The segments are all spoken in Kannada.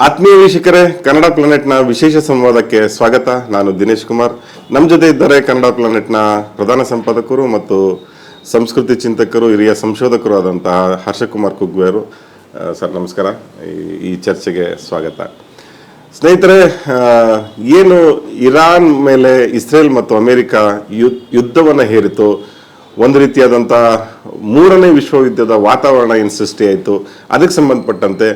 ಆತ್ಮೀಯ ವೀಕ್ಷಕರೇ, ಕನ್ನಡ ಪ್ಲಾನೆಟ್ನ ವಿಶೇಷ ಸಂವಾದಕ್ಕೆ ಸ್ವಾಗತ. ನಾನು ದಿನೇಶ್ ಕುಮಾರ್. ನಮ್ಮ ಜೊತೆ ಇದ್ದಾರೆ ಕನ್ನಡ ಪ್ಲಾನೆಟ್ನ ಪ್ರಧಾನ ಸಂಪಾದಕರು ಮತ್ತು ಸಂಸ್ಕೃತಿ ಚಿಂತಕರು, ಹಿರಿಯ ಸಂಶೋಧಕರು ಆದಂತಹ ಹರ್ಷಕುಮಾರ್ ಕುಗ್ವೆಯವರು. ಸರ್ ನಮಸ್ಕಾರ, ಈ ಚರ್ಚೆಗೆ ಸ್ವಾಗತ. ಸ್ನೇಹಿತರೆ, ಏನು ಇರಾನ್ ಮೇಲೆ ಇಸ್ರೇಲ್ ಮತ್ತು ಅಮೆರಿಕ ಯುದ್ಧವನ್ನು ಹೇರಿತು, ಒಂದು ರೀತಿಯಾದಂಥ ಮೂರನೇ ವಿಶ್ವಯುದ್ಧದ ವಾತಾವರಣ ಏನು ಸೃಷ್ಟಿ ಆಯಿತು, ಅದಕ್ಕೆ ಸಂಬಂಧಪಟ್ಟಂತೆ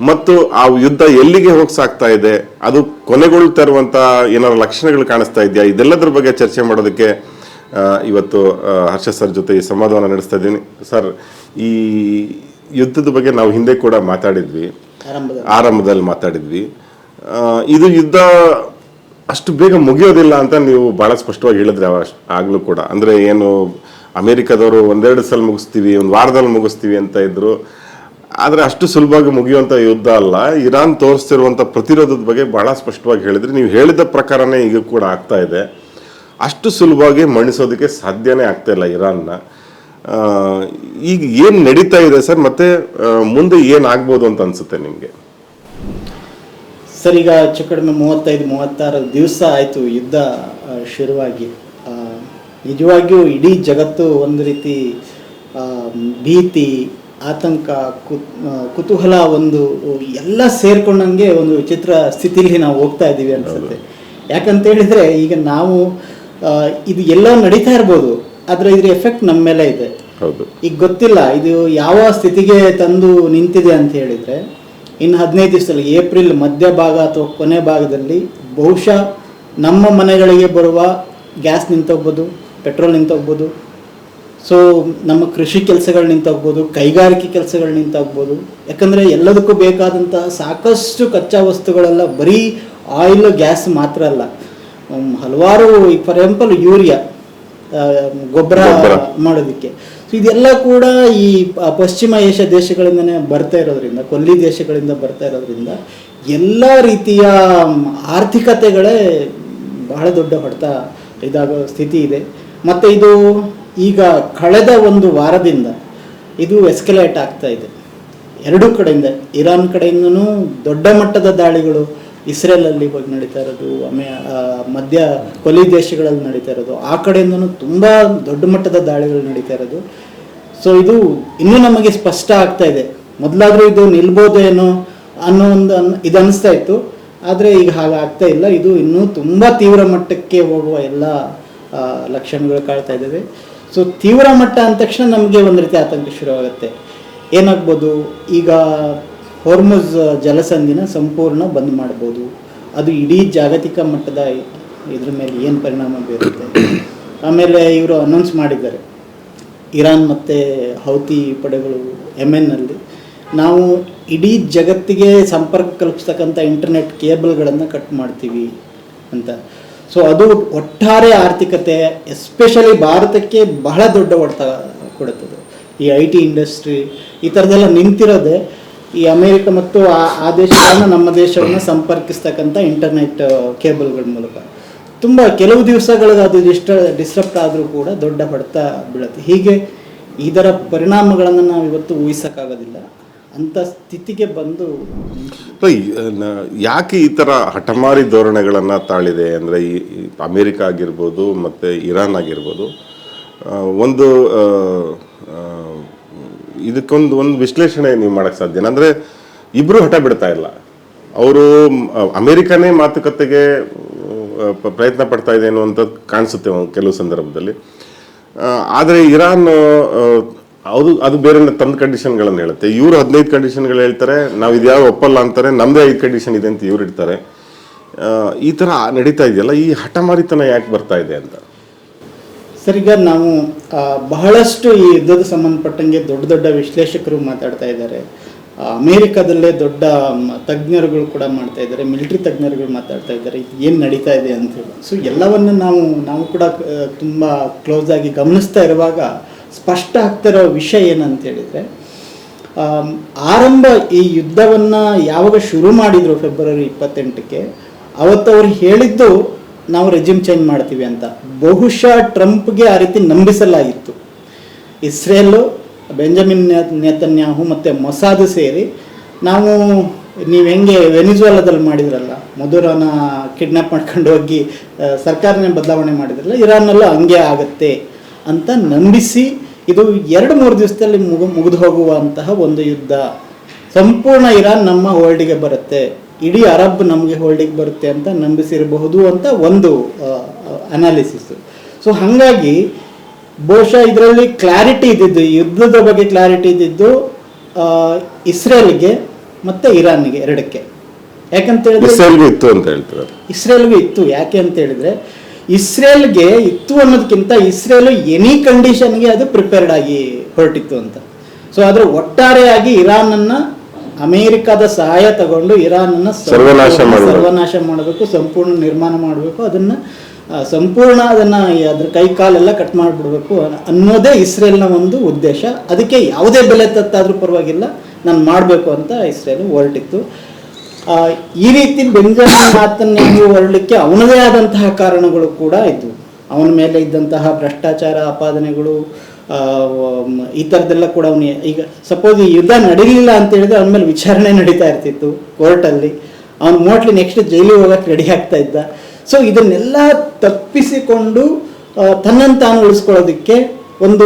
ಮತ್ತು ಆ ಯುದ್ಧ ಎಲ್ಲಿಗೆ ಹೋಗಿ ಸಾಗ್ತಾ ಇದೆ, ಅದು ಕೊನೆಗೊಳ್ತಾ ಇರುವಂಥ ಏನಾದ್ರು ಲಕ್ಷಣಗಳು ಕಾಣಿಸ್ತಾ ಇದೆಯಾ, ಇದೆಲ್ಲದರ ಬಗ್ಗೆ ಚರ್ಚೆ ಮಾಡೋದಕ್ಕೆ ಇವತ್ತು ಹರ್ಷ ಸರ್ ಜೊತೆ ಈ ಸಂವಾದವನ್ನು ನಡೆಸ್ತಾ ಇದ್ದೀನಿ. ಸರ್, ಈ ಯುದ್ಧದ ಬಗ್ಗೆ ನಾವು ಹಿಂದೆ ಕೂಡ ಮಾತಾಡಿದ್ವಿ, ಆರಂಭದಲ್ಲಿ ಮಾತಾಡಿದ್ವಿ. ಇದು ಯುದ್ಧ ಅಷ್ಟು ಬೇಗ ಮುಗಿಯೋದಿಲ್ಲ ಅಂತ ನೀವು ಭಾಳ ಸ್ಪಷ್ಟವಾಗಿ ಹೇಳಿದ್ರೆ ಆಗ್ಲೂ ಕೂಡ. ಅಂದರೆ ಏನು, ಅಮೇರಿಕಾದವರು ಒಂದೆರಡು ಸಲ ಮುಗಿಸ್ತೀವಿ, ಒಂದು ವಾರದಲ್ಲಿ ಮುಗಿಸ್ತೀವಿ ಅಂತ ಇದ್ರು. ಆದರೆ ಅಷ್ಟು ಸುಲಭವಾಗಿ ಮುಗಿಯುವಂಥ ಯುದ್ಧ ಅಲ್ಲ. ಇರಾನ್ ತೋರಿಸ್ತಿರುವಂಥ ಪ್ರತಿರೋಧದ ಬಗ್ಗೆ ಭಾಳ ಸ್ಪಷ್ಟವಾಗಿ ಹೇಳಿದ್ರಿ. ನೀವು ಹೇಳಿದ ಪ್ರಕಾರನೇ ಈಗ ಕೂಡ ಆಗ್ತಾ ಇದೆ. ಅಷ್ಟು ಸುಲಭವಾಗಿ ಮಣಿಸೋದಕ್ಕೆ ಸಾಧ್ಯನೇ ಆಗ್ತಾ ಇಲ್ಲ ಇರಾನ್ನ. ಈಗ ಏನು ನಡೀತಾ ಇದೆ ಸರ್, ಮತ್ತೆ ಮುಂದೆ ಏನಾಗ್ಬೋದು ಅಂತ ಅನ್ಸುತ್ತೆ ನಿಮಗೆ? ಸರ್, ಈಗ ಹೆಚ್ಚು ಕಡಿಮೆ 35-36 ದಿವಸ ಆಯಿತು ಯುದ್ಧ ಶುರುವಾಗಿ. ನಿಜವಾಗಿಯೂ ಇಡೀ ಜಗತ್ತು ಒಂದು ರೀತಿ ಭೀತಿ, ಆತಂಕ, ಕುತೂಹಲ, ಒಂದು ಎಲ್ಲ ಸೇರ್ಕೊಂಡಂಗೆ ಒಂದು ವಿಚಿತ್ರ ಸ್ಥಿತಿಲಿ ನಾವು ಹೋಗ್ತಾ ಇದ್ದೀವಿ ಅನ್ಸುತ್ತೆ. ಯಾಕಂತ ಹೇಳಿದ್ರೆ ಈಗ ನಾವು ಇದು ಎಲ್ಲ ನಡೀತಾ ಇರ್ಬೋದು, ಆದರೆ ಇದ್ರ ಎಫೆಕ್ಟ್ ನಮ್ಮ ಮೇಲೆ ಇದೆ. ಈಗ ಗೊತ್ತಿಲ್ಲ ಇದು ಯಾವ ಸ್ಥಿತಿಗೆ ತಂದು ನಿಂತಿದೆ ಅಂತ ಹೇಳಿದ್ರೆ, ಇನ್ನು 15 ದಿವಸದಲ್ಲಿ ಏಪ್ರಿಲ್ ಮಧ್ಯಭಾಗ ಅಥವಾ ಕೊನೆ ಭಾಗದಲ್ಲಿ ಬಹುಶಃ ನಮ್ಮ ಮನೆಗಳಿಗೆ ಬರುವ ಗ್ಯಾಸ್ ನಿಂತೋಗ್ಬೋದು, ಪೆಟ್ರೋಲ್ ನಿಂತೋಗ್ಬೋದು, ಸೊ ನಮ್ಮ ಕೃಷಿ ಕೆಲಸಗಳು ನಿಂತೋಗ್ಬೋದು, ಕೈಗಾರಿಕೆ ಕೆಲಸಗಳು ನಿಂತೋಗ್ಬೋದು. ಯಾಕಂದರೆ ಎಲ್ಲದಕ್ಕೂ ಬೇಕಾದಂತಹ ಸಾಕಷ್ಟು ಕಚ್ಚಾ ವಸ್ತುಗಳೆಲ್ಲ ಬರೀ ಆಯಿಲ್, ಗ್ಯಾಸ್ ಮಾತ್ರ ಅಲ್ಲ, ಹಲವಾರು, ಫಾರ್ ಎಕ್ಸಾಂಪಲ್ ಯೂರಿಯಾ, ಗೊಬ್ಬರ ಮಾಡೋದಕ್ಕೆ. ಸೊ ಇದೆಲ್ಲ ಕೂಡ ಈ ಪಶ್ಚಿಮ ಏಷ್ಯಾ ದೇಶಗಳಿಂದನೇ ಬರ್ತಾ ಇರೋದ್ರಿಂದ, ಕೊಲ್ಲಿ ದೇಶಗಳಿಂದ ಬರ್ತಾ ಇರೋದ್ರಿಂದ ಎಲ್ಲ ರೀತಿಯ ಆರ್ಥಿಕತೆಗಳೇ ಬಹಳ ದೊಡ್ಡ ಹೊಡೆತ ಇದಾಗೋ ಸ್ಥಿತಿ ಇದೆ. ಮತ್ತು ಇದು ಈಗ ಕಳೆದ ಒಂದು ವಾರದಿಂದ ಇದು ಎಸ್ಕಲೇಟ್ ಆಗ್ತಾ ಇದೆ ಎರಡೂ ಕಡೆಯಿಂದ. ಇರಾನ್ ಕಡೆಯಿಂದನೂ ದೊಡ್ಡ ಮಟ್ಟದ ದಾಳಿಗಳು ಇಸ್ರೇಲಲ್ಲಿ ಹೋಗಿ ನಡೀತಾ ಇರೋದು, ಮಧ್ಯ ಕೊಲ್ಲಿ ದೇಶಗಳಲ್ಲಿ ನಡೀತಾ ಇರೋದು, ಆ ಕಡೆಯಿಂದನೂ ತುಂಬ ದೊಡ್ಡ ಮಟ್ಟದ ದಾಳಿಗಳು ನಡೀತಾ ಇರೋದು. ಸೊ ಇದು ಇನ್ನೂ ನಮಗೆ ಸ್ಪಷ್ಟ ಆಗ್ತಾ ಇದೆ. ಮೊದಲಾದರೂ ಇದು ನಿಲ್ಬೋದೇನೋ ಅನ್ನೋ ಒಂದು ಇದು ಅನ್ನಿಸ್ತಾ ಇತ್ತು, ಆದರೆ ಈಗ ಹಾಗಾಗ್ತಾ ಇಲ್ಲ. ಇದು ಇನ್ನೂ ತುಂಬ ತೀವ್ರ ಮಟ್ಟಕ್ಕೆ ಹೋಗುವ ಎಲ್ಲ ಲಕ್ಷಣಗಳು ಕಾಣ್ತಾ ಇದ್ದಾವೆ. ಸೊ ತೀವ್ರ ಮಟ್ಟ ಅಂದ ತಕ್ಷಣ ನಮಗೆ ಒಂದು ರೀತಿ ಆತಂಕ ಶುರುವಾಗುತ್ತೆ. ಏನಾಗ್ಬೋದು, ಈಗ ಹೊರ್ಮುಜ್ ಜಲಸಂಧಿನ ಸಂಪೂರ್ಣ ಬಂದ್ ಮಾಡ್ಬೋದು. ಅದು ಇಡೀ ಜಾಗತಿಕ ಮಟ್ಟದ ಇದ್ರ ಮೇಲೆ ಏನು ಪರಿಣಾಮ ಬೀರುತ್ತೆ. ಆಮೇಲೆ ಇವರು ಅನೌನ್ಸ್ ಮಾಡಿದ್ದಾರೆ, ಇರಾನ್ ಮತ್ತು ಹೌತಿ ಪಡೆಗಳು ಯೆಮೆನ್ನಲ್ಲಿ, ನಾವು ಇಡೀ ಜಗತ್ತಿಗೆ ಸಂಪರ್ಕ ಕಲ್ಪಿಸ್ತಕ್ಕಂಥ ಇಂಟರ್ನೆಟ್ ಕೇಬಲ್ಗಳನ್ನು ಕಟ್ ಮಾಡ್ತೀವಿ ಅಂತ. ಸೊ ಅದು ಒಟ್ಟಾರೆ ಆರ್ಥಿಕತೆ, ಎಸ್ಪೆಷಲಿ ಭಾರತಕ್ಕೆ ಬಹಳ ದೊಡ್ಡ ಹೊಡೆತ ಕೊಡುತ್ತದೆ. ಈ IT ಇಂಡಸ್ಟ್ರಿ ಈ ಥರದ್ದೆಲ್ಲ ನಿಂತಿರೋದೆ ಈ ಅಮೇರಿಕ ಮತ್ತು ಆ ದೇಶಗಳನ್ನು ನಮ್ಮ ದೇಶವನ್ನು ಸಂಪರ್ಕಿಸ್ತಕ್ಕಂಥ ಇಂಟರ್ನೆಟ್ ಕೇಬಲ್ಗಳ ಮೂಲಕ. ತುಂಬ ಕೆಲವು ದಿವಸಗಳಿಗೆ ಅದು ಡಿಸ್ಟರ್ಬ್ ಆದರೂ ಕೂಡ ದೊಡ್ಡ ಹೊಡೆತ ಬೀಳುತ್ತೆ. ಹೀಗೆ ಇದರ ಪರಿಣಾಮಗಳನ್ನು ನಾವು ಇವತ್ತು ಊಹಿಸೋಕ್ಕಾಗೋದಿಲ್ಲ ಅಂತ ಸ್ಥಿತಿಗೆ ಬಂದು. ಯಾಕೆ ಈ ಥರ ಹಠಮಾರಿ ಧೋರಣೆಗಳನ್ನು ತಾಳಿದೆ ಅಂದರೆ, ಈ ಅಮೇರಿಕ ಆಗಿರ್ಬೋದು ಮತ್ತು ಇರಾನ್ ಆಗಿರ್ಬೋದು, ಒಂದು ಇದಕ್ಕೊಂದು ವಿಶ್ಲೇಷಣೆ ನೀವು ಮಾಡೋಕ್ಕೆ ಸಾಧ್ಯನಾ? ಅಂದರೆ ಇಬ್ಬರು ಹಠ ಬಿಡ್ತಾ ಇಲ್ಲ. ಅವರು ಅಮೇರಿಕನೇ ಮಾತುಕತೆಗೆ ಪ್ರಯತ್ನ ಪಡ್ತಾ ಇದೆ ಅನ್ನುವಂಥ ಕಾಣಿಸುತ್ತೆ ಕೆಲವು ಸಂದರ್ಭದಲ್ಲಿ. ಆದರೆ ಇರಾನ್ ಅದು ಬೇರೆ ತಂದು ಕಂಡೀಷನ್ಗಳನ್ನು ಹೇಳುತ್ತೆ. ಇವರು 15 ಕಂಡೀಷನ್ಗಳು ಹೇಳ್ತಾರೆ, ನಾವು ಇದ್ಯಾವ ಒಪ್ಪಲ್ಲ ಅಂತಾರೆ, ನಮ್ಮದೇ 5 ಕಂಡೀಷನ್ ಇದೆ ಅಂತ ಇವ್ರು ಇಡ್ತಾರೆ. ಈ ಥರ ನಡೀತಾ ಇದೆಯಲ್ಲ, ಈ ಹಠಮಾರಿತನ ಯಾಕೆ ಬರ್ತಾ ಇದೆ ಅಂತ? ಸರ್, ಈಗ ನಾವು ಬಹಳಷ್ಟು ಈ ಯುದ್ಧದ ಸಂಬಂಧಪಟ್ಟಂಗೆ ದೊಡ್ಡ ದೊಡ್ಡ ವಿಶ್ಲೇಷಕರು ಮಾತಾಡ್ತಾ ಇದ್ದಾರೆ. ಅಮೇರಿಕಾದಲ್ಲೇ ದೊಡ್ಡ ತಜ್ಞರುಗಳು ಕೂಡ ಮಾಡ್ತಾ ಇದ್ದಾರೆ, ಮಿಲಿಟರಿ ತಜ್ಞರುಗಳು ಮಾತಾಡ್ತಾ ಇದ್ದಾರೆ ಏನು ನಡೀತಾ ಇದೆ ಅಂತ ಹೇಳಿ. ಸೊ ಎಲ್ಲವನ್ನು ನಾವು ಕೂಡ ತುಂಬ ಕ್ಲೋಸ್ ಆಗಿ ಗಮನಿಸ್ತಾ ಇರುವಾಗ ಸ್ಪಷ್ಟ ಆಗ್ತಿರೋ ವಿಷಯ ಏನಂತ ಹೇಳಿದರೆ, ಆರಂಭ ಈ ಯುದ್ಧವನ್ನು ಯಾವಾಗ ಶುರು ಮಾಡಿದರು ಫೆಬ್ರವರಿ 28ಕ್ಕೆ, ಅವತ್ತು ಅವ್ರು ಹೇಳಿದ್ದು ನಾವು ರೆಜಿಮ್ ಚೇಂಜ್ ಮಾಡ್ತೀವಿ ಅಂತ. ಬಹುಶಃ ಟ್ರಂಪ್ಗೆ ಆ ರೀತಿ ನಂಬಿಸಲಾಗಿತ್ತು. ಇಸ್ರೇಲು, ಬೆಂಜಮಿನ್ ನೆತನ್ಯಾಹು ಮತ್ತು ಮೊಸಾದ್ ಸೇರಿ ನಾವು ನೀವು ಹೆಂಗೆ ವೆನಿಜುವೆಲಾದಲ್ಲಿ ಮಾಡಿದ್ರಲ್ಲ, ಮಧುರನ ಕಿಡ್ನಾಪ್ ಮಾಡ್ಕೊಂಡು ಹೋಗಿ ಸರ್ಕಾರನೇ ಬದಲಾವಣೆ ಮಾಡಿದ್ರಲ್ಲ, ಇರಾನ್ನಲ್ಲೂ ಹಂಗೆ ಆಗುತ್ತೆ ಅಂತ ನಂಬಿಸಿ ಇದು 2-3 ದಿವಸದಲ್ಲಿ ಮುಗಿದು ಹೋಗುವಂತಹ ಒಂದು ಯುದ್ಧ. ಸಂಪೂರ್ಣ ಇರಾನ್ ನಮ್ಮ ಹೋಲ್ಡಿಗೆ ಬರುತ್ತೆ, ಇಡೀ ಅರಬ್ ನಮಗೆ ಹೋಲ್ಡಿಗೆ ಬರುತ್ತೆ ಅಂತ ನಂಬಿಸಿರಬಹುದು ಅಂತ ಒಂದು ಅನಾಲಿಸಿಸ್. ಸೊ ಹಾಗಾಗಿ ಬಹುಶಃ ಇದರಲ್ಲಿ ಕ್ಲಾರಿಟಿ ಇದ್ದಿದ್ದು, ಯುದ್ಧದ ಬಗ್ಗೆ ಕ್ಲಾರಿಟಿ ಇದ್ದಿದ್ದು ಇಸ್ರೇಲ್ಗೆ ಮತ್ತು ಇರಾನ್ಗೆ ಎರಡಕ್ಕೆ. ಯಾಕಂತ ಹೇಳಿದ್ರೆ ಇತ್ತು ಅಂತ ಹೇಳ್ತಾರೆ. ಇಸ್ರೇಲ್ಗೂ ಇತ್ತು. ಯಾಕೆ ಅಂತ ಹೇಳಿದ್ರೆ ಇಸ್ರೇಲ್ಗೆ ಇತ್ತು ಅನ್ನೋದಕ್ಕಿಂತ ಇಸ್ರೇಲ್ ಎನಿ ಕಂಡೀಷನ್ಗೆ ಅದು ಪ್ರಿಪೇರ್ಡ್ ಆಗಿ ಹೊರಟಿತ್ತು ಅಂತ. ಸೊ ಅದರ ಒಟ್ಟಾರೆಯಾಗಿ ಇರಾನನ್ನ ಅಮೇರಿಕಾದ ಸಹಾಯ ತಗೊಂಡು ಇರಾನನ್ನ ಸರ್ವನಾಶ ಮಾಡಬೇಕು, ಸಂಪೂರ್ಣ ನಿರ್ಮಾಣ ಮಾಡಬೇಕು, ಅದನ್ನ ಸಂಪೂರ್ಣ ಅದ್ರ ಕೈ ಕಾಲೆಲ್ಲ ಕಟ್ ಮಾಡಿಬಿಡ್ಬೇಕು ಅನ್ನೋದೇ ಇಸ್ರೇಲ್ನ ಒಂದು ಉದ್ದೇಶ. ಅದಕ್ಕೆ ಯಾವುದೇ ಬೆಲೆ ತತ್ತಾದ್ರೂ ಪರವಾಗಿಲ್ಲ, ನಾನು ಮಾಡಬೇಕು ಅಂತ ಇಸ್ರೇಲ್ ಹೊರಟಿತ್ತು. ಈ ರೀತಿ ಬೆಂಜಮಿನ್ ನೇತನ್ಯಾಹು ಹೊರಡಲಿಕ್ಕೆ ಅವನದೇ ಆದಂತಹ ಕಾರಣಗಳು ಕೂಡ ಇದ್ವು. ಅವನ ಮೇಲೆ ಇದ್ದಂತಹ ಭ್ರಷ್ಟಾಚಾರ ಆಪಾದನೆಗಳು, ಈ ಥರದ್ದೆಲ್ಲ ಕೂಡ ಅವನಿಗೆ, ಈಗ ಸಪೋಸ್ ಈ ಯುದ್ಧ ನಡೀಲಿಲ್ಲ ಅಂತ ಹೇಳಿದ್ರೆ ಅವನ ಮೇಲೆ ವಿಚಾರಣೆ ನಡೀತಾ ಇರ್ತಿತ್ತು ಕೋರ್ಟಲ್ಲಿ, ಅವನು ಮೋಸ್ಟ್ಲಿ ನೆಕ್ಸ್ಟ್ ಜೈಲಿಗೆ ಹೋಗಕ್ಕೆ ರೆಡಿ ಆಗ್ತಾ ಇದ್ದ. ಸೊ ಇದನ್ನೆಲ್ಲ ತಪ್ಪಿಸಿಕೊಂಡು ತನ್ನನ್ನು ತಾನು ಉಳಿಸ್ಕೊಳ್ಳೋದಕ್ಕೆ ಒಂದು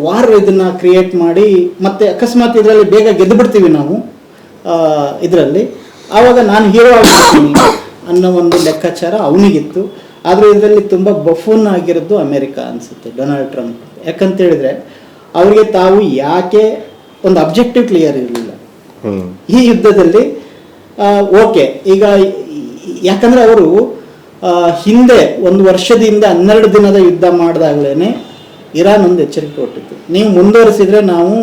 ವಾರ್ ಇದನ್ನ ಕ್ರಿಯೇಟ್ ಮಾಡಿ, ಮತ್ತೆ ಅಕಸ್ಮಾತ್ ಇದರಲ್ಲಿ ಬೇಗ ಗೆದ್ದು ಬಿಡ್ತೀವಿ ನಾವು ಇದರಲ್ಲಿ, ಆವಾಗ ನಾನು ಹೀರೋ ಆಗಿರ್ತೀನಿ ಅನ್ನೋ ಒಂದು ಲೆಕ್ಕಾಚಾರ ಅವನಿಗಿತ್ತು. ಆದರೆ ಇದರಲ್ಲಿ ತುಂಬ ಬಫೂನ್ ಆಗಿರೋದು ಅಮೆರಿಕ ಅನಿಸುತ್ತೆ, ಡೊನಾಲ್ಡ್ ಟ್ರಂಪ್. ಯಾಕಂತ ಹೇಳಿದ್ರೆ ಅವರಿಗೆ ತಾವು ಯಾಕೆ ಒಂದು ಅಬ್ಜೆಕ್ಟಿವ್ ಕ್ಲಿಯರ್ ಇರಲಿಲ್ಲ ಈ ಯುದ್ಧದಲ್ಲಿ. ಓಕೆ, ಈಗ ಯಾಕಂದ್ರೆ ಅವರು ಹಿಂದೆ 1 ವರ್ಷದ ಹಿಂದೆ 12 ದಿನದ ಯುದ್ಧ ಮಾಡಿದಾಗಲೇ ಇರಾನ್ ಒಂದು ಎಚ್ಚರಿಕೆ ಕೊಟ್ಟಿತ್ತು, ನೀವು ಮುಂದುವರಿಸಿದ್ರೆ ನಾವು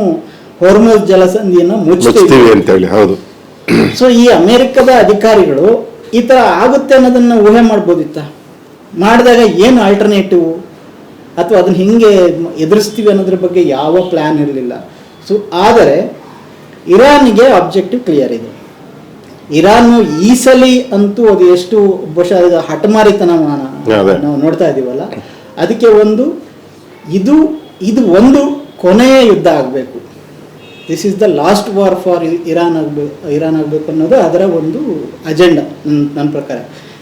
ಹೊರ್ಮುಜ್ ಜಲಸಂಧಿಯನ್ನು ಮುಚ್ತೀವಿ ಅಂತ ಹೇಳಿ. ಹೌದು. ಸೊ ಈ ಅಮೆರಿಕದ ಅಧಿಕಾರಿಗಳು ಈ ತರ ಆಗುತ್ತೆ ಅನ್ನೋದನ್ನ ಊಹೆ ಮಾಡ್ಬೋದಿತ್ತ? ಮಾಡಿದಾಗ ಏನು ಆಲ್ಟರ್ನೇಟಿವ್ ಅಥವಾ ಅದನ್ನ ಹಿಂಗೆ ಎದುರಿಸ್ತೀವಿ ಅನ್ನೋದ್ರ ಬಗ್ಗೆ ಯಾವ ಪ್ಲಾನ್ ಇರಲಿಲ್ಲ. ಸೊ ಆದರೆ ಇರಾನ್ಗೆ ಆಬ್ಜೆಕ್ಟಿವ್ ಕ್ಲಿಯರ್ ಇದೆ. ಇರಾನ್ ಈ ಸಲಿ ಅಂತೂ ಅದು ಎಷ್ಟು ಬಹುಶಃ ಹಠಮಾರಿತನ ನಾವು ನೋಡ್ತಾ ಇದೀವಲ್ಲ, ಅದಕ್ಕೆ ಇದು ಒಂದು ಕೊನೆಯ ಯುದ್ಧ ಆಗಬೇಕು, this is the last war for Iran ಆಗಬೇಕು ಅನ್ನೋದು ಅದರ ಒಂದು ಅಜೆಂಡಾ ನನ್ನ ಪ್ರಕಾರ.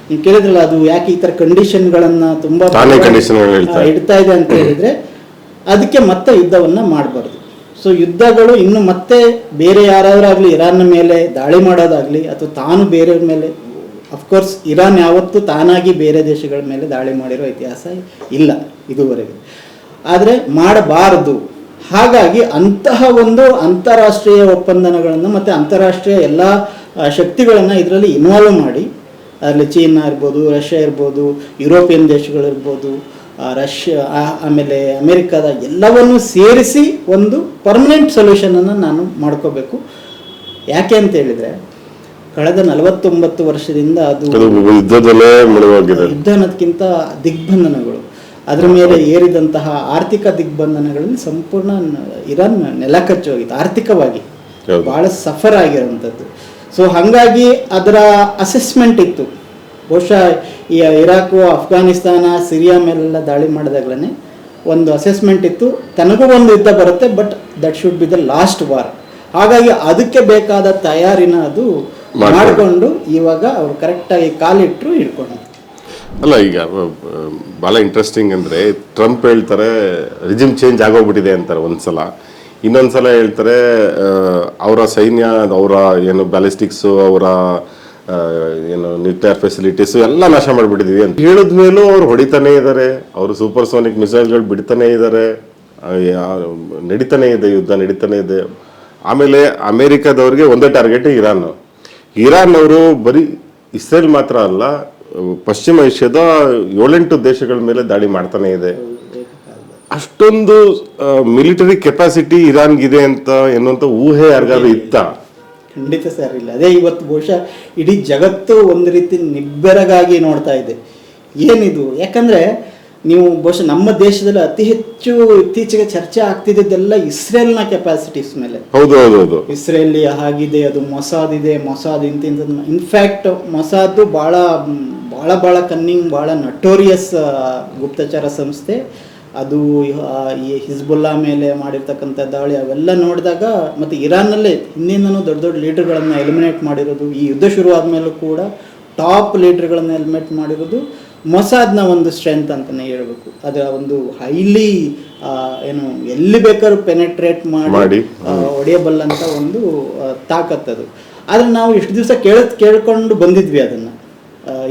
ನೀವು ಕೇಳಿದ್ರಲ್ಲ, ಅದು ಯಾಕೆ ಈ ಥರ ಕಂಡೀಷನ್ಗಳನ್ನು ತುಂಬ ಇಡ್ತಾ ಇದೆ ಅಂತ ಹೇಳಿದ್ರೆ ಅದಕ್ಕೆ ಮತ್ತೆ ಯುದ್ಧವನ್ನು ಮಾಡಬಾರ್ದು. ಸೊ ಯುದ್ಧಗಳು ಇನ್ನು ಮತ್ತೆ ಬೇರೆ ಯಾರಾದ್ರಾಗಲಿ ಇರಾನ್ನ ಮೇಲೆ ದಾಳಿ ಮಾಡೋದಾಗಲಿ ಅಥವಾ ತಾನು ಬೇರೆಯವ್ರ ಮೇಲೆ, ಅಫ್ಕೋರ್ಸ್ ಇರಾನ್ ಯಾವತ್ತೂ ತಾನಾಗಿ ಬೇರೆ ದೇಶಗಳ ಮೇಲೆ ದಾಳಿ ಮಾಡಿರೋ ಇತಿಹಾಸ ಇಲ್ಲ ಇದುವರೆಗೆ, ಆದರೆ ಮಾಡಬಾರದು. ಹಾಗಾಗಿ ಅಂತಹ ಒಂದು ಅಂತಾರಾಷ್ಟ್ರೀಯ ಒಪ್ಪಂದಗಳನ್ನು ಮತ್ತು ಅಂತಾರಾಷ್ಟ್ರೀಯ ಎಲ್ಲ ಶಕ್ತಿಗಳನ್ನು ಇದರಲ್ಲಿ ಇನ್ವಾಲ್ವ್ ಮಾಡಿ, ಅದರಲ್ಲಿ ಚೀನಾ ಇರ್ಬೋದು, ರಷ್ಯಾ ಇರ್ಬೋದು, ಯುರೋಪಿಯನ್ ದೇಶಗಳಿರ್ಬೋದು, ಆಮೇಲೆ ಅಮೆರಿಕದ ಎಲ್ಲವನ್ನೂ ಸೇರಿಸಿ ಒಂದು ಪರ್ಮನೆಂಟ್ ಸೊಲ್ಯೂಷನನ್ನು ನಾನು ಮಾಡ್ಕೋಬೇಕು. ಯಾಕೆ ಅಂತ ಹೇಳಿದರೆ ಕಳೆದ 49 ವರ್ಷದಿಂದ ಅದು ಯುದ್ಧ ಅನ್ನೋದಕ್ಕಿಂತ ದಿಗ್ಬಂಧನಗಳು, ಅದರ ಮೇಲೆ ಏರಿದಂತಹ ಆರ್ಥಿಕ ದಿಗ್ಬಂಧನಗಳಲ್ಲಿ ಸಂಪೂರ್ಣ ಇರಾನ್ ನೆಲಕಚ್ಚಿ ಹೋಗಿತ್ತು, ಆರ್ಥಿಕವಾಗಿ ಬಹಳ ಸಫರ್ ಆಗಿರೋಂಥದ್ದು. ಸೊ ಹಾಗಾಗಿ ಅದರ ಅಸೆಸ್ಮೆಂಟ್ ಇತ್ತು. ಬಹುಶಃ ಈ ಇರಾಕು, ಅಫ್ಘಾನಿಸ್ತಾನ, ಸಿರಿಯಾ ಮೇಲೆಲ್ಲ ದಾಳಿ ಮಾಡಿದಾಗಲೇ ಒಂದು ಅಸೆಸ್ಮೆಂಟ್ ಇತ್ತು, ತನಗೂ ಒಂದು ಯುದ್ಧ ಬರುತ್ತೆ, but that should be the last war. ಹಾಗಾಗಿ ಅದಕ್ಕೆ ಬೇಕಾದ ತಯಾರಿನ ಅದು ಮಾಡಿಕೊಂಡು ಇವಾಗ ಅವರು ಕರೆಕ್ಟಾಗಿ ಕಾಲಿಟ್ಟರು ಹಿಡ್ಕೊಂಡು. ಅಲ್ಲ, ಈಗ ಭಾಳ ಇಂಟ್ರೆಸ್ಟಿಂಗ್ ಅಂದರೆ ಟ್ರಂಪ್ ಹೇಳ್ತಾರೆ ರಿಜಿಮ್ ಚೇಂಜ್ ಆಗೋಗ್ಬಿಟ್ಟಿದೆ ಅಂತಾರೆ ಒಂದ್ಸಲ, ಇನ್ನೊಂದ್ಸಲ ಹೇಳ್ತಾರೆ ಅವರ ಸೈನ್ಯ, ಅವರ ಏನು ಬ್ಯಾಲಿಸ್ಟಿಕ್ಸು, ಅವರ ಏನು ನ್ಯೂಕ್ಲಿಯರ್ ಫೆಸಿಲಿಟೀಸು ಎಲ್ಲ ನಾಶ ಮಾಡಿಬಿಟ್ಟಿದೀವಿ ಅಂತ ಹೇಳಿದ್ಮೇಲೂ ಅವ್ರು ಹೊಡಿತಾನೇ ಇದ್ದಾರೆ, ಅವರು ಸೂಪರ್ಸೋನಿಕ್ ಮಿಸೈಲ್ಗಳು ಬಿಡ್ತಾನೇ ಇದ್ದಾರೆ, ನಡೀತಾನೆ ಇದೆ, ಯುದ್ಧ ನಡೀತಾನೆ ಇದೆ. ಆಮೇಲೆ ಅಮೇರಿಕಾದವ್ರಿಗೆ ಒಂದೇ ಟಾರ್ಗೆಟ್ ಇರಾನ್ ಅವರು ಬರೀ ಇಸ್ರೇಲ್ ಮಾತ್ರ ಅಲ್ಲ, ಪಶ್ಚಿಮ ಏಷ್ಯಾದ 7-8 ದೇಶಗಳ ಮೇಲೆ ದಾಳಿ ಮಾಡ್ತಾನೆ ಇದೆ. ಅಷ್ಟೊಂದು ಮಿಲಿಟರಿ ಕೆಪಾಸಿಟಿ ಇರಾನ್ಗಿದೆ ಅಂತ ಎನ್ನುವಂತ ಊಹೆ ಯಾರಿಗಾದ್ರೂ ಇತ್ತ? ಖಂಡಿತ ಸರ್ ಇಲ್ಲ. ಅದೇ ಇವತ್ತು ಬಹುಶಃ ಇಡೀ ಜಗತ್ತು ಒಂದು ರೀತಿ ನಿಬ್ಬೆರಗಾಗಿ ನೋಡ್ತಾ ಇದೆ, ಏನಿದು. ಯಾಕಂದ್ರೆ ನೀವು ಬಹುಶಃ ನಮ್ಮ ದೇಶದಲ್ಲಿ ಅತಿ ಹೆಚ್ಚು ಇತ್ತೀಚೆಗೆ ಚರ್ಚೆ ಆಗ್ತಿದ್ದೆಲ್ಲ ಇಸ್ರೇಲ್ನ ಕೆಪಾಸಿಟೀಸ್ ಮೇಲೆ. ಹೌದು, ಇಸ್ರೇಲ್ ಆಗಿದೆ, ಅದು ಮೊಸಾದ್ ಇದೆ, ಮೊಸಾದ್ ಇಂತಿಂತ. ಇನ್ಫ್ಯಾಕ್ಟ್ ಮೊಸಾದ್ ಬಹಳ ಕನ್ನಿಂಗ್, ಬಹಳ ನಟೋರಿಯಸ್ ಗುಪ್ತಚರ ಸಂಸ್ಥೆ. ಅದು ಈ ಹಿಜ್ಬುಲ್ಲಾ ಮೇಲೆ ಮಾಡಿರ್ತಕ್ಕಂಥ ದಾಳಿ ಅವೆಲ್ಲ ನೋಡಿದಾಗ, ಮತ್ತು ಇರಾನ್ನಲ್ಲೇ ಹಿಂದಿಂದನೂ ದೊಡ್ಡ ದೊಡ್ಡ ಲೀಡರ್ಗಳನ್ನು ಎಲಿಮಿನೇಟ್ ಮಾಡಿರೋದು, ಈ ಯುದ್ಧ ಶುರು ಆದಮೇಲೂ ಕೂಡ ಟಾಪ್ ಲೀಡರ್ಗಳನ್ನು ಎಲಿಮಿನೇಟ್ ಮಾಡಿರೋದು ಮೊಸಾದ್ನ ಒಂದು ಸ್ಟ್ರೆಂತ್ ಅಂತಲೇ ಹೇಳ್ಬೇಕು. ಅದರ ಒಂದು ಹೈಲಿ ಏನು ಎಲ್ಲಿ ಬೇಕಾದ್ರೂ ಪೆನೆಟ್ರೇಟ್ ಮಾಡಿ ಹೊಡೆಯಬಲ್ಲಂಥ ಒಂದು ತಾಕತ್ತದು. ಆದರೆ ನಾವು ಇಷ್ಟು ದಿವಸ ಕೇಳ್ಕೊಂಡು ಬಂದಿದ್ವಿ ಅದನ್ನು,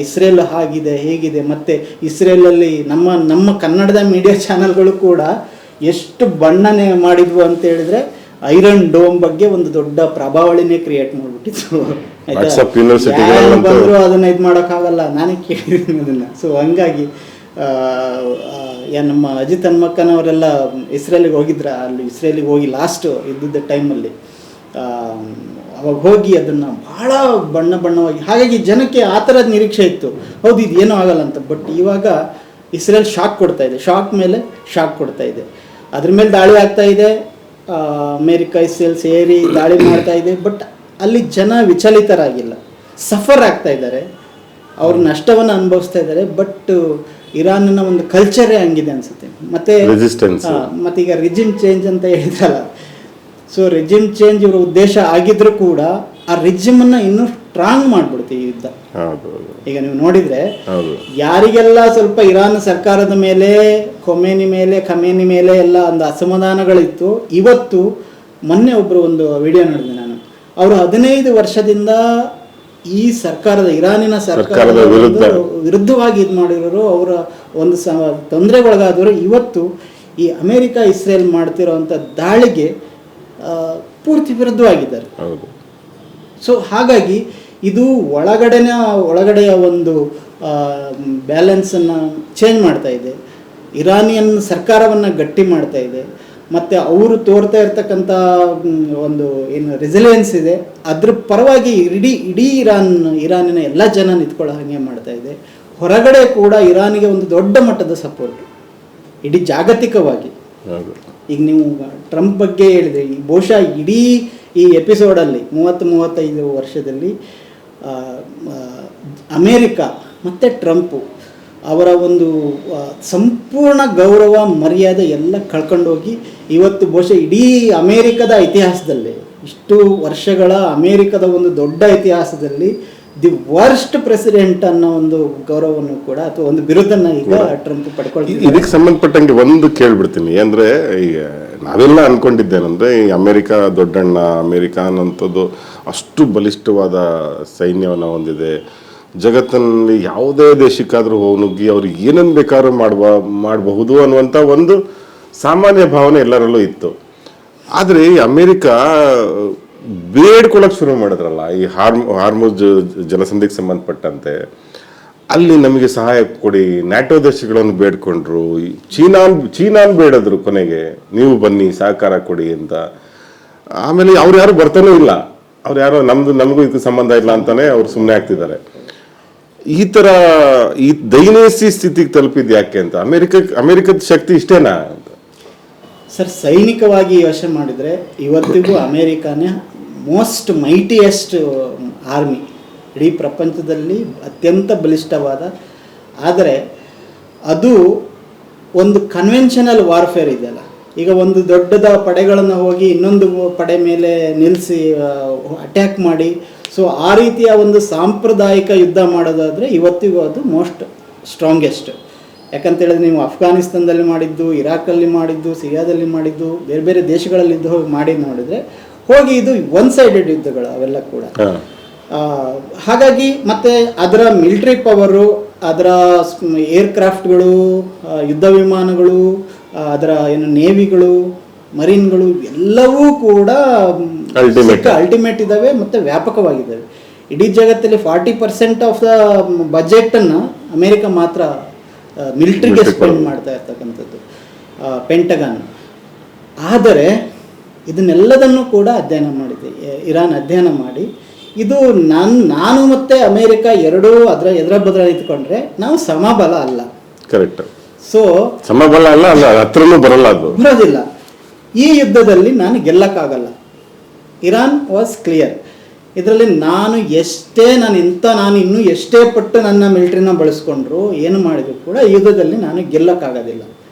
ಇಸ್ರೇಲ್ ಹಾಗಿದೆ ಹೇಗಿದೆ, ಮತ್ತು ಇಸ್ರೇಲಲ್ಲಿ ನಮ್ಮ ಕನ್ನಡದ ಮೀಡಿಯಾ ಚಾನಲ್ಗಳು ಕೂಡ ಎಷ್ಟು ಬಣ್ಣನೆ ಮಾಡಿದ್ವು ಅಂತ ಹೇಳಿದ್ರೆ ಐರನ್ ಡೋಮ್ ಬಗ್ಗೆ ಒಂದು ದೊಡ್ಡ ಪ್ರಭಾವಳಿನೇ ಕ್ರಿಯೇಟ್ ಮಾಡಿಬಿಟ್ಟಿತ್ತು. ಬಂದರೂ ಅದನ್ನ ಇದು ಮಾಡೋಕ್ಕಾಗಲ್ಲ, ನಾನೇ ಕೇಳಿದ್ದೀನಿ ಅದನ್ನು. ಸೊ ಹಂಗಾಗಿ ನಮ್ಮ ಅಜಿತ್ ಹನ್ಮಕ್ಕನವರೆಲ್ಲ ಇಸ್ರೇಲಿಗೆ ಹೋಗಿದ್ರ, ಅಲ್ಲಿ ಇಸ್ರೇಲಿಗೆ ಹೋಗಿ ಲಾಸ್ಟ್ ಇದ್ದಿದ್ದ ಟೈಮಲ್ಲಿ ಅವಾಗ ಹೋಗಿ ಅದನ್ನು ಭಾಳ ಬಣ್ಣವಾಗಿ, ಹಾಗಾಗಿ ಜನಕ್ಕೆ ಆ ಥರದ ನಿರೀಕ್ಷೆ ಇತ್ತು, ಹೌದು ಇದು ಏನೂ ಆಗಲ್ಲ ಅಂತ. ಬಟ್ ಇವಾಗ ಇಸ್ರೇಲ್ ಶಾಕ್ ಕೊಡ್ತಾ ಇದೆ, ಶಾಕ್ ಮೇಲೆ ಶಾಕ್ ಕೊಡ್ತಾ ಇದೆ, ಅದ್ರ ಮೇಲೆ ದಾಳಿ ಆಗ್ತಾ ಇದೆ, ಅಮೇರಿಕ ಇಸ್ರೇಲ್ ಸೇರಿ ದಾಳಿ ಮಾಡ್ತಾ ಇದೆ. ಬಟ್ ಅಲ್ಲಿ ಜನ ವಿಚಲಿತರಾಗಿಲ್ಲ, ಸಫರ್ ಆಗ್ತಾ ಇದ್ದಾರೆ, ಅವ್ರ ನಷ್ಟವನ್ನು ಅನುಭವಿಸ್ತಾ ಇದ್ದಾರೆ. ಬಟ್ ಇರಾನ್ನ ಒಂದು ಕಲ್ಚರೇ ಹಂಗಿದೆ ಅನಿಸುತ್ತೆ. ಮತ್ತೆ ಈಗ ರಿಜಿಮ್ ಚೇಂಜ್ ಅಂತ ಹೇಳಿದ್ರಲ್ಲ, ಸೊ ರಿಜಿಮ್ ಚೇಂಜ್ ಇವರ ಉದ್ದೇಶ ಆಗಿದ್ರೂ ಕೂಡ ಆ ರಿಜಿಮನ್ನು ಇನ್ನೂ ಸ್ಟ್ರಾಂಗ್ ಮಾಡಿಬಿಡುತ್ತೆ ಈ ಯುದ್ಧ. ಈಗ ನೀವು ನೋಡಿದರೆ ಯಾರಿಗೆಲ್ಲ ಸ್ವಲ್ಪ ಇರಾನ್ ಸರ್ಕಾರದ ಮೇಲೆ ಖಮೇನಿ ಮೇಲೆ ಎಲ್ಲ ಒಂದು ಅಸಮಾಧಾನಗಳಿತ್ತು, ಇವತ್ತು ಮೊನ್ನೆ ಒಬ್ಬರು ಒಂದು ವಿಡಿಯೋ ನೋಡಿದೆ ನಾನು, ಅವರು 15 ವರ್ಷದಿಂದ ಈ ಸರ್ಕಾರದ ಇರಾನಿನ ಸರ್ಕಾರದ ವಿರುದ್ಧವಾಗಿ ಇದು ಮಾಡಿರೋರು, ಅವರ ಒಂದು ತೊಂದರೆಗೊಳಗಾದವರು ಇವತ್ತು ಈ ಅಮೇರಿಕ ಇಸ್ರೇಲ್ ಮಾಡ್ತಿರೋವಂಥ ದಾಳಿಗೆ ಪೂರ್ತಿ ವಿರುದ್ಧವಾಗಿದ್ದಾರೆ. ಸೊ ಹಾಗಾಗಿ ಇದು ಒಳಗಡೆಯ ಒಂದು ಬ್ಯಾಲೆನ್ಸನ್ನು ಚೇಂಜ್ ಮಾಡ್ತಾ ಇದೆ, ಇರಾನಿಯನ್ ಸರ್ಕಾರವನ್ನು ಗಟ್ಟಿ ಮಾಡ್ತಾ ಇದೆ, ಮತ್ತು ಅವರು ತೋರ್ತಾ ಇರ್ತಕ್ಕಂಥ ಒಂದು ಏನು ರೆಸಿಲಿಯನ್ಸ್ ಇದೆ ಅದ್ರ ಪರವಾಗಿ ಇಡೀ ಇರಾನಿನ ಎಲ್ಲ ಜನ ನಿಂತ್ಕೊಳ್ಳೋ ಹಾಗೆ ಮಾಡ್ತಾ ಇದೆ. ಹೊರಗಡೆ ಕೂಡ ಇರಾನಿಗೆ ಒಂದು ದೊಡ್ಡ ಮಟ್ಟದ ಸಪೋರ್ಟ್ ಇಡೀ ಜಾಗತಿಕವಾಗಿ. ಈಗ ನೀವು ಟ್ರಂಪ್ ಬಗ್ಗೆ ಹೇಳಿದ್ರೆ, ಬಹುಶಃ ಇಡೀ ಈ ಎಪಿಸೋಡಲ್ಲಿ 30-35 ವರ್ಷದಲ್ಲಿ ಅಮೇರಿಕಾ ಮತ್ತು ಟ್ರಂಪು ಅವರ ಒಂದು ಸಂಪೂರ್ಣ ಗೌರವ ಮರ್ಯಾದೆ ಎಲ್ಲ ಕಳ್ಕೊಂಡೋಗಿ ಇವತ್ತು ಬಹುಶಃ ಇಡೀ ಅಮೇರಿಕದ ಇತಿಹಾಸದಲ್ಲಿ, ಇಷ್ಟು ವರ್ಷಗಳ ಅಮೇರಿಕದ ಒಂದು ದೊಡ್ಡ ಇತಿಹಾಸದಲ್ಲಿ ದಿ ವರ್ಸ್ಟ್ ಪ್ರೆಸಿಡೆಂಟ್ ಅನ್ನೋ ಒಂದು ಗೌರವವನ್ನು ಕೂಡ ಅಥವಾ ಒಂದು ಬಿರುದನ್ನು ಈಗ ಟ್ರಂಪ್ ಪಡ್ಕೊಳ್ತೀವಿ. ಇದಕ್ಕೆ ಸಂಬಂಧಪಟ್ಟಂಗೆ ಒಂದು ಕೇಳ್ಬಿಡ್ತೀನಿ, ಅಂದ್ರೆ ಈಗ ನಾವೆಲ್ಲ ಅನ್ಕೊಂಡಿದ್ದೇನೆಂದ್ರೆ ಈ ಅಮೇರಿಕಾ ದೊಡ್ಡಣ್ಣ, ಅಮೇರಿಕಾ ಅನ್ನೋಂಥದ್ದು ಅಷ್ಟು ಬಲಿಷ್ಠವಾದ ಸೈನ್ಯವನ್ನು ಹೊಂದಿದೆ, ಜಗತ್ತಿನಲ್ಲಿ ಯಾವುದೇ ದೇಶಕ್ಕಾದ್ರೂ ನುಗ್ಗಿ ಅವ್ರಿಗೆ ಏನನ್ನು ಬೇಕಾದ್ರೂ ಮಾಡಬಹುದು ಅನ್ನುವಂಥ ಒಂದು ಸಾಮಾನ್ಯ ಭಾವನೆ ಎಲ್ಲರಲ್ಲೂ ಇತ್ತು. ಆದರೆ ಈ ಅಮೇರಿಕಾ ಬೇಡ್ಕೊಳಕ್ಕೆ ಶುರು ಮಾಡಿದ್ರಲ್ಲ, ಈ ಹಾರ್ಮುಜ್ ಜಲಸಂಧಿಗೆ ಸಂಬಂಧಪಟ್ಟಂತೆ ಅಲ್ಲಿ ನಮಗೆ ಸಹಾಯ ಕೊಡಿ, ನ್ಯಾಟೋ ದೇಶಗಳನ್ನು ಬೇಡ್ಕೊಂಡ್ರು, ಚೀನಾನ್ ಬೇಡದ್ರು, ಕೊನೆಗೆ ನೀವು ಬನ್ನಿ ಸಹಕಾರ ಕೊಡಿ ಅಂತ. ಆಮೇಲೆ ಅವ್ರು ಯಾರು ಬರ್ತಾನೂ ಇಲ್ಲ, ಅವ್ರು ಯಾರೋ ನಮಗೂ ಇದಕ್ಕೆ ಸಂಬಂಧ ಇಲ್ಲ ಅಂತಾನೆ ಅವ್ರು ಸುಮ್ಮನೆ ಆಗ್ತಿದ್ದಾರೆ. ಈ ತರ ಈ ದೈನೇಸಿ ಸ್ಥಿತಿಗೆ ತಲುಪಿದ್ ಯಾಕೆ ಅಂತ, ಅಮೆರಿಕದ ಶಕ್ತಿ ಇಷ್ಟೇನಾ ಅಂತ ಸರ್? ಸೈನಿಕವಾಗಿ ಯೋಚನೆ ಮಾಡಿದರೆ ಇವತ್ತಿಗೂ ಅಮೇರಿಕಾನೇ ಮೋಸ್ಟ್ ಮೈಟಿಯೆಸ್ಟ್ ಆರ್ಮಿ ಇಡೀ ಪ್ರಪಂಚದಲ್ಲಿ, ಅತ್ಯಂತ ಬಲಿಷ್ಠವಾದ. ಆದರೆ ಅದು ಒಂದು ಕನ್ವೆನ್ಷನಲ್ ವಾರ್ಫೇರ್ ಇದೆಯಲ್ಲ, ಈಗ ಒಂದು ದೊಡ್ಡದ ಪಡೆಗಳನ್ನು ಹೋಗಿ ಇನ್ನೊಂದು ಪಡೆ ಮೇಲೆ ನಿಲ್ಲಿಸಿ ಅಟ್ಯಾಕ್ ಮಾಡಿ, ಸೊ ಆ ರೀತಿಯ ಒಂದು ಸಾಂಪ್ರದಾಯಿಕ ಯುದ್ಧ ಮಾಡೋದಾದರೆ ಇವತ್ತಿಗೂ ಅದು ಮೋಸ್ಟ್ ಸ್ಟ್ರಾಂಗೆಸ್ಟ್. ಯಾಕಂತೇಳಿದ್ರೆ ನೀವು ಅಫ್ಘಾನಿಸ್ತಾನದಲ್ಲಿ ಮಾಡಿದ್ದು, ಇರಾಕಲ್ಲಿ ಮಾಡಿದ್ದು, ಸಿರಿಯಾದಲ್ಲಿ ಮಾಡಿದ್ದು, ಬೇರೆ ಬೇರೆ ದೇಶಗಳಲ್ಲಿದ್ದು ಹೋಗಿ ಮಾಡಿ ನೋಡಿದರೆ ಹೋಗಿ ಇದು ಒನ್ ಸೈಡೆಡ್ ಯುದ್ಧಗಳು ಅವೆಲ್ಲ ಕೂಡ. ಹಾಗಾಗಿ ಮತ್ತೆ ಅದರ ಮಿಲಿಟರಿ ಪವರು, ಅದರ ಏರ್ಕ್ರಾಫ್ಟ್ಗಳು, ಯುದ್ಧ ವಿಮಾನಗಳು, ಅದರ ಏನು ನೇವಿಗಳು, ಮರೀನ್ಗಳು ಎಲ್ಲವೂ ಕೂಡ ಅಲ್ಟಿಮೇಟ್ ಇದ್ದಾವೆ ಮತ್ತು ವ್ಯಾಪಕವಾಗಿದ್ದಾವೆ. ಇಡೀ ಜಗತ್ತಲ್ಲಿ 40% ಆಫ್ ದ ಬಜೆಟನ್ನು ಅಮೇರಿಕ ಮಾತ್ರ ಮಿಲಿಟರಿಗೆ ಸ್ಪೆಂಡ್ ಮಾಡ್ತಾ ಇರ್ತಕ್ಕಂಥದ್ದು, ಪೆಂಟಗನ್. ಆದರೆ ಇದನ್ನೆಲ್ಲದನ್ನು ಕೂಡ ಅಧ್ಯಯನ ಮಾಡಿದೆ ಇರಾನ್, ಅಧ್ಯಯನ ಮಾಡಿ ಇದು ನಾನು ಮತ್ತು ಅಮೇರಿಕ ಎರಡೂ ಅದರ ಎದುರ ಬದ್ರ ನಿಂತ್ಕೊಂಡ್ರೆ ನಾವು ಸಮಬಲ ಅಲ್ಲ. ಕರೆಕ್ಟ್. ಸೊ ಸಮಬಲ ಅಲ್ಲ, ಹತ್ರನೂ ಬರೋದಿಲ್ಲ. ಈ ಯುದ್ಧದಲ್ಲಿ ನಾನು ಗೆಲ್ಲಕ್ಕಾಗಲ್ಲ. Iran was clear. ಇದರಲ್ಲಿ ನಾನು ಇನ್ನೂ ಎಷ್ಟೇ ಪಟ್ಟು ನನ್ನ ಮಿಲಿಟರಿನ ಬಳಸ್ಕೊಂಡ್ರು ಏನು ಮಾಡಿದ್ರು ಕೂಡ ಈ ಯುದ್ಧದಲ್ಲಿ ನಾನು ಗೆಲ್ಲಕ್ಕಾಗೋದಿಲ್ಲ.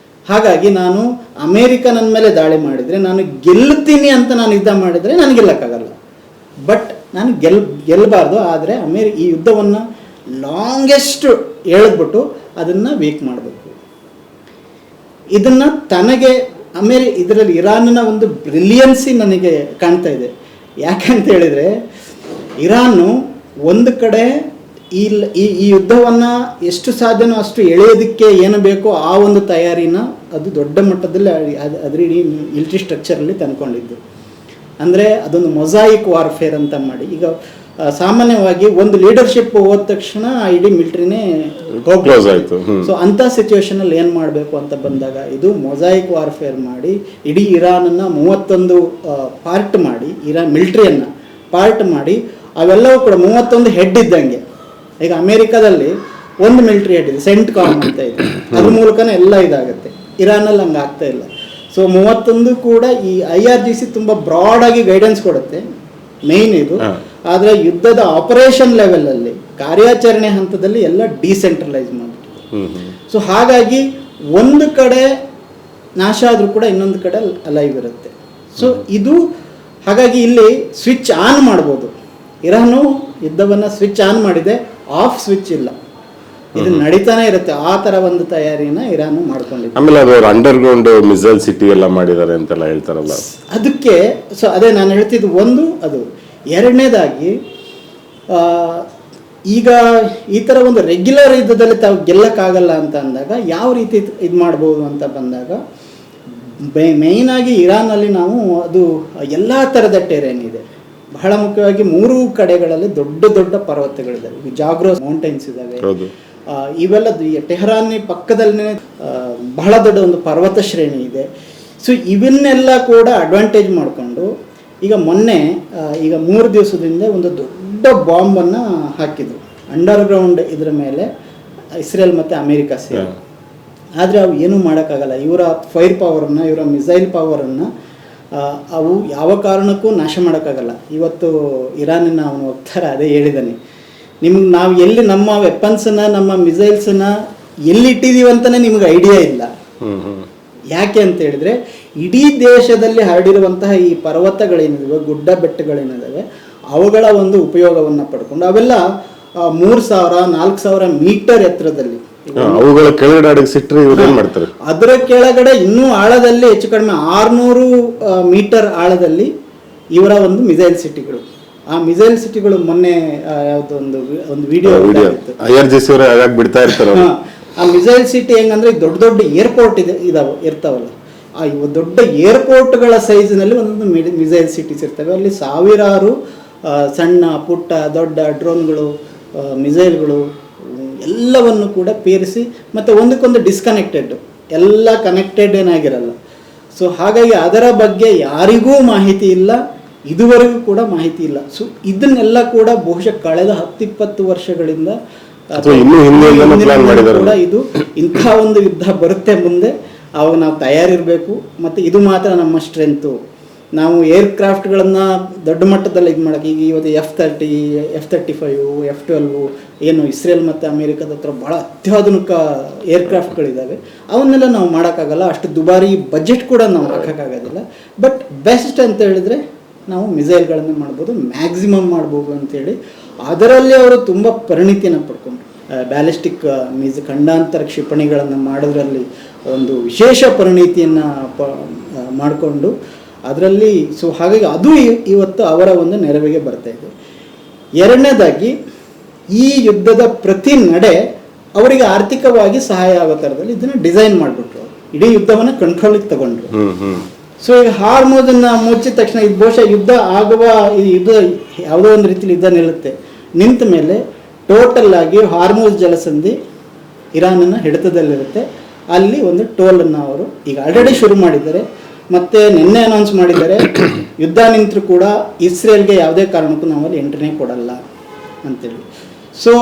ಹಾಗಾಗಿ ನಾನು ಅಮೇರಿಕ ನನ್ನ ಮೇಲೆ ದಾಳಿ ಮಾಡಿದರೆ ನಾನು ಗೆಲ್ತೀನಿ ಅಂತ ನಾನು ಯುದ್ಧ ಮಾಡಿದರೆ ನಾನು ಗೆಲ್ಲಕ್ಕಾಗಲ್ಲ. ಬಟ್ ನಾನು ಗೆಲ್ಲಬಾರ್ದು. ಆದರೆ ಈ ಯುದ್ಧವನ್ನು ಲಾಂಗೆಸ್ಟ್ ಎಳೆದ್ಬಿಟ್ಟು ಅದನ್ನು ವೀಕ್ ಮಾಡಬೇಕು. ಇದನ್ನು ತನಗೆ ಇದರಲ್ಲಿ ಇರಾನ್ನ ಒಂದು ಬ್ರಿಲಿಯನ್ಸಿ ನನಗೆ ಕಾಣ್ತಾ ಇದೆ. ಯಾಕಂತ ಹೇಳಿದರೆ ಇರಾನು ಒಂದು ಕಡೆ ಈ ಯುದ್ಧವನ್ನು ಎಷ್ಟು ಸಾಧ್ಯನೋ ಅಷ್ಟು ಎಳೆಯೋದಕ್ಕೆ ಏನು ಬೇಕೋ ಆ ಒಂದು ತಯಾರಿನ ಅದು ದೊಡ್ಡ ಮಟ್ಟದಲ್ಲಿ ಅದರ ಇಡೀ ಮಿಲಿಟರಿ ಸ್ಟ್ರಕ್ಚರಲ್ಲಿ ತಂದ್ಕೊಂಡಿದ್ದು. ಅಂದರೆ ಅದೊಂದು ಮೊಸಾಯಿಕ್ ವಾರ್ಫೇರ್ ಅಂತ ಮಾಡಿ, ಈಗ ಸಾಮಾನ್ಯವಾಗಿ ಒಂದು ಲೀಡರ್ಶಿಪ್ ಹೋದ ತಕ್ಷಣ ಇಡೀ ಮಿಲಿಟರಿನೇ ಕ್ಲೋಸ್ ಆಯಿತು. ಸೊ ಅಂಥ ಸಿಚುವೇಶನಲ್ಲಿ ಏನು ಮಾಡಬೇಕು ಅಂತ ಬಂದಾಗ ಇದು ಮೊಸಾಯಿಕ್ ವಾರ್ಫೇರ್ ಮಾಡಿ ಇಡೀ ಇರಾನನ್ನು 31 ಪಾರ್ಟ್ ಮಾಡಿ, ಇರಾನ್ ಮಿಲಿಟ್ರಿಯನ್ನು ಪಾರ್ಟ್ ಮಾಡಿ, ಅವೆಲ್ಲವೂ ಕೂಡ 31 ಹೆಡ್ ಇದ್ದಂಗೆ. ಈಗ ಅಮೇರಿಕಾದಲ್ಲಿ ಒಂದು ಮಿಲಿಟರಿ ಹೆಡ್ ಇದೆ, ಸೆಂಟ್ ಕಾಮ್ ಅಂತ ಇದೆ, ಅದ್ರ ಮೂಲಕನೇ ಎಲ್ಲ ಇದಾಗುತ್ತೆ. ಇರಾನಲ್ಲಿ ಹಂಗೆ ಆಗ್ತಾ ಇಲ್ಲ. ಸೊ 31 ಕೂಡ ಈ IRGC ತುಂಬ ಬ್ರಾಡಾಗಿ ಗೈಡೆನ್ಸ್ ಕೊಡುತ್ತೆ, ಮೇಯ್ನ್ ಇದು. ಆದರೆ ಯುದ್ಧದ ಆಪರೇಷನ್ ಲೆವೆಲಲ್ಲಿ, ಕಾರ್ಯಾಚರಣೆ ಹಂತದಲ್ಲಿ ಎಲ್ಲ ಡಿಸೆಂಟ್ರಲೈಸ್ ಮಾಡಿಬಿಟ್ಟು. ಸೊ ಹಾಗಾಗಿ ಒಂದು ಕಡೆ ನಾಶ ಆದರೂ ಕೂಡ ಇನ್ನೊಂದು ಕಡೆ ಅಲೈವ್ ಇರುತ್ತೆ. ಸೊ ಇದು ಹಾಗಾಗಿ ಇಲ್ಲಿ ಸ್ವಿಚ್ ಆನ್ ಮಾಡ್ಬೋದು. ಇರಾನು ಯುದ್ಧವನ್ನು ಸ್ವಿಚ್ ಆನ್ ಮಾಡಿದೆ, ಆಫ್ ಸ್ವಿಚ್ ಇಲ್ಲ, ಇದು ನಡೀತಾನೆ ಇರುತ್ತೆ. ಆ ತರ ಒಂದು ತಯಾರಿನ ಇರಾನ್ ಮಾಡ್ಕೊಂಡಿದೆ. ಆಮೇಲೆ ಅದು ಅಂಡರ್ಗ್ರೌಂಡ್ ಮಿಸೈಲ್ ಸಿಟಿ ಎಲ್ಲ ಮಾಡಿದ್ದಾರೆ ಅಂತೆಲ್ಲ ಹೇಳ್ತಾರಲ್ಲ, ಅದಕ್ಕೆ ಸೊ ಅದೇ ನಾನು ಹೇಳ್ತಿದ್ದು ಒಂದು ಅದು. ಎರಡನೇದಾಗಿ ಈಗ ಈ ಥರ ಒಂದು ರೆಗ್ಯುಲರ್ ಯುದ್ಧದಲ್ಲಿ ತಾವು ಗೆಲ್ಲಕ್ಕಾಗಲ್ಲ ಅಂತ ಅಂದಾಗ ಯಾವ ರೀತಿ ಇದು ಮಾಡ್ಬೋದು ಅಂತ ಬಂದಾಗ ಮೇಯ್ನಾಗಿ ಇರಾನಲ್ಲಿ ನಾವು ಅದು ಎಲ್ಲ ಥರದ ಟೆರೇನ್ ಇದೆ. ಬಹಳ ಮುಖ್ಯವಾಗಿ 3 ಕಡೆಗಳಲ್ಲಿ ದೊಡ್ಡ ದೊಡ್ಡ ಪರ್ವತಗಳಿದ್ದಾವೆ. ಜಾಗ್ರೋಸ್ ಮೌಂಟೈನ್ಸ್ ಇದ್ದಾವೆ. ಇವೆಲ್ಲ ಟೆಹರಾನ್ ಪಕ್ಕದಲ್ಲೇ ಬಹಳ ದೊಡ್ಡ ಒಂದು ಪರ್ವತ ಶ್ರೇಣಿ ಇದೆ. ಸೊ ಇವನ್ನೆಲ್ಲ ಕೂಡ ಅಡ್ವಾಂಟೇಜ್ ಮಾಡಿಕೊಂಡು ಈಗ ಮೊನ್ನೆ ಈಗ 3 ದಿವಸದಿಂದ ಒಂದು ದೊಡ್ಡ ಬಾಂಬನ್ನು ಹಾಕಿದ್ರು ಅಂಡರ್ಗ್ರೌಂಡ್ ಇದ್ರ ಮೇಲೆ, ಇಸ್ರೇಲ್ ಮತ್ತು ಅಮೇರಿಕಾ ಸೇರಿ. ಆದರೆ ಅವು ಏನೂ ಮಾಡೋಕ್ಕಾಗಲ್ಲ. ಇವರ ಫೈರ್ ಪವರನ್ನು, ಇವರ ಮಿಸೈಲ್ ಪವರನ್ನು ಅವು ಯಾವ ಕಾರಣಕ್ಕೂ ನಾಶ ಮಾಡೋಕ್ಕಾಗಲ್ಲ. ಇವತ್ತು ಇರಾನಿನ ಅವನು ವಕ್ತಾರ ಅದೇ ಹೇಳಿದ್ದಾನೆ, ನಿಮ್ಗೆ ನಾವು ಎಲ್ಲಿ ನಮ್ಮ ವೆಪನ್ಸನ್ನ, ನಮ್ಮ ಮಿಸೈಲ್ಸನ್ನ ಎಲ್ಲಿ ಇಟ್ಟಿದ್ದೀವಿ ಅಂತಲೇ ನಿಮ್ಗೆ ಐಡಿಯಾ ಇಲ್ಲ. ಯಾಕೆ ಅಂತ ಹೇಳಿದ್ರೆ ಇಡೀ ದೇಶದಲ್ಲಿ ಹರಡಿರುವಂತಹ ಈ ಪರ್ವತಗಳೇನಿದಾವೆ, ಗುಡ್ಡ ಬೆಟ್ಟಗಳೇನಿದಾವೆ, ಅವುಗಳ ಒಂದು ಉಪಯೋಗವನ್ನು ಪಡ್ಕೊಂಡು ಅವೆಲ್ಲ 3000-4000 ಮೀಟರ್ ಎತ್ತರದಲ್ಲಿ, ಅವುಗಳ ಕೆಳಗಡೆ ಸಿಟ್ಟರೆ ಇವ್ರು ಏನು ಮಾಡ್ತಾರೆ, ಅದರ ಕೆಳಗಡೆ ಇನ್ನೂ ಆಳದಲ್ಲಿ ಹೆಚ್ಚು ಕಡಿಮೆ 600 ಮೀಟರ್ ಆಳದಲ್ಲಿ ಇವರ ಒಂದು ಮಿಸೈಲ್ ಸಿಟಿಗಳು. ಆ ಮಿಸೈಲ್ ಸಿಟಿಗಳು ಮೊನ್ನೆ ಯಾವ್ದು ಒಂದು ವಿಡಿಯೋ IRGC ಬಿಡ್ತಾ ಇರ್ತಾರೆ. ಆ ಮಿಸೈಲ್ ಸಿಟಿ ಹೆಂಗಂದ್ರೆ ದೊಡ್ಡ ದೊಡ್ಡ ಏರ್ಪೋರ್ಟ್ ಇರ್ತಾವಲ್ಲ, ಆ ದೊಡ್ಡ ಏರ್ಪೋರ್ಟ್ಗಳ ಸೈಜ್ನಲ್ಲಿ ಒಂದೊಂದು ಮಿಸೈಲ್ ಸಿಟೀಸ್ ಇರ್ತವೆ. ಅಲ್ಲಿ ಸಾವಿರಾರು ಸಣ್ಣ ಪುಟ್ಟ ದೊಡ್ಡ ಡ್ರೋನ್ಗಳು, ಮಿಸೈಲ್ಗಳು ಎಲ್ಲವನ್ನು ಕೂಡ ಪೇರಿಸಿ, ಮತ್ತು ಒಂದಕ್ಕೊಂದು ಡಿಸ್ಕನೆಕ್ಟೆಡ್, ಎಲ್ಲ ಕನೆಕ್ಟೆಡ್ ಏನಾಗಿರಲ್ಲ. ಸೊ ಹಾಗಾಗಿ ಅದರ ಬಗ್ಗೆ ಯಾರಿಗೂ ಮಾಹಿತಿ ಇಲ್ಲ, ಇದುವರೆಗೂ ಕೂಡ ಮಾಹಿತಿ ಇಲ್ಲ. ಸೊ ಇದನ್ನೆಲ್ಲ ಕೂಡ ಬಹುಶಃ ಕಳೆದ 10-20 ವರ್ಷಗಳಿಂದ ಕೂಡ ಇದು ಇಂಥ ಒಂದು ಯುದ್ಧ ಬರುತ್ತೆ ಮುಂದೆ, ಅವಾಗ ನಾವು ತಯಾರಿರಬೇಕು. ಮತ್ತು ಇದು ಮಾತ್ರ ನಮ್ಮ ಸ್ಟ್ರೆಂತು. ನಾವು ಏರ್ಕ್ರಾಫ್ಟ್ಗಳನ್ನು ದೊಡ್ಡ ಮಟ್ಟದಲ್ಲಿ ಇದು ಮಾಡೋಕ್ಕೆ, ಈಗ ಇವತ್ತು F-30, F-35, F-12 ಏನು ಇಸ್ರೇಲ್ ಮತ್ತು ಅಮೇರಿಕಾದ ಹತ್ರ ಭಾಳ ಅತ್ಯಾಧುನಿಕ ಏರ್ಕ್ರಾಫ್ಟ್ಗಳಿದ್ದಾವೆ. ಅವನ್ನೆಲ್ಲ ನಾವು ಮಾಡೋಕ್ಕಾಗಲ್ಲ, ಅಷ್ಟು ದುಬಾರಿ ಬಜೆಟ್ ಕೂಡ ನಾವು ಹಾಕೋಕ್ಕಾಗೋದಿಲ್ಲ. ಬಟ್ ಬೆಸ್ಟ್ ಅಂತ ಹೇಳಿದರೆ ನಾವು ಮಿಸೈಲ್ಗಳನ್ನು ಮಾಡ್ಬೋದು, ಮ್ಯಾಕ್ಸಿಮಮ್ ಮಾಡ್ಬೋದು ಅಂತೇಳಿ ಅದರಲ್ಲಿ ಅವರು ತುಂಬ ಪರಿಣಿತಿಯನ್ನು ಪಡ್ಕೊಂಡ್ರು. ಬ್ಯಾಲಿಸ್ಟಿಕ್ ಖಂಡಾಂತರ ಕ್ಷಿಪಣಿಗಳನ್ನು ಮಾಡೋದ್ರಲ್ಲಿ ಒಂದು ವಿಶೇಷ ಪರಿಣಿತಿಯನ್ನು ಮಾಡಿಕೊಂಡು ಅದರಲ್ಲಿ ಸೊ ಹಾಗಾಗಿ ಅದು ಇವತ್ತು ಅವರ ಒಂದು ನೆರವಿಗೆ ಬರ್ತಾ ಇದೆ. ಎರಡನೇದಾಗಿ ಈ ಯುದ್ಧದ ಪ್ರತಿ ನಡೆ ಅವರಿಗೆ ಆರ್ಥಿಕವಾಗಿ ಸಹಾಯ ಆಗೋ ಥರದಲ್ಲಿ ಇದನ್ನು ಡಿಸೈನ್ ಮಾಡಿಬಿಟ್ರು, ಇಡೀ ಯುದ್ಧವನ್ನು ಕಂಟ್ರೋಲಿಗೆ ತಗೊಂಡ್ರು. ಸೊ ಈಗ ಹಾರ್ಮೋಜನ್ನು ಮುಚ್ಚಿದ ತಕ್ಷಣ ಇದು ಬಹುಶಃ ಯುದ್ಧ ಆಗುವ ಈ ಯುದ್ಧ ಯಾವುದೋ ಒಂದು ರೀತಿಯಲ್ಲಿ ಯುದ್ಧ ನಿಲ್ಲುತ್ತೆ. ನಿಂತ ಮೇಲೆ ಟೋಟಲ್ ಆಗಿ ಹಾರ್ಮೋಜ್ ಜಲಸಂಧಿ ಇರಾನಿನ ಹಿಡಿತದಲ್ಲಿರುತ್ತೆ. ಅಲ್ಲಿ ಒಂದು ಟೋಲನ್ನು ಅವರು ಈಗ ಆಲ್ರೆಡಿ ಶುರು ಮಾಡಿದ್ದಾರೆ, ಮತ್ತು ನಿನ್ನೆ ಅನೌನ್ಸ್ ಮಾಡಿದ್ದಾರೆ, ಯುದ್ಧ ನಿಂತರೂ ಕೂಡ ಇಸ್ರೇಲ್ಗೆ ಯಾವುದೇ ಕಾರಣಕ್ಕೂ ನಾವು ಅಲ್ಲಿ ಎಂಟ್ರಿನೇ ಕೊಡಲ್ಲ ಅಂತೇಳಿ. ಸೊ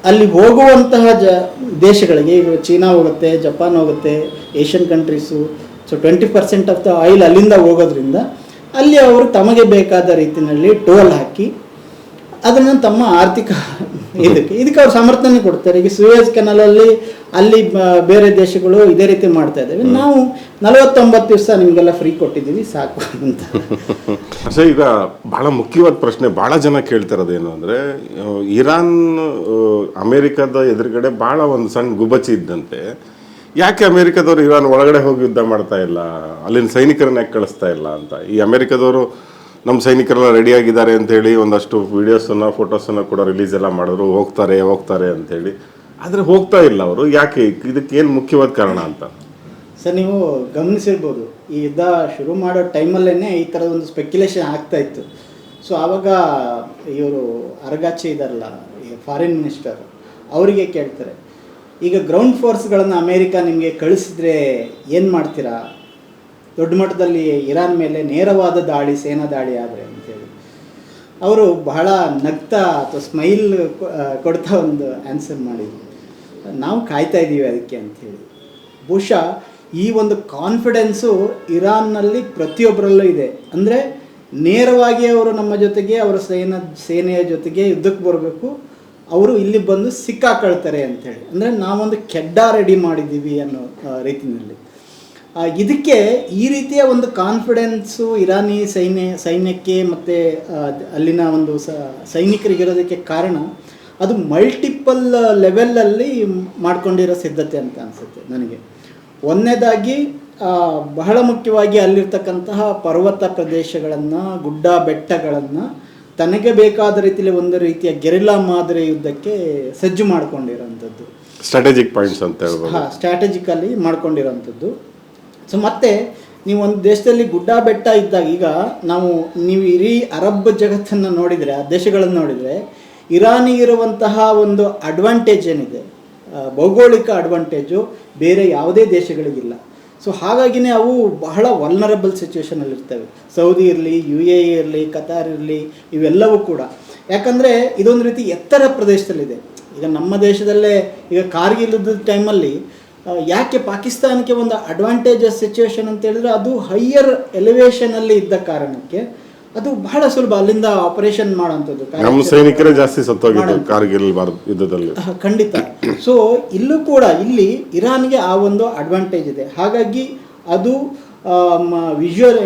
ಅಲ್ಲಿ ಹೋಗುವಂತಹ ದೇಶಗಳಿಗೆ ಈಗ ಚೀನಾ ಹೋಗುತ್ತೆ, ಜಪಾನ್ ಹೋಗುತ್ತೆ, Asian countries. So 20% of the oil ಅಲ್ಲಿಂದ ಹೋಗೋದ್ರಿಂದ ಅಲ್ಲಿ ಅವರು ತಮಗೆ ಬೇಕಾದ ರೀತಿಯಲ್ಲಿ ಟೋಲ್ ಹಾಕಿ ಅದನ್ನು ತಮ್ಮ ಆರ್ಥಿಕ ಇದಕ್ಕೆ ಅವ್ರು ಸಮರ್ಥನೆ ಕೊಡ್ತಾರೆ. ಈಗ ಸುಯೇಜ್ ಕೆನಲಲ್ಲಿ ಅಲ್ಲಿ ಬೇರೆ ದೇಶಗಳು ಇದೇ ರೀತಿ ಮಾಡ್ತಾ ಇದ್ದೇವೆ, ನಾವು 49 ದಿವಸ ನಿಮಗೆಲ್ಲ ಫ್ರೀ ಕೊಟ್ಟಿದ್ದೀವಿ ಸಾಕು ಅಂತ. ಅಷ್ಟೇ. ಈಗ ಬಹಳ ಮುಖ್ಯವಾದ ಪ್ರಶ್ನೆ ಬಹಳ ಜನ ಕೇಳ್ತಿರೋದೇನು ಅಂದರೆ, ಇರಾನ್ ಅಮೇರಿಕದ ಎದುರುಗಡೆ ಬಹಳ ಒಂದು ಸಣ್ಣ ಗುಬಚಿ ಇದ್ದಂತೆ, ಯಾಕೆ ಅಮೇರಿಕದವರು ಇರಾನ್ ಒಳಗಡೆ ಹೋಗಿ ಯುದ್ಧ ಮಾಡ್ತಾ ಇಲ್ಲ, ಅಲ್ಲಿನ ಸೈನಿಕರನ್ನ ಯಾಕೆ ಕಳಿಸ್ತಾ ಇಲ್ಲ ಅಂತ. ಈ ಅಮೇರಿಕದವರು ನಮ್ಮ ಸೈನಿಕರೆಲ್ಲ ರೆಡಿ ಆಗಿದ್ದಾರೆ ಅಂತೇಳಿ ಒಂದಷ್ಟು ವಿಡಿಯೋಸನ್ನು ಫೋಟೋಸನ್ನು ಕೂಡ ರಿಲೀಸ್ ಎಲ್ಲ ಮಾಡಿದ್ರು, ಹೋಗ್ತಾರೆ ಅಂತೇಳಿ. ಆದರೆ ಹೋಗ್ತಾ ಇಲ್ಲ ಅವರು, ಯಾಕೆ? ಇದಕ್ಕೆ ಏನು ಮುಖ್ಯವಾದ ಕಾರಣ ಅಂತ ಸರ್ ನೀವು ಗಮನಿಸಿರ್ಬೋದು, ಈ ಯುದ್ಧ ಶುರು ಮಾಡೋ ಟೈಮಲ್ಲೇ ಈ ಥರದ ಒಂದು ಸ್ಪೆಕ್ಯುಲೇಷನ್ ಆಗ್ತಾ ಇತ್ತು. ಸೊ ಆವಾಗ ಇವರು ಅರಗಾಚಿ ಇದಾರಲ್ಲ, ಈಗ ಫಾರಿನ್ ಮಿನಿಸ್ಟರ್, ಅವರಿಗೆ ಕೇಳ್ತಾರೆ, ಈಗ ಗ್ರೌಂಡ್ ಫೋರ್ಸ್ಗಳನ್ನು ಅಮೇರಿಕ ನಿಮಗೆ ಕಳಿಸಿದ್ರೆ ಏನು ಮಾಡ್ತೀರಾ, ದೊಡ್ಡ ಮಟ್ಟದಲ್ಲಿ ಇರಾನ್ ಮೇಲೆ ನೇರವಾದ ದಾಳಿ, ಸೇನಾ ದಾಳಿ ಆದರೆ ಅಂತೇಳಿ. ಅವರು ಬಹಳ ನಗ್ತಾ ಅಥವಾ ಸ್ಮೈಲ್ ಕೊಡ್ತಾ ಒಂದು ಆನ್ಸರ್ ಮಾಡಿದ್ರು, ನಾವು ಕಾಯ್ತಾ ಇದ್ದೀವಿ ಅದಕ್ಕೆ ಅಂಥೇಳಿ. ಬಹುಶಃ ಈ ಒಂದು ಕಾನ್ಫಿಡೆನ್ಸು ಇರಾನ್ನಲ್ಲಿ ಪ್ರತಿಯೊಬ್ಬರಲ್ಲೂ ಇದೆ. ಅಂದರೆ ನೇರವಾಗಿ ಅವರು ನಮ್ಮ ಜೊತೆಗೆ, ಅವರ ಸೇನೆಯ ಜೊತೆಗೆ ಯುದ್ಧಕ್ಕೆ ಬರಬೇಕು, ಅವರು ಇಲ್ಲಿ ಬಂದು ಸಿಕ್ಕಾಕೊಳ್ತಾರೆ ಅಂಥೇಳಿ. ಅಂದರೆ ನಾವೊಂದು ಕೆಡ್ಡ ರೆಡಿ ಮಾಡಿದ್ದೀವಿ ಅನ್ನೋ ರೀತಿಯಲ್ಲಿ. ಇದಕ್ಕೆ ಈ ರೀತಿಯ ಒಂದು ಕಾನ್ಫಿಡೆನ್ಸು ಇರಾನಿ ಸೈನ್ಯಕ್ಕೆ ಮತ್ತು ಅಲ್ಲಿನ ಒಂದು ಸೈನಿಕರಿಗಿರೋದಕ್ಕೆ ಕಾರಣ ಅದು ಮಲ್ಟಿಪಲ್ ಲೆವೆಲಲ್ಲಿ ಮಾಡ್ಕೊಂಡಿರೋ ಸಿದ್ಧತೆ ಅಂತ ಅನಿಸುತ್ತೆ ನನಗೆ. ಒಂದನೇದಾಗಿ ಬಹಳ ಮುಖ್ಯವಾಗಿ ಅಲ್ಲಿರ್ತಕ್ಕಂತಹ ಪರ್ವತ ಪ್ರದೇಶಗಳನ್ನು, ಗುಡ್ಡ ಬೆಟ್ಟಗಳನ್ನು ತನಗೆ ಬೇಕಾದ ರೀತಿಯಲ್ಲಿ ಒಂದು ರೀತಿಯ ಗೆರಿಲ್ಲಾ ಮಾದರಿ ಯುದ್ಧಕ್ಕೆ ಸಜ್ಜು ಮಾಡ್ಕೊಂಡಿರೋಂಥದ್ದು, ಸ್ಟ್ರಾಟಜಿಕ್ ಪಾಯಿಂಟ್ಸ್ ಅಂತ ಹೇಳ್ಬೋದು. ಸ್ಟ್ರಾಟಜಿಕಲ್ಲಿ ಮಾಡ್ಕೊಂಡಿರೋಂಥದ್ದು. ಸೊ ಮತ್ತೆ ನೀವು ಒಂದು ದೇಶದಲ್ಲಿ ಗುಡ್ಡ ಬೆಟ್ಟ ಇದ್ದಾಗ, ಈಗ ನೀವು ಇಡೀ ಅರಬ್ ಜಗತ್ತನ್ನು ನೋಡಿದರೆ, ಆ ದೇಶಗಳನ್ನು ನೋಡಿದರೆ, ಇರಾನಿಗಿರುವಂತಹ ಒಂದು ಅಡ್ವಾಂಟೇಜ್ ಏನಿದೆ, ಭೌಗೋಳಿಕ ಅಡ್ವಾಂಟೇಜು ಬೇರೆ ಯಾವುದೇ ದೇಶಗಳಿಗಿಲ್ಲ. ಸೊ ಹಾಗಾಗಿನೇ ಅವು ಬಹಳ ವಲ್ನರಬಲ್ ಸಿಚುವೇಷನಲ್ಲಿ ಇರ್ತವೆ. ಸೌದಿ ಇರಲಿ, UAE ಇರಲಿ, ಕತಾರ್ ಇರಲಿ, ಇವೆಲ್ಲವೂ ಕೂಡ. ಯಾಕಂದರೆ ಇದೊಂದು ರೀತಿ ಎತ್ತರ ಪ್ರದೇಶದಲ್ಲಿದೆ. ಈಗ ನಮ್ಮ ದೇಶದಲ್ಲೇ ಈಗ ಕಾರ್ಗಿಲ್ ಯುದ್ಧದ ಟೈಮಲ್ಲಿ ಯಾಕೆ ಪಾಕಿಸ್ತಾನಕ್ಕೆ ಒಂದು ಅಡ್ವಾಂಟೇಜಸ್ ಸಿಚುವೇಶನ್ ಅಂತ ಹೇಳಿದ್ರೆ, ಅದು ಹೈಯರ್ ಎಲಿವೇಶನಲ್ಲಿ ಇದ್ದ ಕಾರಣಕ್ಕೆ ಅದು ಬಹಳ ಸುಲಭ ಅಲ್ಲಿಂದ ಆಪರೇಷನ್ ಮಾಡೋಂಥದ್ದು. ನಮ್ಮ ಸೈನಿಕರೇ ಜಾಸ್ತಿ ಸತ್ತೋಗಿದ್ದು ಕಾರ್ಗಿಲ್ ಯುದ್ಧದಲ್ಲಿ, ಖಂಡಿತ. ಸೊ ಇಲ್ಲೂ ಕೂಡ ಇಲ್ಲಿ ಇರಾನ್ಗೆ ಆ ಒಂದು ಅಡ್ವಾಂಟೇಜ್ ಇದೆ. ಹಾಗಾಗಿ ಅದು ವಿಜುವಲ್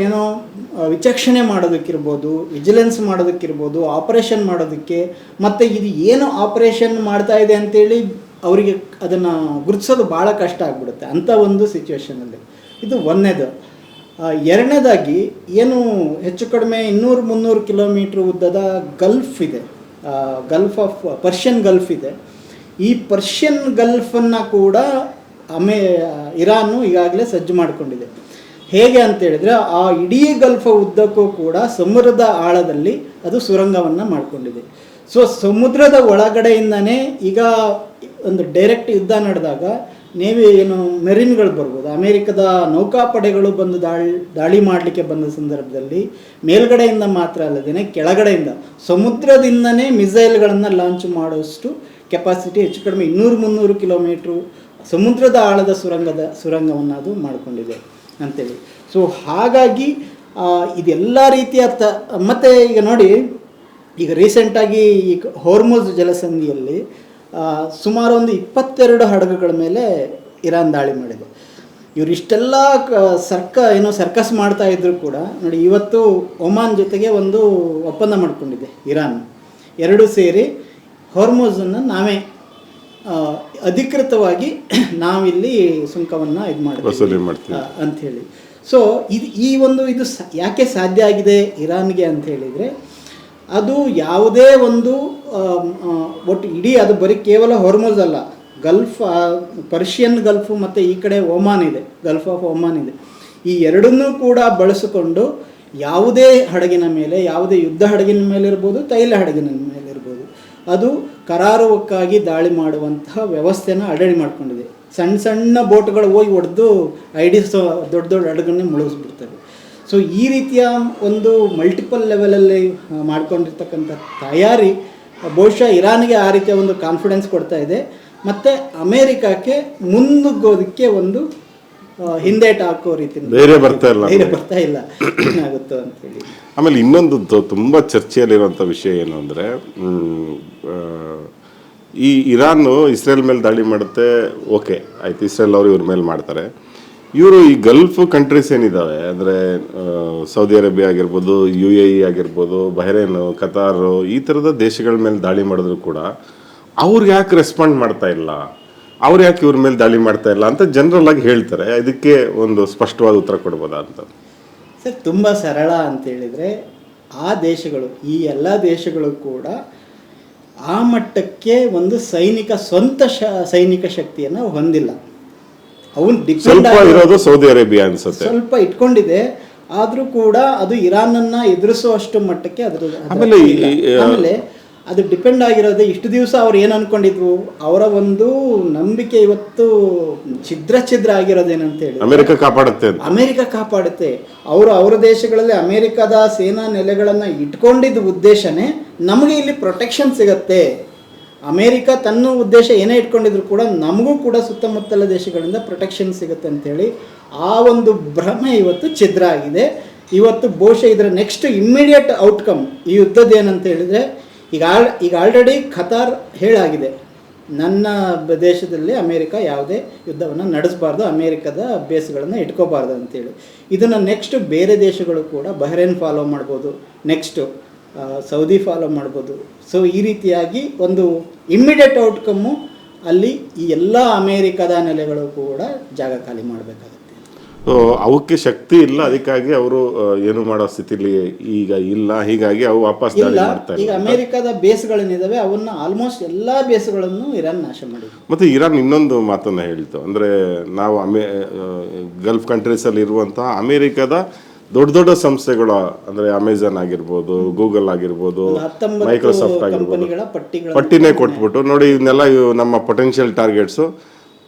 ವಿಚಕ್ಷಣೆ ಮಾಡೋದಕ್ಕಿರ್ಬೋದು, ವಿಜಿಲೆನ್ಸ್ ಮಾಡೋದಕ್ಕಿರ್ಬೋದು, ಆಪರೇಷನ್ ಮಾಡೋದಕ್ಕೆ, ಮತ್ತು ಇದು ಏನು ಆಪರೇಷನ್ ಮಾಡ್ತಾ ಇದೆ ಅಂತೇಳಿ ಅವರಿಗೆ ಅದನ್ನು ಗುರುತಿಸೋದು ಭಾಳ ಕಷ್ಟ ಆಗಿಬಿಡುತ್ತೆ ಅಂಥ ಒಂದು ಸಿಚುವೇಷನಲ್ಲಿ. ಇದು ಒಂದನೇದು. ಎರಡನೇದಾಗಿ ಏನು ಹೆಚ್ಚು ಕಡಿಮೆ 200-300 ಕಿಲೋಮೀಟ್ರ್ ಉದ್ದದ ಗಲ್ಫ್ ಇದೆ, ಪರ್ಷಿಯನ್ ಗಲ್ಫ್ ಇದೆ. ಈ ಪರ್ಷಿಯನ್ ಗಲ್ಫನ್ನು ಕೂಡ ಇರಾನು ಈಗಾಗಲೇ ಸಜ್ಜು ಮಾಡಿಕೊಂಡಿದೆ. ಹೇಗೆ ಅಂತೇಳಿದರೆ, ಆ ಇಡೀ ಗಲ್ಫ್ ಉದ್ದಕ್ಕೂ ಕೂಡ ಸಮುದ್ರದ ಆಳದಲ್ಲಿ ಅದು ಸುರಂಗವನ್ನು ಮಾಡಿಕೊಂಡಿದೆ. ಸೊ ಸಮುದ್ರದ ಒಳಗಡೆಯಿಂದನೇ ಈಗ ಒಂದು ಡೈರೆಕ್ಟ್ ಯುದ್ಧ ನಡೆದಾಗ ಮೆರಿನ್ಗಳು ಬರ್ಬೋದು, ಅಮೇರಿಕದ ನೌಕಾಪಡೆಗಳು ಬಂದು ದಾಳಿ ಮಾಡಲಿಕ್ಕೆ ಬಂದ ಸಂದರ್ಭದಲ್ಲಿ ಮೇಲ್ಗಡೆಯಿಂದ ಮಾತ್ರ ಅಲ್ಲದೇ ಕೆಳಗಡೆಯಿಂದ ಸಮುದ್ರದಿಂದನೇ ಮಿಸೈಲ್ಗಳನ್ನು ಲಾಂಚ್ ಮಾಡೋಷ್ಟು ಕೆಪಾಸಿಟಿ ಹೆಚ್ಚು ಕಡಿಮೆ 200-300 ಕಿಲೋಮೀಟ್ರು ಸಮುದ್ರದ ಆಳದ ಸುರಂಗವನ್ನು ಅದು ಮಾಡಿಕೊಂಡಿದೆ ಅಂತೇಳಿ. ಸೊ ಹಾಗಾಗಿ ಇದೆಲ್ಲ ರೀತಿಯ ಮತ್ತು ಈಗ ನೋಡಿ, ಈಗ ರೀಸೆಂಟಾಗಿ ಈ ಹೋರ್ಮುಜ್ ಜಲಸಂಧಿಯಲ್ಲಿ ಸುಮಾರು ಒಂದು 22 ಹಡಗುಗಳ ಮೇಲೆ ಇರಾನ್ ದಾಳಿ ಮಾಡಿದೆ. ಇವರು ಇಷ್ಟೆಲ್ಲ ಸರ್ಕಸ್ ಮಾಡ್ತಾ ಇದ್ರು ಕೂಡ ನೋಡಿ, ಇವತ್ತು ಒಮಾನ್ ಜೊತೆಗೆ ಒಂದು ಒಪ್ಪಂದ ಮಾಡಿಕೊಂಡಿದೆ ಇರಾನ್. ಎರಡೂ ಸೇರಿ ಹೋರ್ಮುಜನ್ನು ನಾವೇ ಅಧಿಕೃತವಾಗಿ ನಾವಿಲ್ಲಿ ಸುಂಕವನ್ನು ಇದು ಮಾಡ್ತೀವಿ ಅಂಥೇಳಿ. ಸೊ ಇದು ಯಾಕೆ ಸಾಧ್ಯ ಆಗಿದೆ ಇರಾನ್ಗೆ ಅಂತ ಹೇಳಿದರೆ, ಅದು ಯಾವುದೇ ಒಂದು ಒಟ್ಟು ಇಡೀ ಅದು ಬರೀ ಕೇವಲ ಹೊರ್ಮುಜ್ ಅಲ್ಲ, ಪರ್ಷಿಯನ್ ಗಲ್ಫು ಮತ್ತು ಈ ಕಡೆ ಒಮಾನ್ ಇದೆ, ಗಲ್ಫ್ ಆಫ್ ಒಮಾನ್ ಇದೆ. ಈ ಎರಡನ್ನೂ ಕೂಡ ಬಳಸಿಕೊಂಡು ಯಾವುದೇ ಹಡಗಿನ ಮೇಲೆ, ಯಾವುದೇ ಯುದ್ಧ ಹಡಗಿನ ಮೇಲೆ ಇರ್ಬೋದು, ತೈಲ ಹಡಗಿನ ಮೇಲೆ ಇರ್ಬೋದು, ಅದು ಕರಾರುವಕ್ಕಾಗಿ ದಾಳಿ ಮಾಡುವಂತಹ ವ್ಯವಸ್ಥೆನ ಆಲ್ರೆಡಿ ಮಾಡ್ಕೊಂಡಿದೆ. ಸಣ್ಣ ಬೋಟ್ಗಳು ಹೋಗಿ ಹೊಡೆದು ದೊಡ್ಡ ಹಡಗನ್ನೇ ಮುಳುಗಿಸ್ಬಿಡ್ತವೆ. ಸೊ ಈ ರೀತಿಯ ಒಂದು ಮಲ್ಟಿಪಲ್ ಲೆವೆಲಲ್ಲಿ ಮಾಡ್ಕೊಂಡಿರ್ತಕ್ಕಂಥ ತಯಾರಿ ಬಹುಶಃ ಇರಾನ್ಗೆ ಆ ರೀತಿಯ ಒಂದು ಕಾನ್ಫಿಡೆನ್ಸ್ ಕೊಡ್ತಾ ಇದೆ. ಮತ್ತು ಅಮೇರಿಕಕ್ಕೆ ಮುನ್ನುಗ್ಗೋದಕ್ಕೆ ಒಂದು ಹಿಂದೇಟು ಹಾಕೋ ರೀತಿ ಧೈರ್ಯ ಬರ್ತಾ ಇಲ್ಲ ಏನಾಗುತ್ತೋ ಅಂತೇಳಿ. ಆಮೇಲೆ ಇನ್ನೊಂದು ತುಂಬ ಚರ್ಚೆಯಲ್ಲಿರುವಂಥ ವಿಷಯ ಏನು ಅಂದರೆ, ಈ ಇರಾನ್ ಇಸ್ರೇಲ್ ಮೇಲೆ ದಾಳಿ ಮಾಡುತ್ತೆ, ಓಕೆ ಆಯ್ತು, ಇಸ್ರೇಲ್ ಅವರು ಇವ್ರ ಮೇಲೆ ಮಾಡ್ತಾರೆ. ಇವರು ಈ ಗಲ್ಫ್ ಕಂಟ್ರೀಸ್ ಏನಿದ್ದಾವೆ ಅಂದರೆ ಸೌದಿ ಅರೇಬಿಯಾ ಆಗಿರ್ಬೋದು, UAE ಆಗಿರ್ಬೋದು, ಬಹ್ರೇನು, ಕತಾರು, ಈ ಥರದ ದೇಶಗಳ ಮೇಲೆ ದಾಳಿ ಮಾಡಿದ್ರು ಕೂಡ ಅವ್ರು ಯಾಕೆ ರೆಸ್ಪಾಂಡ್ ಮಾಡ್ತಾ ಇಲ್ಲ, ಅವ್ರು ಯಾಕೆ ಇವ್ರ ಮೇಲೆ ದಾಳಿ ಮಾಡ್ತಾ ಇಲ್ಲ ಅಂತ ಜನರಲ್ ಆಗಿ ಹೇಳ್ತಾರೆ. ಇದಕ್ಕೆ ಒಂದು ಸ್ಪಷ್ಟವಾದ ಉತ್ತರ ಕೊಡ್ಬೋದಾ ಅಂತ ಸರ್? ತುಂಬ ಸರಳ ಅಂತ ಹೇಳಿದರೆ, ಆ ದೇಶಗಳು, ಈ ಎಲ್ಲ ದೇಶಗಳು ಕೂಡ ಆ ಮಟ್ಟಕ್ಕೆ ಒಂದು ಸ್ವಂತ ಸೈನಿಕ ಶಕ್ತಿಯನ್ನು ಹೊಂದಿಲ್ಲ. ಅವನು ಡಿಪೆಂಡ್ ಇರೋದು ಸೌದಿ ಅರೇಬಿಯಾ ಅನ್ಸುತ್ತೆ, ಸ್ವಲ್ಪ ಇಟ್ಕೊಂಡಿದೆ. ಆದರೂ ಕೂಡ ಅದು ಇರಾನನ್ನು ಎದುರಿಸುವಷ್ಟು ಮಟ್ಟಕ್ಕೆ ಆಮೇಲೆ ಅದು ಡಿಪೆಂಡ್ ಆಗಿರೋದು. ಇಷ್ಟು ದಿವಸ ಅವ್ರು ಏನು ಅನ್ಕೊಂಡಿದ್ವು, ಅವರ ಒಂದು ನಂಬಿಕೆ ಇವತ್ತು ಛಿದ್ರ ಆಗಿರೋದೇನಂತ ಹೇಳಿ, ಅಮೆರಿಕ ಕಾಪಾಡುತ್ತೆ. ಅವರ ದೇಶಗಳಲ್ಲಿ ಅಮೆರಿಕದ ಸೇನಾ ನೆಲೆಗಳನ್ನು ಇಟ್ಕೊಂಡಿದ್ದ ಉದ್ದೇಶನೇ ನಮಗೆ ಇಲ್ಲಿ ಪ್ರೊಟೆಕ್ಷನ್ ಸಿಗತ್ತೆ. ಅಮೇರಿಕ ತನ್ನ ಉದ್ದೇಶ ಏನೇ ಇಟ್ಕೊಂಡಿದ್ರು ಕೂಡ ನಮಗೂ ಕೂಡ ಸುತ್ತಮುತ್ತಲ ದೇಶಗಳಿಂದ ಪ್ರೊಟೆಕ್ಷನ್ ಸಿಗುತ್ತೆ ಅಂತೇಳಿ ಆ ಒಂದು ಭ್ರಮೆ ಇವತ್ತು ಛಿದ್ರ ಆಗಿದೆ. ಇವತ್ತು ಬಹುಶಃ ಇದರ ನೆಕ್ಸ್ಟ್ ಇಮ್ಮಿಡಿಯೇಟ್ ಔಟ್ಕಮ್ ಈ ಯುದ್ಧದ ಏನಂತ ಹೇಳಿದರೆ, ಈಗ ಆಲ್ರೆಡಿ ಖತಾರ್ ಹೇಳಾಗಿದೆ, ನನ್ನ ದೇಶದಲ್ಲಿ ಅಮೇರಿಕ ಯಾವುದೇ ಯುದ್ಧವನ್ನು ನಡೆಸಬಾರ್ದು, ಅಮೇರಿಕದ ಬೇಸ್ಗಳನ್ನು ಇಟ್ಕೋಬಾರ್ದು ಅಂತೇಳಿ. ಇದನ್ನು ನೆಕ್ಸ್ಟ್ ಬೇರೆ ದೇಶಗಳು ಕೂಡ, ಬಹ್ರೇನ್ ಫಾಲೋ ಮಾಡ್ಬೋದು, ನೆಕ್ಸ್ಟು ಸೌದಿ ಫಾಲೋ ಮಾಡ್ಬೋದು. ಸೊ ಈ ರೀತಿಯಾಗಿ ಒಂದು ಇಮ್ಮಿಡಿಯೇಟ್ ಔಟ್ಕಮ್ಮು ಅಲ್ಲಿ ಈ ಎಲ್ಲ ಅಮೇರಿಕದ ನೆಲೆಗಳು ಕೂಡ ಜಾಗ ಖಾಲಿ ಮಾಡಬೇಕಾಗುತ್ತೆ. ಅವಕ್ಕೆ ಶಕ್ತಿ ಇಲ್ಲ, ಅದಕ್ಕಾಗಿ ಅವರು ಏನು ಮಾಡೋ ಸ್ಥಿತಿಲಿ ಈಗ ಇಲ್ಲ. ಹೀಗಾಗಿ ಅವು ವಾಪಸ್ ಈಗ ಅಮೆರಿಕದ ಬೇಸ್ಗಳೇನಿದಾವೆ ಅವನ್ನ ಆಲ್ಮೋಸ್ಟ್ ಎಲ್ಲಾ ಬೇಸ್ಗಳನ್ನು ಇರಾನ್ ನಾಶ ಮಾಡಿದೆ. ಮತ್ತೆ ಇರಾನ್ ಇನ್ನೊಂದು ಮಾತನ್ನ ಹೇಳಿತು, ಅಂದ್ರೆ ನಾವು ಗಲ್ಫ್ ಕಂಟ್ರೀಸ್ ಅಲ್ಲಿ ಇರುವಂತಹ ಅಮೆರಿಕದ ದೊಡ್ಡ ದೊಡ್ಡ ಸಂಸ್ಥೆಗಳು, ಅಂದ್ರೆ ಅಮೆಜಾನ್ ಆಗಿರ್ಬೋದು, ಗೂಗಲ್ ಆಗಿರ್ಬೋದು, ಮೈಕ್ರೋಸಾಫ್ಟ್ ಆಗಿರ್ಬೋದು, ಪಟ್ಟಿನೇ ಕೊಟ್ಬಿಟ್ಟು ನೋಡಿ ಇದನ್ನೆಲ್ಲ ನಮ್ಮ ಪೊಟೆನ್ಷಿಯಲ್ ಟಾರ್ಗೆಟ್ಸು,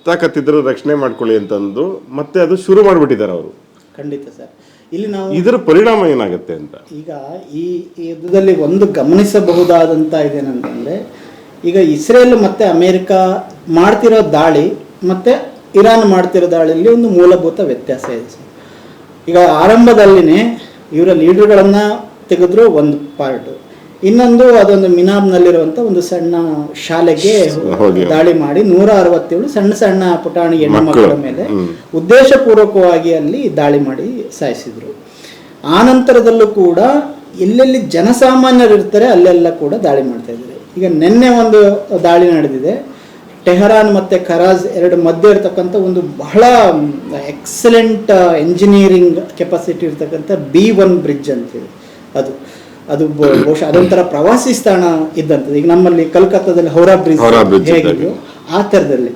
ತಾಕತ್ತಿದ್ರು ರಕ್ಷಣೆ ಮಾಡ್ಕೊಳ್ಳಿ ಅಂತಂದು ಮತ್ತೆ ಅದು ಶುರು ಮಾಡಿಬಿಟ್ಟಿದ್ದಾರೆ ಅವರು. ಖಂಡಿತ ಸರ್. ಇಲ್ಲಿ ನಾವು ಇದರ ಪರಿಣಾಮ ಏನಾಗುತ್ತೆ ಅಂತ ಈಗ ಈ ಯುದ್ಧದಲ್ಲಿ ಒಂದು ಗಮನಿಸಬಹುದಾದಂಥ ಇದೇನಂತಂದರೆ, ಈಗ ಇಸ್ರೇಲ್ ಮತ್ತು ಅಮೇರಿಕ ಮಾಡ್ತಿರೋ ದಾಳಿ ಮತ್ತು ಇರಾನ್ ಮಾಡ್ತಿರೋ ದಾಳಿಯಲ್ಲಿ ಒಂದು ಮೂಲಭೂತ ವ್ಯತ್ಯಾಸ ಇದೆ ಸರ್. ಈಗ ಆರಂಭದಲ್ಲಿನೇ ಇವರ ಲೀಡರ್ಗಳನ್ನು ತೆಗೆದ್ರು ಒಂದು ಪಾರ್ಟು, ಇನ್ನೊಂದು ಅದೊಂದು ಮಿನಾಬ್ನಲ್ಲಿರುವಂಥ ಒಂದು ಸಣ್ಣ ಶಾಲೆಗೆ ದಾಳಿ ಮಾಡಿ 167 ಸಣ್ಣ ಸಣ್ಣ ಪುಟಾಣಿ ಹೆಣ್ಣು ಮಕ್ಕಳ ಮೇಲೆ ಉದ್ದೇಶಪೂರ್ವಕವಾಗಿ ಅಲ್ಲಿ ದಾಳಿ ಮಾಡಿ ಸಾಯಿಸಿದ್ರು. ಆನಂತರದಲ್ಲೂ ಕೂಡ ಎಲ್ಲೆಲ್ಲಿ ಜನಸಾಮಾನ್ಯರು ಇರ್ತಾರೆ ಅಲ್ಲೆಲ್ಲ ಕೂಡ ದಾಳಿ ಮಾಡ್ತಾ ಇದ್ದಾರೆ. ಈಗ ನಿನ್ನೆ ಒಂದು ದಾಳಿ ನಡೆದಿದೆ, ಟೆಹರಾನ್ ಮತ್ತು ಕರಾಜ್ ಎರಡು ಮಧ್ಯೆ ಇರ್ತಕ್ಕಂಥ ಒಂದು ಬಹಳ ಎಕ್ಸಲೆಂಟ್ ಎಂಜಿನಿಯರಿಂಗ್ ಕೆಪಾಸಿಟಿ ಇರ್ತಕ್ಕಂಥ B1 ಬ್ರಿಡ್ಜ್ ಅಂತೇಳಿ, ಅದು ಬಹುಶಃ ಅದೊಂಥರ ಪ್ರವಾಸಿ ಸ್ಥಾನ ಇದ್ದಂಥದ್ದು. ಈಗ ನಮ್ಮಲ್ಲಿ ಕಲ್ಕತ್ತಾದಲ್ಲಿ ಹೌರಾ ಬ್ರಿಡ್ಜ್ ಹೇಗಿದೆಯೋ ಆ ಥರದಲ್ಲಿ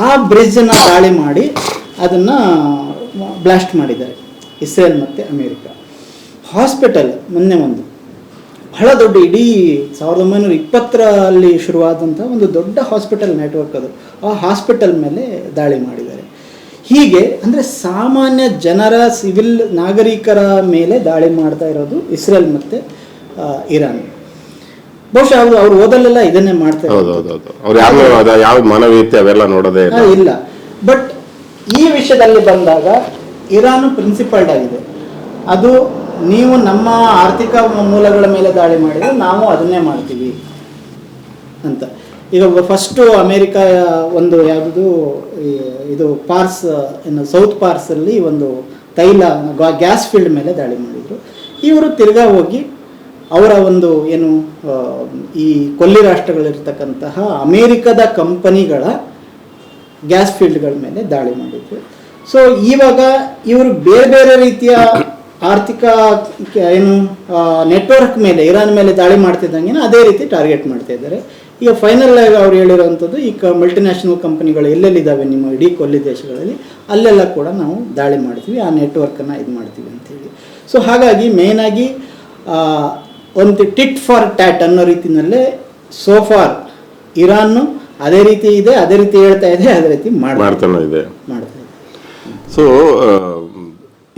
ಆ ಬ್ರಿಡ್ಜನ್ನು ದಾಳಿ ಮಾಡಿ ಅದನ್ನು ಬ್ಲಾಸ್ಟ್ ಮಾಡಿದ್ದಾರೆ ಇಸ್ರೇಲ್ ಮತ್ತು ಅಮೇರಿಕ. ಹಾಸ್ಪಿಟಲ್ ಮೊನ್ನೆ ಒಂದು ಬಹಳ ದೊಡ್ಡ, ಇಡೀ 1920ರಲ್ಲಿ ಶುರುವಾದಂಥ ಒಂದು ದೊಡ್ಡ ಹಾಸ್ಪಿಟಲ್ ನೆಟ್ವರ್ಕ್ ಅದು, ಆ ಹಾಸ್ಪಿಟಲ್ ಮೇಲೆ ದಾಳಿ ಮಾಡಿದ್ದಾರೆ. ಹೀಗೆ ಅಂದರೆ ಸಾಮಾನ್ಯ ಜನರ, ಸಿವಿಲ್ ನಾಗರಿಕರ ಮೇಲೆ ದಾಳಿ ಮಾಡ್ತಾ ಇರೋದು ಇಸ್ರೇಲ್ ಮತ್ತು ಇರಾನ್. ಬಹುಶಃ ಅವ್ರು ಓದಲ್ಲೆಲ್ಲ ಇದನ್ನೇ ಮಾಡ್ತಾ ಇರೋದು, ಯಾವ ಮಾನವೀಯತೆ ಅವೆಲ್ಲ ನೋಡೋದೇ ಇಲ್ಲ. ಬಟ್ ಈ ವಿಷಯದಲ್ಲಿ ಬಂದಾಗ ಇರಾನ್ ಪ್ರಿನ್ಸಿಪಲ್ಡ್ ಆಗಿದೆ. ಅದು ನೀವು ನಮ್ಮ ಆರ್ಥಿಕ ಮೂಲಗಳ ಮೇಲೆ ದಾಳಿ ಮಾಡಿದರೆ ನಾವು ಅದನ್ನೇ ಮಾಡ್ತೀವಿ ಅಂತ. ಈಗ ಫಸ್ಟು ಅಮೇರಿಕ ಒಂದು ಯಾವುದು ಇದು ಪಾರ್ಸ್, ಇನ್ನು ಸೌತ್ ಪಾರ್ಸಲ್ಲಿ ಒಂದು ತೈಲ ಗ್ಯಾಸ್ ಫೀಲ್ಡ್ ಮೇಲೆ ದಾಳಿ ಮಾಡಿದರು. ಇವರು ತಿರ್ಗಾ ಹೋಗಿ ಅವರ ಒಂದು ಏನು ಈ ಕೊಲ್ಲಿ ರಾಷ್ಟ್ರಗಳಿರ್ತಕ್ಕಂತಹ ಅಮೇರಿಕದ ಕಂಪನಿಗಳ ಗ್ಯಾಸ್ ಫೀಲ್ಡ್ಗಳ ಮೇಲೆ ದಾಳಿ ಮಾಡಿದ್ರು. ಸೊ ಇವಾಗ ಇವರು ಬೇರೆ ಬೇರೆ ರೀತಿಯ ಆರ್ಥಿಕ ಏನು ನೆಟ್ವರ್ಕ್ ಮೇಲೆ, ಇರಾನ್ ಮೇಲೆ ದಾಳಿ ಮಾಡ್ತಿದ್ದಂಗೆ ಅದೇ ರೀತಿ ಟಾರ್ಗೆಟ್ ಮಾಡ್ತಾ ಇದ್ದಾರೆ. ಈಗ ಫೈನಲ್ ಆಗಿ ಅವ್ರು ಹೇಳಿರೋವಂಥದ್ದು, ಈ ಮಲ್ಟಿನ್ಯಾಷನಲ್ ಕಂಪನಿಗಳು ಎಲ್ಲೆಲ್ಲಿದ್ದಾವೆ ನಿಮ್ಮ ಇಡೀ ಕೊಲ್ಲಿ ದೇಶಗಳಲ್ಲಿ ಅಲ್ಲೆಲ್ಲ ಕೂಡ ನಾವು ದಾಳಿ ಮಾಡ್ತೀವಿ, ಆ ನೆಟ್ವರ್ಕನ್ನು ಇದು ಮಾಡ್ತೀವಿ ಅಂತೇಳಿ. ಸೊ ಹಾಗಾಗಿ ಮೇಯ್ನಾಗಿ ಒಂದು ಟಿಟ್ ಫಾರ್ ಟ್ಯಾಟ್ ಅನ್ನೋ ರೀತಿಯಲ್ಲೇ ಸೋಫಾರ್ ಇರಾನ್ನು ಅದೇ ರೀತಿ ಇದೆ, ಅದೇ ರೀತಿ ಹೇಳ್ತಾ ಇದೆ, ಅದೇ ರೀತಿ ಮಾಡ್ತಾನೆ ಇದೆ. ಸೊ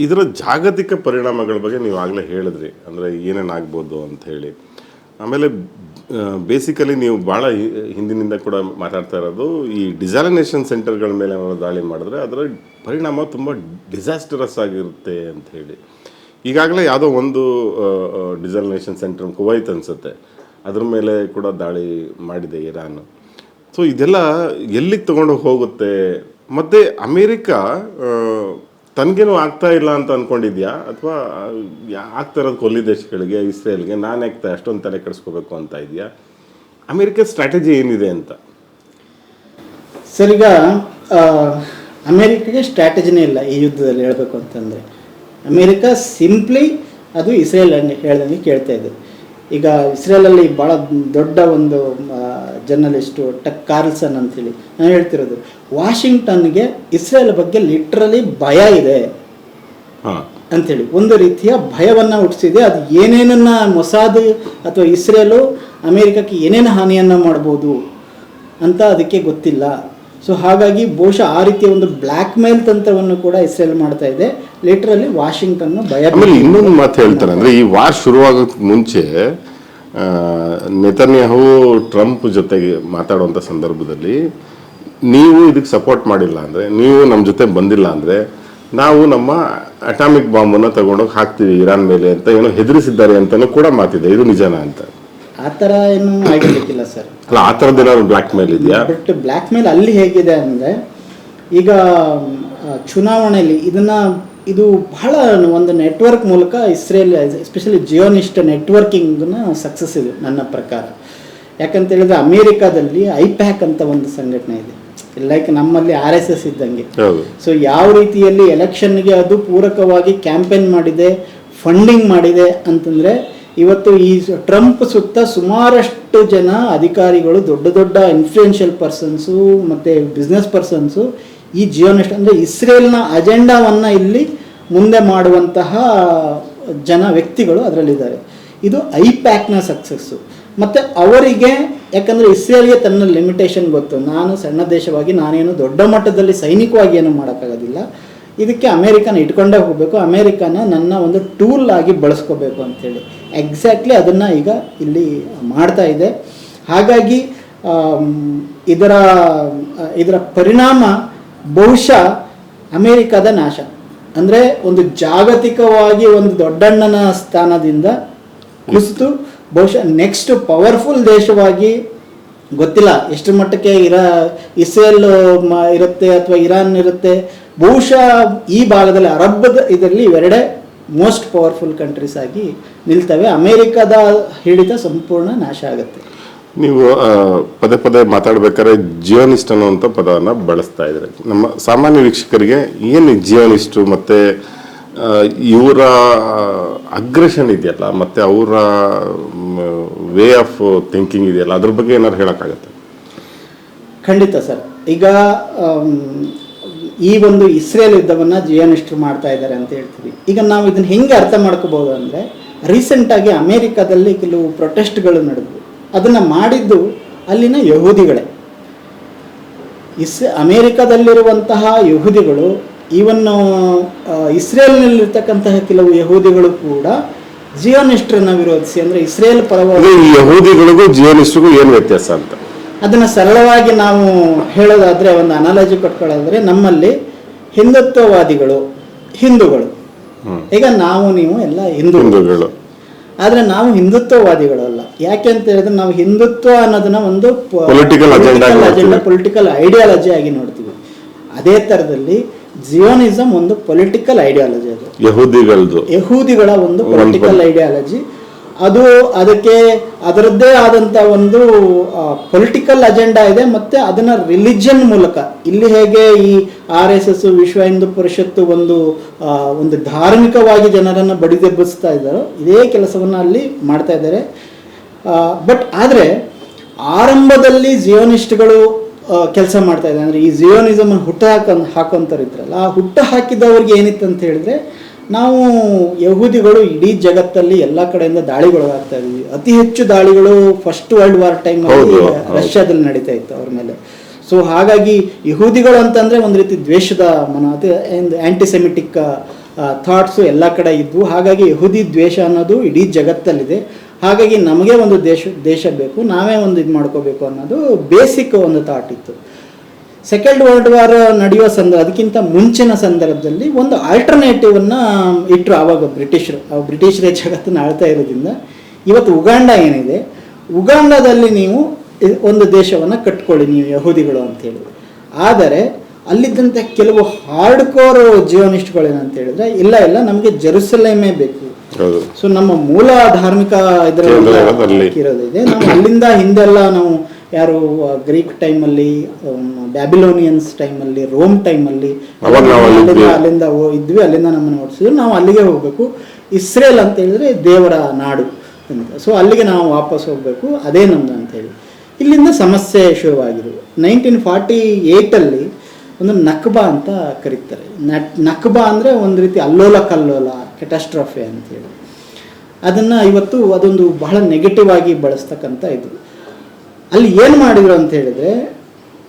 ಇದರ ಜಾಗತಿಕ ಪರಿಣಾಮಗಳ ಬಗ್ಗೆ ನೀವು ಆಗಲೇ ಹೇಳಿದ್ರಿ, ಅಂದರೆ ಏನೇನಾಗ್ಬೋದು ಅಂತ ಹೇಳಿ. ಆಮೇಲೆ ಬೇಸಿಕಲಿ ನೀವು ಭಾಳ ಹಿಂದಿನಿಂದ ಕೂಡ ಮಾತಾಡ್ತಾ ಇರೋದು, ಈ ಡಿಸಾಲಿನೇಷನ್ ಸೆಂಟರ್ಗಳ ಮೇಲೆ ನಾವು ದಾಳಿ ಮಾಡಿದ್ರೆ ಅದರ ಪರಿಣಾಮ ತುಂಬ ಡಿಸಾಸ್ಟರಸ್ ಆಗಿರುತ್ತೆ ಅಂತ ಹೇಳಿ. ಈಗಾಗಲೇ ಯಾವುದೋ ಒಂದು ಡಿಸಾಲಿನೇಷನ್ ಸೆಂಟರ್ ಕುವೈತ್ ಅನಿಸುತ್ತೆ, ಅದ್ರ ಮೇಲೆ ಕೂಡ ದಾಳಿ ಮಾಡಿದೆ ಇರಾನ್. ಸೊ ಇದೆಲ್ಲ ಎಲ್ಲಿಗೆ ತಗೊಂಡು ಹೋಗುತ್ತೆ? ಮತ್ತು ಅಮೇರಿಕಾ ತನಗೇನು ಆಗ್ತಾ ಇಲ್ಲ ಅಂತ ಅಂದ್ಕೊಂಡಿದ್ಯಾ, ಅಥವಾ ಆಗ್ತಾ ಇರೋದು ಕೊಲ್ಲಿ ದೇಶಗಳಿಗೆ, ಇಸ್ರೇಲ್ಗೆ ನಾನು ಯಾಕೆ ಅಷ್ಟೊಂದು ತಲೆ ಕೆಡಿಸ್ಕೋಬೇಕು ಅಂತ ಇದೆಯಾ? ಅಮೇರಿಕಾ ಸ್ಟ್ರಾಟಜಿ ಏನಿದೆ ಅಂತ? ಸರ್, ಈಗ ಅಮೇರಿಕಾಗೆ ಸ್ಟ್ರಾಟಜಿನೇ ಇಲ್ಲ ಈ ಯುದ್ಧದಲ್ಲಿ ಹೇಳಬೇಕು ಅಂತಂದರೆ. ಅಮೇರಿಕಾ ಸಿಂಪ್ಲಿ ಅದು ಇಸ್ರೇಲ್ ಹೇಳ್ದಂಗೆ ಕೇಳ್ತಾ ಇದೆ. ಈಗ ಇಸ್ರೇಲಲ್ಲಿ ಭಾಳ ದೊಡ್ಡ ಒಂದು ಜರ್ನಲಿಸ್ಟು ಟಕ್ ಕಾರ್ಲ್ಸನ್ ಅಂತೇಳಿ ನಾನು ಹೇಳ್ತಿರೋದು, ವಾಷಿಂಗ್ಟನ್ಗೆ ಇಸ್ರೇಲ್ ಬಗ್ಗೆ ಲಿಟ್ರಲಿ ಭಯ ಇದೆ ಅಂಥೇಳಿ ಒಂದು ರೀತಿಯ ಭಯವನ್ನು ಹುಟ್ಟಿಸಿದೆ. ಅದು ಏನೇನನ್ನ ಮೊಸಾದ್ ಅಥವಾ ಇಸ್ರೇಲು ಅಮೇರಿಕಕ್ಕೆ ಏನೇನು ಹಾನಿಯನ್ನು ಮಾಡ್ಬೋದು ಅಂತ ಅದಕ್ಕೆ ಗೊತ್ತಿಲ್ಲ. ಸೊ ಹಾಗಾಗಿ ಬಹುಶಃ ಆ ರೀತಿಯ ಒಂದು ಬ್ಲ್ಯಾಕ್ ಮೇಲ್ ತಂತ್ರವನ್ನು ಕೂಡ ಇಸ್ರೇಲ್ ಮಾಡ್ತಾ ಇದೆ. ಲಿಟ್ರಲಿ ವಾಷಿಂಗ್ಟನ್ ಭಯ. ಆಮೇಲೆ ಇನ್ನೊಂದು ಮಾತು ಹೇಳ್ತಾರೆ, ಅಂದ್ರೆ ಈ ವಾರ್ ಶುರುವಾಗೋಕ್ಕೆ ಮುಂಚೆ ನೆತನ್ಯಾಹು ಟ್ರಂಪ್ ಜೊತೆಗೆ ಮಾತಾಡುವಂಥ ಸಂದರ್ಭದಲ್ಲಿ, ನೀವು ಇದಕ್ಕೆ ಸಪೋರ್ಟ್ ಮಾಡಿಲ್ಲ ಅಂದರೆ, ನೀವು ನಮ್ಮ ಜೊತೆ ಬಂದಿಲ್ಲ ಅಂದರೆ ನಾವು ನಮ್ಮ ಅಟಾಮಿಕ್ ಬಾಂಬನ್ನು ತಗೊಂಡೋಗಿ ಹಾಕ್ತೀವಿ ಇರಾನ್ ಮೇಲೆ ಅಂತ ಏನೋ ಹೆದರಿಸಿದ್ದಾರೆ ಅಂತಲೂ ಕೂಡ ಮಾತಿದೆ. ಇದು ನಿಜನಾ ಅಂತ? ಆ ಥರ ಏನು ಆಗಿರ್ಲಿಕ್ಕಿಲ್ಲ ಸರ್. ಅಲ್ಲ, ಆ ಥರದ್ದು ಏನಾದ್ರು ಬ್ಲ್ಯಾಕ್ ಮೇಲ್ ಇದೆಯಾ? ಬಟ್ ಬ್ಲ್ಯಾಕ್ ಮೇಲ್ ಅಲ್ಲಿ ಹೇಗಿದೆ ಅಂದರೆ, ಈಗ ಚುನಾವಣೆಯಲ್ಲಿ ಇದು ಬಹಳ ಒಂದು ನೆಟ್ವರ್ಕ್ ಮೂಲಕ ಇಸ್ರೇಲ್ ಎಸ್ಪೆಷಲಿ ಜಿಯೋನಿಸ್ಟ್ ನೆಟ್ವರ್ಕಿಂಗ್ನ ಸಕ್ಸಸ್ ಇದೆ ನನ್ನ ಪ್ರಕಾರ. ಯಾಕಂತ ಹೇಳಿದ್ರೆ ಅಮೇರಿಕಾದಲ್ಲಿ ಐಪ್ಯಾಕ್ ಅಂತ ಒಂದು ಸಂಘಟನೆ ಇದೆ, ಲೈಕ್ ನಮ್ಮಲ್ಲಿ RSS ಇದ್ದಂಗೆ. ಸೊ ಯಾವ ರೀತಿಯಲ್ಲಿ ಎಲೆಕ್ಷನ್ಗೆ ಅದು ಪೂರಕವಾಗಿ ಕ್ಯಾಂಪೇನ್ ಮಾಡಿದೆ, ಫಂಡಿಂಗ್ ಮಾಡಿದೆ ಅಂತಂದರೆ, ಇವತ್ತು ಈ ಟ್ರಂಪ್ ಸುತ್ತ ಸುಮಾರಷ್ಟು ಜನ ಅಧಿಕಾರಿಗಳು, ದೊಡ್ಡ ದೊಡ್ಡ ಇನ್ಫ್ಲೂಯೆನ್ಷಿಯಲ್ ಪರ್ಸನ್ಸು ಮತ್ತು ಬಿಸ್ನೆಸ್ ಪರ್ಸನ್ಸು ಈ ಜಿಯೋನಿಸ್ಟ್ ಅಂದರೆ ಇಸ್ರೇಲ್ನ ಅಜೆಂಡಾವನ್ನು ಇಲ್ಲಿ ಮುಂದೆ ಮಾಡುವಂತಹ ವ್ಯಕ್ತಿಗಳು ಅದರಲ್ಲಿದ್ದಾರೆ. ಇದು ಐಪ್ಯಾಕ್ನ ಸಕ್ಸಸ್ಸು. ಮತ್ತು ಅವರಿಗೆ, ಯಾಕಂದರೆ ಇಸ್ರೇಲ್ಗೆ ತನ್ನ ಲಿಮಿಟೇಷನ್ ಗೊತ್ತು, ನಾನು ಸಣ್ಣ ದೇಶವಾಗಿ ನಾನೇನು ದೊಡ್ಡ ಮಟ್ಟದಲ್ಲಿ ಸೈನಿಕವಾಗಿ ಏನು ಮಾಡೋಕ್ಕಾಗೋದಿಲ್ಲ, ಇದಕ್ಕೆ ಅಮೇರಿಕನ ಇಟ್ಕೊಂಡೇ ಹೋಗಬೇಕು, ಅಮೇರಿಕನ ನನ್ನ ಒಂದು ಟೂಲ್ ಆಗಿ ಬಳಸ್ಕೋಬೇಕು ಅಂಥೇಳಿ ಎಕ್ಸಾಕ್ಟ್ಲಿ ಅದನ್ನು ಈಗ ಇಲ್ಲಿ ಮಾಡ್ತಾ ಇದೆ. ಹಾಗಾಗಿ ಇದರ ಪರಿಣಾಮ ಬಹುಶಃ ಅಮೇರಿಕದ ನಾಶ, ಅಂದರೆ ಒಂದು ಜಾಗತಿಕವಾಗಿ ಒಂದು ದೊಡ್ಡಣ್ಣನ ಸ್ಥಾನದಿಂದ ಕುಸಿತು ಬಹುಶಃ ನೆಕ್ಸ್ಟ್ ಪವರ್ಫುಲ್ ದೇಶವಾಗಿ, ಗೊತ್ತಿಲ್ಲ ಎಷ್ಟು ಮಟ್ಟಕ್ಕೆ ಇಸ್ರೇಲ್ ಇರುತ್ತೆ ಅಥವಾ ಇರಾನ್ ಇರುತ್ತೆ, ಬಹುಶಃ ಈ ಭಾಗದಲ್ಲಿ ಇದರಲ್ಲಿ ಇವೆರಡೇ ಮೋಸ್ಟ್ ಪವರ್ಫುಲ್ ಕಂಟ್ರೀಸ್ ಆಗಿ ನಿಲ್ತವೆ. ಅಮೇರಿಕದ ಹಿಡಿತ ಸಂಪೂರ್ಣ ನಾಶ ಆಗುತ್ತೆ. ನೀವು ಪದೇ ಪದೇ ಮಾತಾಡ್ಬೇಕಾದ್ರೆ ಜಿಯೋನಿಸ್ಟ್ ಅನ್ನುವಂಥ ಪದವನ್ನು ಬಳಸ್ತಾ ಇದ್ದಾರೆ. ನಮ್ಮ ಸಾಮಾನ್ಯ ವೀಕ್ಷಕರಿಗೆ ಏನು ಜಿಯೋನಿಸ್ಟು ಮತ್ತು ಇವರ ಅಗ್ರೆಷನ್ ಇದೆಯಲ್ಲ, ಮತ್ತು ಅವರ ವೇ ಆಫ್ ಥಿಂಕಿಂಗ್ ಇದೆಯಲ್ಲ, ಅದ್ರ ಬಗ್ಗೆ ಏನಾದ್ರು ಹೇಳೋಕ್ಕಾಗತ್ತೆ? ಖಂಡಿತ ಸರ್. ಈಗ ಈ ಒಂದು ಇಸ್ರೇಲ್ ಯುದ್ಧವನ್ನು ಜಿಯೋನಿಸ್ಟ್ರು ಮಾಡ್ತಾ ಇದ್ದಾರೆ ಅಂತ ಹೇಳ್ತೀವಿ. ಈಗ ನಾವು ಇದನ್ನು ಹೆಂಗೆ ಅರ್ಥ ಮಾಡ್ಕೋಬೋದು ಅಂದರೆ, ರೀಸೆಂಟಾಗಿ ಅಮೇರಿಕಾದಲ್ಲಿ ಕೆಲವು ಪ್ರೊಟೆಸ್ಟ್ಗಳು ನಡೆದವು. ಅದನ್ನು ಮಾಡಿದ್ದು ಅಲ್ಲಿನ ಯಹೂದಿಗಳೇ. ಅಮೇರಿಕಾದಲ್ಲಿರುವಂತಹ ಯಹೂದಿಗಳು, ಈವನ್ ಇಸ್ರೇಲ್ನಲ್ಲಿರ್ತಕ್ಕಂತಹ ಕೆಲವು ಯಹೂದಿಗಳು ಕೂಡ ಜಿಯೋನಿಸ್ಟ್ರನ್ನ ವಿರೋಧಿಸಿ, ಅಂದರೆ ಇಸ್ರೇಲ್ ಪರವಾಗಿ. ಯಹೂದಿಗಳಿಗೂ ಜಿಯೋನಿಸ್ಟ್ರಿಗೂ ಏನು ವ್ಯತ್ಯಾಸ ಅಂತ ಅದನ್ನು ಸರಳವಾಗಿ ನಾವು ಹೇಳೋದಾದರೆ, ಒಂದು ಅನಾಲಜಿ ಕೊಟ್ಕೊಳ್ಳೋದಾದರೆ, ನಮ್ಮಲ್ಲಿ ಹಿಂದುತ್ವವಾದಿಗಳು ಹಿಂದೂಗಳು. ಈಗ ನೀವು ಎಲ್ಲ ಹಿಂದೂಗಳು, ಆದರೆ ನಾವು ಹಿಂದುತ್ವವಾದಿಗಳಲ್ಲ. ಯಾಕೆ ಅಂತ ಹೇಳಿದ್ರೆ, ನಾವು ಹಿಂದುತ್ವ ಅನ್ನೋದನ್ನ ಒಂದು ಪೊಲಿಟಿಕಲ್ ಐಡಿಯಾಲಜಿ ಆಗಿ ನೋಡ್ತೀವಿ. ಅದೇ ಥರದಲ್ಲಿ ಜಿಯೋನಿಸಂ ಒಂದು ಪೊಲಿಟಿಕಲ್ ಐಡಿಯಾಲಜಿ, ಅದು ಯಹೂದಿಗಳ ಒಂದು ಪೊಲಿಟಿಕಲ್ ಐಡಿಯಾಲಜಿ. ಅದಕ್ಕೆ ಅದರದ್ದೇ ಆದಂಥ ಒಂದು ಪೊಲಿಟಿಕಲ್ ಅಜೆಂಡಾ ಇದೆ. ಮತ್ತು ಅದನ್ನು ರಿಲಿಜನ್ ಮೂಲಕ, ಇಲ್ಲಿ ಹೇಗೆ ಈ RSS ವಿಶ್ವ ಹಿಂದೂ ಪರಿಷತ್ತು ಒಂದು ಧಾರ್ಮಿಕವಾಗಿ ಜನರನ್ನು ಬಡಿದೆಬ್ಬಿಸ್ತಾ ಇದ್ದಾರೋ, ಇದೇ ಕೆಲಸವನ್ನು ಅಲ್ಲಿ ಮಾಡ್ತಾ ಇದ್ದಾರೆ. ಬಟ್ ಆದರೆ ಆರಂಭದಲ್ಲಿ ಜಿಯೋನಿಸ್ಟ್ಗಳು ಕೆಲಸ ಮಾಡ್ತಾ ಇದ್ದಾರೆ. ಅಂದರೆ ಈ ಜಿಯೋನಿಸಮ್ ಹಾಕೋಂಥವ್ರು ಇದ್ರಲ್ಲ, ಆ ಹಾಕಿದವ್ರಿಗೆ ಏನಿತ್ತು ಅಂತ ಹೇಳಿದ್ರೆ, ನಾವು ಯಹೂದಿಗಳು ಇಡೀ ಜಗತ್ತಲ್ಲಿ ಎಲ್ಲ ಕಡೆಯಿಂದ ದಾಳಿಗೊಳಗಾಗ್ತಾ ಇದ್ವಿ. ಅತಿ ಹೆಚ್ಚು ದಾಳಿಗಳು ಫಸ್ಟ್ ವರ್ಲ್ಡ್ ವಾರ್ ಟೈಮಲ್ಲಿ ರಷ್ಯಾದಲ್ಲಿ ನಡೀತಾ ಇತ್ತು ಅವ್ರ ಮೇಲೆ. ಸೊ ಹಾಗಾಗಿ ಯಹೂದಿಗಳು ಅಂತಂದರೆ ಒಂದು ರೀತಿ ದ್ವೇಷದ ಆ್ಯಂಟಿಸೆಮಿಟಿಕ್ ಥಾಟ್ಸು ಎಲ್ಲ ಕಡೆ ಇದ್ವು. ಹಾಗಾಗಿ ಯಹೂದಿ ದ್ವೇಷ ಅನ್ನೋದು ಇಡೀ ಜಗತ್ತಲ್ಲಿದೆ. ಹಾಗಾಗಿ ನಮಗೆ ಒಂದು ದೇಶ ಬೇಕು, ನಾವೇ ಒಂದು ಇದು ಮಾಡ್ಕೋಬೇಕು ಅನ್ನೋದು ಬೇಸಿಕ್ ಒಂದು ಥಾಟ್ ಇತ್ತು. ಸೆಕೆಂಡ್ ವರ್ಲ್ಡ್ ವಾರ್ ನಡೆಯುವ ಅದಕ್ಕಿಂತ ಮುಂಚಿನ ಸಂದರ್ಭದಲ್ಲಿ ಒಂದು ಆಲ್ಟರ್ನೇಟಿವನ್ನು ಇಟ್ಟರು ಆವಾಗ ಬ್ರಿಟಿಷರೇ ಜಗತ್ತನ್ನು ಆಳ್ತಾ ಇರೋದ್ರಿಂದ. ಇವತ್ತು ಉಗಾಂಡ ಏನಿದೆ, ಉಗಾಂಡದಲ್ಲಿ ನೀವು ಒಂದು ದೇಶವನ್ನು ಕಟ್ಕೊಳ್ಳಿ ನೀವು ಯಹೂದಿಗಳು ಅಂತೇಳಿ. ಆದರೆ ಅಲ್ಲಿದ್ದಂಥ ಕೆಲವು ಹಾರ್ಡ್ ಕೋರ್ ಜಿಯೋನಿಸ್ಟ್ಗಳೇನಂತ ಹೇಳಿದ್ರೆ ಇಲ್ಲ ನಮಗೆ ಜೆರುಸಲೇಮೇ ಬೇಕು. ಸೊ ನಮ್ಮ ಮೂಲ ಧಾರ್ಮಿಕ ಇರೋದಿದೆ. ನಾವು ಅಲ್ಲಿಂದ ಹಿಂದೆಲ್ಲ ನಾವು ಯಾರು ಗ್ರೀಕ್ ಟೈಮಲ್ಲಿ, ಬ್ಯಾಬಿಲೋನಿಯನ್ಸ್ ಟೈಮಲ್ಲಿ, ರೋಮ್ ಟೈಮಲ್ಲಿ ಅಲ್ಲಿಂದ ಇದ್ವಿ, ಅಲ್ಲಿಂದ ನಮ್ಮನ್ನು ಓಡಿಸಿದ್ರು. ನಾವು ಅಲ್ಲಿಗೆ ಹೋಗಬೇಕು. ಇಸ್ರೇಲ್ ಅಂತ ಹೇಳಿದ್ರೆ ದೇವರ ನಾಡು ಅಂತ. ಸೊ ಅಲ್ಲಿಗೆ ನಾವು ವಾಪಸ್ ಹೋಗಬೇಕು, ಅದೇ ನಮ್ದು ಅಂತೇಳಿ ಇಲ್ಲಿಂದ ಸಮಸ್ಯೆ ಶುರುವಾಗಿದೆ. 1948 ಒಂದು ನಕ್ಬಾ ಅಂತ ಕರೀತಾರೆ. ನಕ್ಬಾ ಅಂದರೆ ಒಂದು ರೀತಿ ಅಲ್ಲೋಲ ಕಲ್ಲೋಲ, ಕೆಟಾಸ್ಟ್ರಫೆ ಅಂತೇಳಿ. ಅದನ್ನು ಇವತ್ತು ಅದೊಂದು ಬಹಳ ನೆಗೆಟಿವ್ ಆಗಿ ಬಳಸ್ತಕ್ಕಂಥ ಇದು. ಅಲ್ಲಿ ಏನು ಮಾಡಿದ್ರು ಅಂತ ಹೇಳಿದರೆ,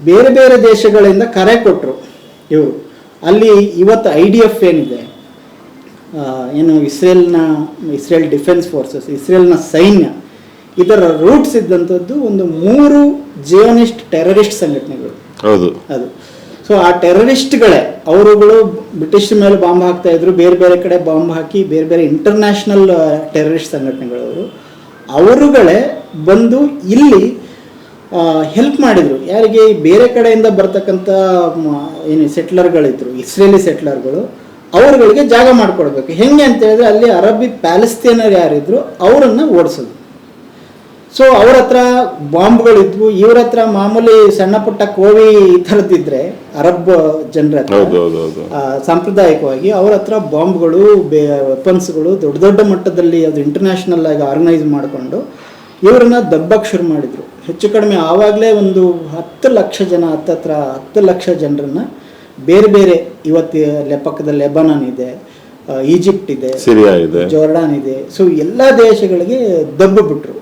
ಬೇರೆ ಬೇರೆ ದೇಶಗಳಿಂದ ಕರೆ ಕೊಟ್ಟರು ಇವರು. ಅಲ್ಲಿ ಇವತ್ತು IDF ಏನಿದೆ, ಏನು ಇಸ್ರೇಲ್ ಡಿಫೆನ್ಸ್ ಫೋರ್ಸಸ್, ಇಸ್ರೇಲ್ನ ಸೈನ್ಯ, ಇದರ ರೂಟ್ಸ್ ಇದ್ದಂಥದ್ದು ಒಂದು 3 ಜಿಯೋನಿಸ್ಟ್ ಟೆರರಿಸ್ಟ್ ಸಂಘಟನೆಗಳು. ಹೌದು ಅದು. ಸೊ ಆ ಟೆರರಿಸ್ಟ್ಗಳೇ ಅವರುಗಳು ಬ್ರಿಟಿಷ್ ಮೇಲೆ ಬಾಂಬ್ ಹಾಕ್ತಾ ಇದ್ರು, ಬೇರೆ ಬೇರೆ ಕಡೆ ಬಾಂಬ್ ಹಾಕಿ, ಬೇರೆ ಬೇರೆ ಇಂಟರ್ನ್ಯಾಷನಲ್ ಟೆರರಿಸ್ಟ್ ಸಂಘಟನೆಗಳವರು, ಅವರುಗಳೇ ಬಂದು ಇಲ್ಲಿ ಹೆಲ್ಪ್ ಮಾಡಿದರು. ಯಾರಿಗೆ? ಬೇರೆ ಕಡೆಯಿಂದ ಬರ್ತಕ್ಕಂಥ ಏನು ಸೆಟ್ಲರ್ಗಳಿದ್ರು, ಇಸ್ರೇಲಿ ಸೆಟ್ಲರ್ಗಳು, ಅವರುಗಳಿಗೆ ಜಾಗ ಮಾಡಿಕೊಡ್ಬೇಕು. ಹೆಂಗೆ ಅಂತ ಹೇಳಿದ್ರೆ, ಅಲ್ಲಿ ಅರಬ್ಬಿ ಪ್ಯಾಲೆಸ್ತೀನರು ಯಾರಿದ್ರು ಅವರನ್ನು ಓಡಿಸೋದು. ಸೊ ಅವ್ರ ಹತ್ರ ಬಾಂಬ್ಗಳಿದ್ವು, ಇವ್ರ ಹತ್ರ ಮಾಮೂಲಿ ಸಣ್ಣ ಪುಟ್ಟ ಕೋವಿ ಈ ಥರದ್ದಿದ್ರೆ ಅರಬ್ ಜನರ ಹತ್ರ ಸಾಂಪ್ರದಾಯಿಕವಾಗಿ ಅವ್ರ ಹತ್ರ ಬಾಂಬ್ಗಳು, ವೆಪನ್ಸ್ಗಳು ದೊಡ್ಡ ದೊಡ್ಡ ಮಟ್ಟದಲ್ಲಿ ಅದು ಇಂಟರ್ನ್ಯಾಷನಲ್ ಆಗಿ ಆರ್ಗನೈಸ್ ಮಾಡಿಕೊಂಡು ಇವರನ್ನ ದಬ್ಬಕ್ಕೆ ಶುರು ಮಾಡಿದರು. ಹೆಚ್ಚು ಕಡಿಮೆ ಆವಾಗಲೇ ಒಂದು 10 ಲಕ್ಷ ಜನ, 10 ಲಕ್ಷ ಜನರನ್ನ ಬೇರೆ ಬೇರೆ, ಇವತ್ತು ಪಕ್ಕದ ಲೆಬನಾನ್ ಇದೆ, ಈಜಿಪ್ಟ್ ಇದೆ, ಸಿರಿಯಾ ಇದೆ, ಜೋರ್ಡಾನ್ ಇದೆ. ಸೊ ಎಲ್ಲ ದೇಶಗಳಿಗೆ ದಬ್ಬು ಬಿಟ್ರು.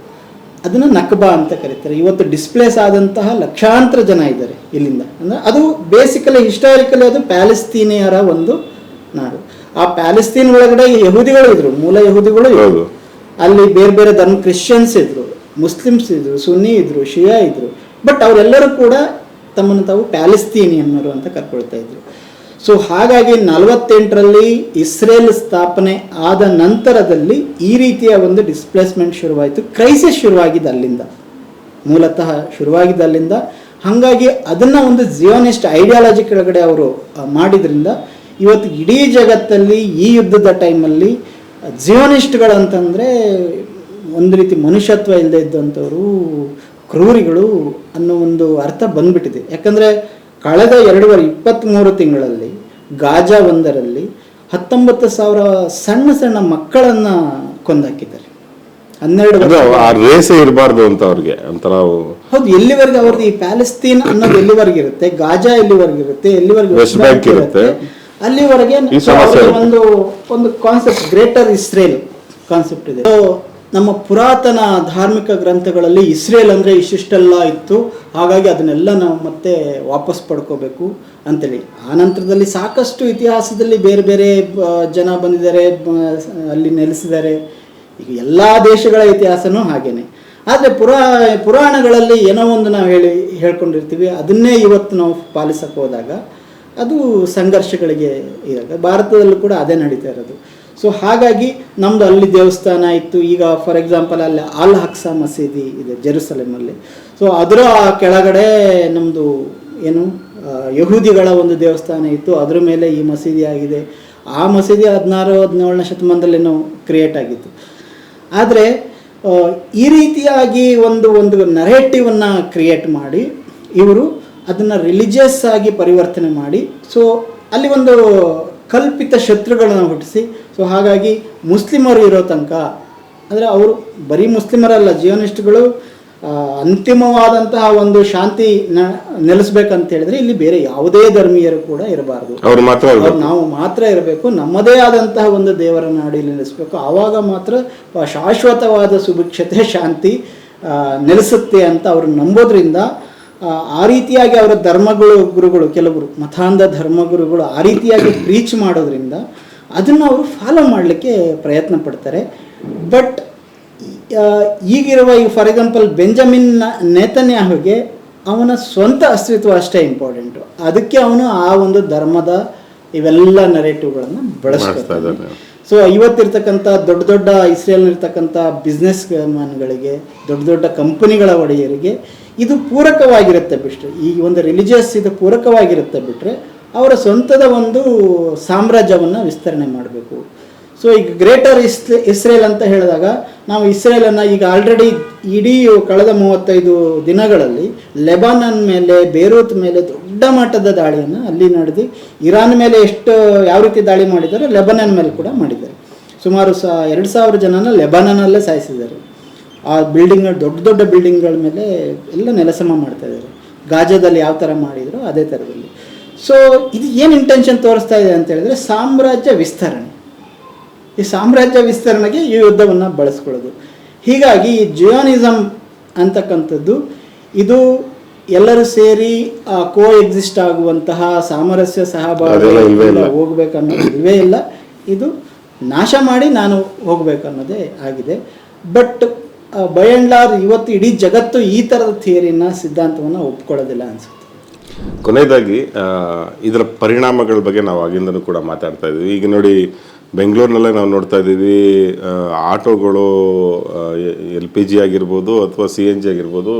ಅದನ್ನು ನಕ್ಬಾ ಅಂತ ಕರೀತಾರೆ. ಇವತ್ತು ಡಿಸ್ಪ್ಲೇಸ್ ಆದಂತಹ ಲಕ್ಷಾಂತರ ಜನ ಇದ್ದಾರೆ ಇಲ್ಲಿಂದ. ಅಂದರೆ ಅದು ಬೇಸಿಕಲಿ ಹಿಸ್ಟಾರಿಕಲಿ ಅದು ಪ್ಯಾಲೆಸ್ತೀನಿಯರ ಒಂದು ನಾಡು. ಆ ಪ್ಯಾಲೆಸ್ತೀನ್ ಒಳಗಡೆ ಯಹೂದಿಗಳು ಇದ್ರು, ಮೂಲ ಯಹೂದಿಗಳು ಇದ್ರು. ಅಲ್ಲಿ ಬೇರೆ ಬೇರೆ ಧರ್ಮ, ಕ್ರಿಶ್ಚಿಯನ್ಸ್ ಇದ್ರು, ಮುಸ್ಲಿಮ್ಸ್ ಇದ್ರು, ಸುನ್ನಿ ಇದ್ರು, ಶಿಯಾ ಇದ್ರು. ಬಟ್ ಅವರೆಲ್ಲರೂ ಕೂಡ ತಮ್ಮನ್ನು ತಾವು ಪ್ಯಾಲೆಸ್ತೀನಿಯನ್ನರು ಅಂತ ಕರ್ಕೊಳ್ತಾ ಇದ್ರು. ಸೊ ಹಾಗಾಗಿ 48ರಲ್ಲಿ ಇಸ್ರೇಲ್ ಸ್ಥಾಪನೆ ಆದ ನಂತರದಲ್ಲಿ ಈ ರೀತಿಯ ಒಂದು ಡಿಸ್ಪ್ಲೇಸ್ಮೆಂಟ್ ಶುರುವಾಯಿತು. ಕ್ರೈಸಿಸ್ ಶುರುವಾಗಿದ್ದು ಅಲ್ಲಿಂದ, ಮೂಲತಃ ಶುರುವಾಗಿದ್ದು ಅಲ್ಲಿಂದ. ಹಾಗಾಗಿ ಅದನ್ನು ಒಂದು ಜಿಯೋನಿಸ್ಟ್ ಐಡಿಯಾಲಜಿ ಕೆಳಗಡೆ ಅವರು ಮಾಡಿದ್ರಿಂದ ಇವತ್ತು ಇಡೀ ಜಗತ್ತಲ್ಲಿ ಈ ಯುದ್ಧದ ಟೈಮಲ್ಲಿ ಜಿಯೋನಿಸ್ಟ್ಗಳಂತಂದರೆ ಒಂದು ರೀತಿ ಮನುಷ್ಯತ್ವ ಇಲ್ಲದೆ ಇದ್ದಂಥವರು, ಕ್ರೂರಿಗಳು ಅನ್ನೋ ಒಂದು ಅರ್ಥ ಬಂದ್ಬಿಟ್ಟಿದೆ. ಯಾಕಂದರೆ ಕಳೆದ 23 ತಿಂಗಳಲ್ಲಿ ಗಾಜಾ ಒಂದರಲ್ಲಿ 19,000 ಸಣ್ಣ ಮಕ್ಕಳನ್ನ ಕೊಂದಾಕಿದ್ದಾರೆ. 12 ಇರಬಾರ್ದು ಅಂತ ಅವ್ರಿಗೆ ಒಂಥರ. ಹೌದು, ಎಲ್ಲಿವರೆಗೆ ಅವ್ರದ್ದು ಈ ಪ್ಯಾಲೆಸ್ತೀನ್ ಅನ್ನೋದು ಎಲ್ಲಿವರೆಗೆ ಇರುತ್ತೆ, ಗಾಜಾ ಎಲ್ಲಿವರೆಗೆ ಇರುತ್ತೆ, ಎಲ್ಲಿವರೆಗೆ ವೆಸ್ಟ್ ಬ್ಯಾಂಕ್ ಇರುತ್ತೆ, ಅಲ್ಲಿವರೆಗೆ ಒಂದು ಕಾನ್ಸೆಪ್ಟ್, ಗ್ರೇಟರ್ ಇಸ್ರೇಲ್ ಕಾನ್ಸೆಪ್ಟ್ ಇದೆ. ನಮ್ಮ ಪುರಾತನ ಧಾರ್ಮಿಕ ಗ್ರಂಥಗಳಲ್ಲಿ ಇಸ್ರೇಲ್ ಅಂದರೆ ಇಷ್ಟಿಷ್ಟೆಲ್ಲ ಇತ್ತು, ಹಾಗಾಗಿ ಅದನ್ನೆಲ್ಲ ನಾವು ಮತ್ತೆ ವಾಪಸ್ ಪಡ್ಕೋಬೇಕು ಅಂತೇಳಿ. ಆ ನಂತರದಲ್ಲಿ ಸಾಕಷ್ಟು ಇತಿಹಾಸದಲ್ಲಿ ಬೇರೆ ಬೇರೆ ಜನ ಬಂದಿದ್ದಾರೆ, ಅಲ್ಲಿ ನೆಲೆಸಿದ್ದಾರೆ. ಈಗ ಎಲ್ಲ ದೇಶಗಳ ಇತಿಹಾಸನೂ ಹಾಗೇನೆ. ಆದರೆ ಪುರಾಣಗಳಲ್ಲಿ ಏನೋ ಒಂದು ನಾವು ಹೇಳ್ಕೊಂಡಿರ್ತೀವಿ, ಅದನ್ನೇ ಇವತ್ತು ನಾವು ಪಾಲಿಸಕ್ಕೆ ಹೋದಾಗ ಅದು ಸಂಘರ್ಷಗಳಿಗೆ ಇವಾಗ ಭಾರತದಲ್ಲೂ ಕೂಡ ಅದೇ ನಡೀತಾ ಇರೋದು. ಸೊ ಹಾಗಾಗಿ ನಮ್ಮದು ಅಲ್ಲಿ ದೇವಸ್ಥಾನ ಇತ್ತು. ಈಗ ಫಾರ್ ಎಕ್ಸಾಂಪಲ್ ಅಲ್ಲಿ ಅಲ್ ಅಕ್ಸಾ ಮಸೀದಿ ಇದೆ ಜೆರುಸಲೇಮಲ್ಲಿ. ಸೊ ಅದರ ಕೆಳಗಡೆ ನಮ್ಮದು ಏನು ಯಹೂದಿಗಳ ಒಂದು ದೇವಸ್ಥಾನ ಇತ್ತು, ಅದ್ರ ಮೇಲೆ ಈ ಮಸೀದಿ ಆಗಿದೆ. ಆ ಮಸೀದಿ 16-17ನೇ ಶತಮಾನದಲ್ಲೇನೋ ಕ್ರಿಯೇಟ್ ಆಗಿತ್ತು. ಆದರೆ ಈ ರೀತಿಯಾಗಿ ಒಂದು ನರೇಟಿವನ್ನು ಕ್ರಿಯೇಟ್ ಮಾಡಿ ಇವರು ಅದನ್ನು ರಿಲಿಜಿಯಸ್ ಆಗಿ ಪರಿವರ್ತನೆ ಮಾಡಿ, ಸೊ ಅಲ್ಲಿ ಒಂದು ಕಲ್ಪಿತ ಶತ್ರುಗಳನ್ನು ಹುಟ್ಟಿಸಿ, ಸೊ ಹಾಗಾಗಿ ಮುಸ್ಲಿಮರು ಇರೋ ತನಕ, ಅಂದರೆ ಅವರು ಬರೀ ಮುಸ್ಲಿಮರಲ್ಲ, ಜಿಯೋನಿಸ್ಟ್ಗಳು ಅಂತಿಮವಾದಂತಹ ಒಂದು ಶಾಂತಿ ನೆಲೆಸ್ಬೇಕಂತ ಹೇಳಿದ್ರೆ ಇಲ್ಲಿ ಬೇರೆ ಯಾವುದೇ ಧರ್ಮೀಯರು ಕೂಡ ಇರಬಾರ್ದು, ನಾವು ಮಾತ್ರ ಇರಬೇಕು, ನಮ್ಮದೇ ಆದಂತಹ ಒಂದು ದೇವರ ನಾಡಿಯಲ್ಲಿ ನೆಲೆಸಬೇಕು. ಆವಾಗ ಮಾತ್ರ ಶಾಶ್ವತವಾದ ಸುಭಿಕ್ಷತೆ, ಶಾಂತಿ ನೆಲೆಸುತ್ತೆ ಅಂತ ಅವರು ನಂಬೋದ್ರಿಂದ ಆ ರೀತಿಯಾಗಿ ಅವರ ಗುರುಗಳು, ಕೆಲವರು ಮತಾಂಧ ಧರ್ಮಗುರುಗಳು ಆ ರೀತಿಯಾಗಿ ಪ್ರೀಚ್ ಮಾಡೋದ್ರಿಂದ ಅದನ್ನು ಅವರು ಫಾಲೋ ಮಾಡಲಿಕ್ಕೆ ಪ್ರಯತ್ನ ಪಡ್ತಾರೆ. ಬಟ್ ಈಗಿರುವ ಈ ಫಾರ್ ಎಕ್ಸಾಂಪಲ್ ಬೆಂಜಮಿನ್ ನೇತನ್ಯಾಹುಗೆ ಅವನ ಸ್ವಂತ ಅಸ್ತಿತ್ವ ಅಷ್ಟೇ ಇಂಪಾರ್ಟೆಂಟು. ಅದಕ್ಕೆ ಅವನು ಆ ಒಂದು ಧರ್ಮದ ಇವೆಲ್ಲ ನರೇಟಿವ್ಗಳನ್ನು ಬಳಸ್ತಾ ಇದ್ದಾನೆ. ಸೊ ಇವತ್ತಿರ್ತಕ್ಕಂಥ ದೊಡ್ಡ ದೊಡ್ಡ ಇಸ್ರೇಲ್ನಿರ್ತಕ್ಕಂಥ ಬಿಸ್ನೆಸ್ ಮ್ಯಾನ್ಗಳಿಗೆ, ದೊಡ್ಡ ದೊಡ್ಡ ಕಂಪನಿಗಳ ಒಡೆಯರಿಗೆ ಇದು ಪೂರಕವಾಗಿರುತ್ತೆ ಬಿಟ್ಟರೆ, ಈ ಒಂದು ರಿಲಿಜಿಯಸ್ ಇದು ಪೂರಕವಾಗಿರುತ್ತೆ ಬಿಟ್ಟರೆ ಅವರ ಸ್ವಂತದ ಒಂದು ಸಾಮ್ರಾಜ್ಯವನ್ನು ವಿಸ್ತರಣೆ ಮಾಡಬೇಕು. ಸೊ ಈಗ ಗ್ರೇಟರ್ ಇಸ್ರೇಲ್ ಅಂತ ಹೇಳಿದಾಗ ನಾವು ಇಸ್ರೇಲನ್ನು ಈಗ ಆಲ್ರೆಡಿ ಇಡೀ ಕಳೆದ 35 ದಿನಗಳಲ್ಲಿ ಲೆಬನಾನ್ ಮೇಲೆ, ಬೇರೂತ್ ಮೇಲೆ ದೊಡ್ಡ ಮಟ್ಟದ ದಾಳಿಯನ್ನು ಅಲ್ಲಿ ನಡೆದು, ಇರಾನ್ ಮೇಲೆ ಯಾವ ರೀತಿ ದಾಳಿ ಮಾಡಿದ್ದಾರೆ ಲೆಬನಾನ್ ಮೇಲೆ ಕೂಡ ಮಾಡಿದ್ದಾರೆ. ಸುಮಾರು 2,000 ಜನನ ಲೆಬನಾನಲ್ಲೇ ಸಾಯಿಸಿದ್ದಾರೆ. ಆ ಬಿಲ್ಡಿಂಗ್, ದೊಡ್ಡ ದೊಡ್ಡ ಬಿಲ್ಡಿಂಗ್ಗಳ ಮೇಲೆ ಎಲ್ಲ ನೆಲಸಮ ಮಾಡ್ತಾ ಇದ್ದಾರೆ. ಗಾಜಾದಲ್ಲಿ ಯಾವ ಥರ ಮಾಡಿದ್ರು ಅದೇ ಥರದಲ್ಲಿ. ಸೊ ಇದು ಏನು ಇಂಟೆನ್ಷನ್ ತೋರಿಸ್ತಾ ಇದೆ ಅಂತ ಹೇಳಿದ್ರೆ ಸಾಮ್ರಾಜ್ಯ ವಿಸ್ತರಣೆ. ಈ ಸಾಮ್ರಾಜ್ಯ ವಿಸ್ತರಣೆಗೆ ಈ ಯುದ್ಧವನ್ನು ಬಳಸ್ಕೊಳ್ಳೋದು. ಹೀಗಾಗಿ ಈ ಜಿಯೋನಿಸಮ್ ಅಂತಕ್ಕಂಥದ್ದು ಇದು ಎಲ್ಲರೂ ಸೇರಿ ಕೋ ಎಕ್ಸಿಸ್ಟ್ ಆಗುವಂತಹ ಸಾಮರಸ್ಯ ಸಹಭಾಗಿತ್ವ ಹೋಗ್ಬೇಕನ್ನೋದು ಇಲ್ವೇ ಇಲ್ಲ. ಇದು ನಾಶ ಮಾಡಿ ನಾನು ಹೋಗ್ಬೇಕನ್ನೋದೇ ಆಗಿದೆ. ಬಟ್ ಬೈ ಆ್ಯಂಡ್ ಲಾರ್ಜ್ ಇವತ್ತು ಇಡೀ ಜಗತ್ತು ಈ ಥರದ ಥಿಯರಿನ ಸಿದ್ಧಾಂತವನ್ನು ಒಪ್ಕೊಳ್ಳೋದಿಲ್ಲ ಅನ್ಸುತ್ತೆ. ಕೊನೆಯದಾಗಿ ಇದರ ಪರಿಣಾಮಗಳ ಬಗ್ಗೆ ನಾವು ಆಗಿಂದನೂ ಕೂಡ ಮಾತಾಡ್ತಾ ಇದ್ವಿ. ಈಗ ನೋಡಿ, ಬೆಂಗಳೂರಿನಲ್ಲೇ ನಾವು ನೋಡ್ತಾ ಇದ್ದೀವಿ, ಆಟೋಗಳು LPG ಆಗಿರ್ಬೋದು ಅಥವಾ CNG ಆಗಿರ್ಬೋದು,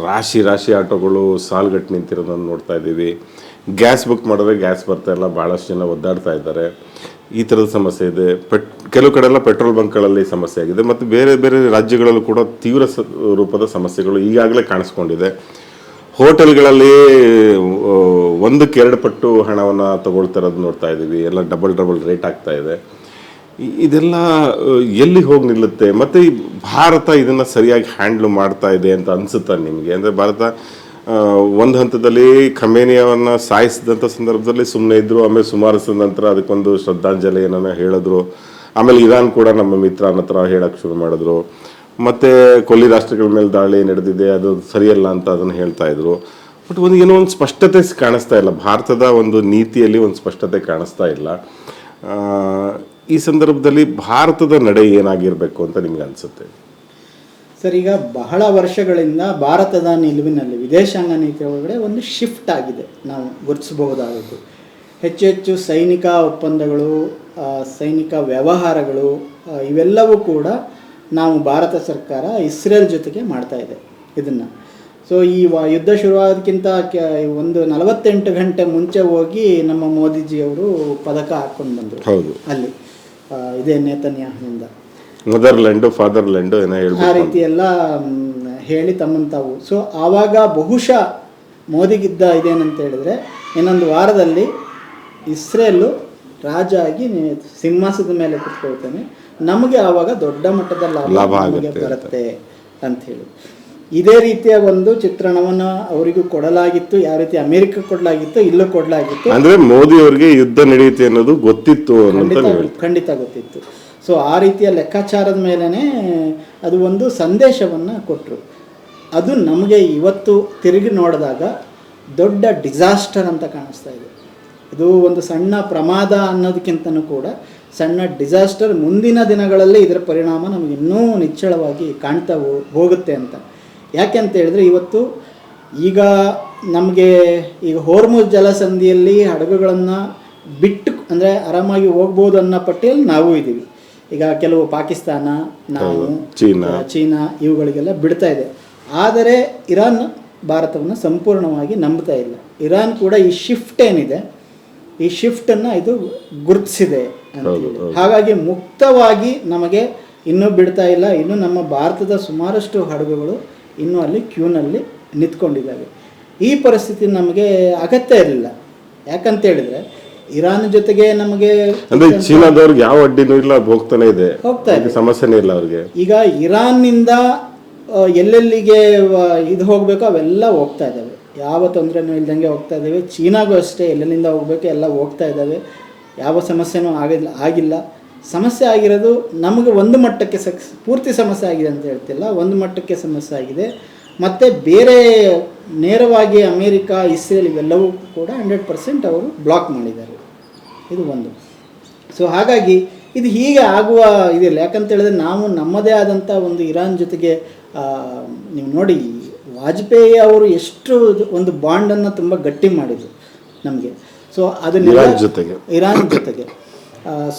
ರಾಶಿ ರಾಶಿ ಆಟೋಗಳು ಸಾಲ್ಗಟ್ಟು ನಿಂತಿರೋದನ್ನು ನೋಡ್ತಾ ಇದ್ದೀವಿ. ಗ್ಯಾಸ್ ಬುಕ್ ಮಾಡಿದ್ರೆ ಗ್ಯಾಸ್ ಬರ್ತಾ ಇಲ್ಲ, ಭಾಳಷ್ಟು ಜನ ಒದ್ದಾಡ್ತಾ ಇದ್ದಾರೆ. ಈ ಥರದ ಸಮಸ್ಯೆ ಇದೆ. ಕೆಲವು ಕಡೆ ಎಲ್ಲ ಪೆಟ್ರೋಲ್ ಬಂಕ್ಗಳಲ್ಲಿ ಸಮಸ್ಯೆ ಆಗಿದೆ. ಮತ್ತು ಬೇರೆ ಬೇರೆ ರಾಜ್ಯಗಳಲ್ಲೂ ಕೂಡ ತೀವ್ರ ರೂಪದ ಸಮಸ್ಯೆಗಳು ಈಗಾಗಲೇ ಕಾಣಿಸ್ಕೊಂಡಿದೆ. ಹೋಟೆಲ್ಗಳಲ್ಲಿ 1-2 ಪಟ್ಟು ಹಣವನ್ನು ತಗೊಳ್ತಿರೋದು ನೋಡ್ತಾ ಇದ್ದೀವಿ. ಎಲ್ಲ ಡಬಲ್ ರೇಟ್ ಆಗ್ತಾ ಇದೆ. ಇದೆಲ್ಲ ಎಲ್ಲಿ ಹೋಗಿ ನಿಲ್ಲುತ್ತೆ? ಮತ್ತು ಈ ಭಾರತ ಇದನ್ನು ಸರಿಯಾಗಿ ಹ್ಯಾಂಡ್ಲ್ ಮಾಡ್ತಾ ಇದೆ ಅಂತ ಅನಿಸುತ್ತಾ ನಿಮಗೆ? ಅಂದರೆ ಭಾರತ ಒಂದು ಹಂತದಲ್ಲಿ ಖಮೇನಿಯನ್ನು ಸಾಯಿಸಿದಂಥ ಸಂದರ್ಭದಲ್ಲಿ ಸುಮ್ಮನೆ ಇದ್ದರು. ಆಮೇಲೆ ಸುಮಾರು ನಂತರ ಅದಕ್ಕೊಂದು ಶ್ರದ್ಧಾಂಜಲಿಯನ್ನು ಹೇಳಿದ್ರು. ಆಮೇಲೆ ಇರಾನ್ ಕೂಡ ನಮ್ಮ ಮಿತ್ರ ಅನ್ನೋ ಥರ ಹೇಳೋಕ್ಕೆ ಶುರು ಮಾಡಿದ್ರು. ಮತ್ತು ಕೊಲ್ಲಿ ರಾಷ್ಟ್ರಗಳ ಮೇಲೆ ದಾಳಿ ನಡೆದಿದೆ, ಅದು ಸರಿಯಲ್ಲ ಅಂತ ಅದನ್ನು ಹೇಳ್ತಾ ಇದ್ರು. ಬಟ್ ಏನೋ ಒಂದು ಸ್ಪಷ್ಟತೆ ಕಾಣಿಸ್ತಾ ಇಲ್ಲ. ಭಾರತದ ಒಂದು ನೀತಿಯಲ್ಲಿ ಒಂದು ಸ್ಪಷ್ಟತೆ ಕಾಣಿಸ್ತಾ ಇಲ್ಲ. ಈ ಸಂದರ್ಭದಲ್ಲಿ ಭಾರತದ ನಡೆ ಏನಾಗಿರಬೇಕು ಅಂತ ನಿಮ್ಗೆ ಅನಿಸುತ್ತೆ? ಸರ್, ಈಗ ಬಹಳ ವರ್ಷಗಳಿಂದ ಭಾರತದ ನಿಲುವಿನಲ್ಲಿ ವಿದೇಶಾಂಗ ನೀತಿ ಒಳಗಡೆ ಒಂದು ಶಿಫ್ಟ್ ಆಗಿದೆ, ನಾವು ಗುರುತಿಸಬಹುದಾದದ್ದು. ಹೆಚ್ಚು ಸೈನಿಕ ಒಪ್ಪಂದಗಳು, ಸೈನಿಕ ವ್ಯವಹಾರಗಳು ಇವೆಲ್ಲವೂ ಕೂಡ ನಾವು ಭಾರತ ಸರ್ಕಾರ ಇಸ್ರೇಲ್ ಜೊತೆಗೆ ಮಾಡ್ತಾ ಇದೆ ಇದನ್ನು. ಸೊ ಈ ಯುದ್ಧ ಶುರುವಾಗೋದಕ್ಕಿಂತ ಒಂದು 48 ಗಂಟೆ ಮುಂಚೆ ಹೋಗಿ ನಮ್ಮ ಮೋದಿಜಿಯವರು ಪದಕ ಹಾಕ್ಕೊಂಡು ಬಂದರು. ಹೌದು, ಅಲ್ಲಿ ಇದೇ ನೇತನ್ಯಾಹುನಿಂದ ಮದರ್ಲ್ಯಾಂಡು ಫಾದರ್ಲ್ಯಾಂಡು ಏನೋ ಆ ರೀತಿ ಎಲ್ಲ ಹೇಳಿ ತಮ್ಮನ್ನು ತಾವು. ಸೊ ಆವಾಗ ಬಹುಶಃ ಮೋದಿಗಿದ್ದ ಇದೇನಂತ ಹೇಳಿದ್ರೆ, ಇನ್ನೊಂದು ವಾರದಲ್ಲಿ ಇಸ್ರೇಲು ರಾಜ ಆಗಿ ಸಿಂಹಾಸನದ ಮೇಲೆ ಕೂತ್ಕೊಳ್ತಾನೆ, ನಮಗೆ ಆವಾಗ ದೊಡ್ಡ ಮಟ್ಟದ ಲಾಭ ಬರುತ್ತೆ ಅಂತ ಹೇಳಿ ಇದೇ ರೀತಿಯ ಒಂದು ಚಿತ್ರಣವನ್ನು ಅವರಿಗೂ ಕೊಡಲಾಗಿತ್ತು. ಯಾವ ರೀತಿ ಅಮೆರಿಕ ಕೊಡಲಾಗಿತ್ತು, ಇಲ್ಲೂ ಕೊಡಲಾಗಿತ್ತು. ಅಂದ್ರೆ ಮೋದಿ ಅವರಿಗೆ ಯುದ್ಧ ನಡೆಯುತ್ತೆ ಅನ್ನೋದು ಗೊತ್ತಿತ್ತು, ಖಂಡಿತ ಗೊತ್ತಿತ್ತು. ಸೊ ಆ ರೀತಿಯ ಲೆಕ್ಕಾಚಾರದ ಮೇಲೇ ಅದು ಒಂದು ಸಂದೇಶವನ್ನು ಕೊಟ್ಟರು. ಅದು ನಮಗೆ ಇವತ್ತು ತಿರುಗಿ ನೋಡಿದಾಗ ದೊಡ್ಡ ಡಿಸಾಸ್ಟರ್ ಅಂತ ಕಾಣಿಸ್ತಾ ಇದೆ. ಇದು ಒಂದು ಸಣ್ಣ ಪ್ರಮಾದ ಅನ್ನೋದಕ್ಕಿಂತನೂ ಕೂಡ ಸಣ್ಣ ಡಿಸಾಸ್ಟರ್. ಮುಂದಿನ ದಿನಗಳಲ್ಲಿ ಇದರ ಪರಿಣಾಮ ನಮಗೆ ಇನ್ನೂ ನಿಚ್ಚಳವಾಗಿ ಕಾಣ್ತಾ ಹೋಗುತ್ತೆ ಅಂತ. ಯಾಕೆ ಅಂತ ಹೇಳಿದ್ರೆ, ಇವತ್ತು ಈಗ ನಮಗೆ ಈಗ ಹೋರ್ಮುಜ್ ಜಲಸಂಧಿಯಲ್ಲಿ ಹಡಗುಗಳನ್ನು ಬಿಟ್ಟು ಅಂದರೆ ಆರಾಮಾಗಿ ಹೋಗ್ಬೋದು ಅನ್ನೋ ಪಟ್ಟಿಯಲ್ಲಿ ನಾವು ಇದ್ದೀವಿ. ಈಗ ಕೆಲವು ಪಾಕಿಸ್ತಾನ, ನಾವು, ಚೀನಾ ಇವುಗಳಿಗೆಲ್ಲ ಬಿಡ್ತಾ ಇದೆ. ಆದರೆ ಇರಾನ್ ಭಾರತವನ್ನು ಸಂಪೂರ್ಣವಾಗಿ ನಂಬ್ತಾ ಇಲ್ಲ. ಇರಾನ್ ಕೂಡ ಈ ಶಿಫ್ಟ್ ಏನಿದೆ, ಈ ಶಿಫ್ಟನ್ನು ಇದು ಗುರುತಿಸಿದೆ ಅಂತ ಹೇಳಿ. ಹಾಗಾಗಿ ಮುಕ್ತವಾಗಿ ನಮಗೆ ಇನ್ನೂ ಬಿಡ್ತಾ ಇಲ್ಲ. ಇನ್ನು ನಮ್ಮ ಭಾರತದ ಸುಮಾರಷ್ಟು ಹಡಗುಗಳು ಇನ್ನೂ ಅಲ್ಲಿ ಕ್ಯೂನಲ್ಲಿ ನಿಂತ್ಕೊಂಡಿದ್ದಾವೆ. ಈ ಪರಿಸ್ಥಿತಿ ನಮಗೆ ಅಗತ್ಯ ಇರಲಿಲ್ಲ. ಯಾಕಂತೇಳಿದ್ರೆ ಇರಾನ್ ಜೊತೆಗೆ ನಮಗೆ ಅಂದ್ರೆ ಚೀನಾದವ್ರಿಗೆ ಯಾವ ಅಡ್ಡಿನೂ ಇಲ್ಲ, ಹೋಗ್ತಾ ಇದೆ, ಸಮಸ್ಯೆನೇ ಇಲ್ಲ ಅವ್ರಿಗೆ. ಈಗ ಇರಾನ್ನಿಂದ ಎಲ್ಲೆಲ್ಲಿಗೆ ಇದು ಹೋಗಬೇಕೋ ಅವೆಲ್ಲ ಹೋಗ್ತಾ ಇದ್ದಾವೆ, ಯಾವ ತೊಂದರೆನೂ ಇಲ್ದಂಗೆ ಹೋಗ್ತಾ ಇದ್ದಾವೆ. ಚೀನಾಗೂ ಅಷ್ಟೇ ಎಲ್ಲೆಲ್ಲಿಂದ ಹೋಗಬೇಕು ಎಲ್ಲ ಹೋಗ್ತಾ ಇದ್ದಾವೆ, ಯಾವ ಸಮಸ್ಯೆನೂ ಆಗಿಲ್ಲ. ಸಮಸ್ಯೆ ಆಗಿರೋದು ನಮಗೆ ಒಂದು ಮಟ್ಟಕ್ಕೆ ಪೂರ್ತಿ ಸಮಸ್ಯೆ ಆಗಿದೆ ಅಂತ ಹೇಳ್ತಿಲ್ಲ, ಒಂದು ಮಟ್ಟಕ್ಕೆ ಸಮಸ್ಯೆ ಆಗಿದೆ. ಮತ್ತು ಬೇರೆ ನೇರವಾಗಿ ಅಮೇರಿಕಾ, ಇಸ್ರೇಲ್ ಇವೆಲ್ಲವೂ ಕೂಡ 100% ಅವರು ಬ್ಲಾಕ್ ಮಾಡಿದ್ದಾರೆ. ಇದು ಒಂದು. ಸೊ ಹಾಗಾಗಿ ಇದು ಹೀಗೆ ಆಗುವ ಇದಿಲ್ಲ. ಯಾಕಂತೇಳಿದ್ರೆ ನಾವು ನಮ್ಮದೇ ಆದಂಥ ಒಂದು ಇರಾನ್ ಜೊತೆಗೆ ನೀವು ನೋಡಿ, ವಾಜಪೇಯಿ ಅವರು ಎಷ್ಟು ಒಂದು ಬಾಂಡನ್ನು ತುಂಬ ಗಟ್ಟಿ ಮಾಡಿದರು ನಮಗೆ. ಸೊ ಅದನ್ನೆಲ್ಲ ಇರಾನ್ ಜೊತೆಗೆ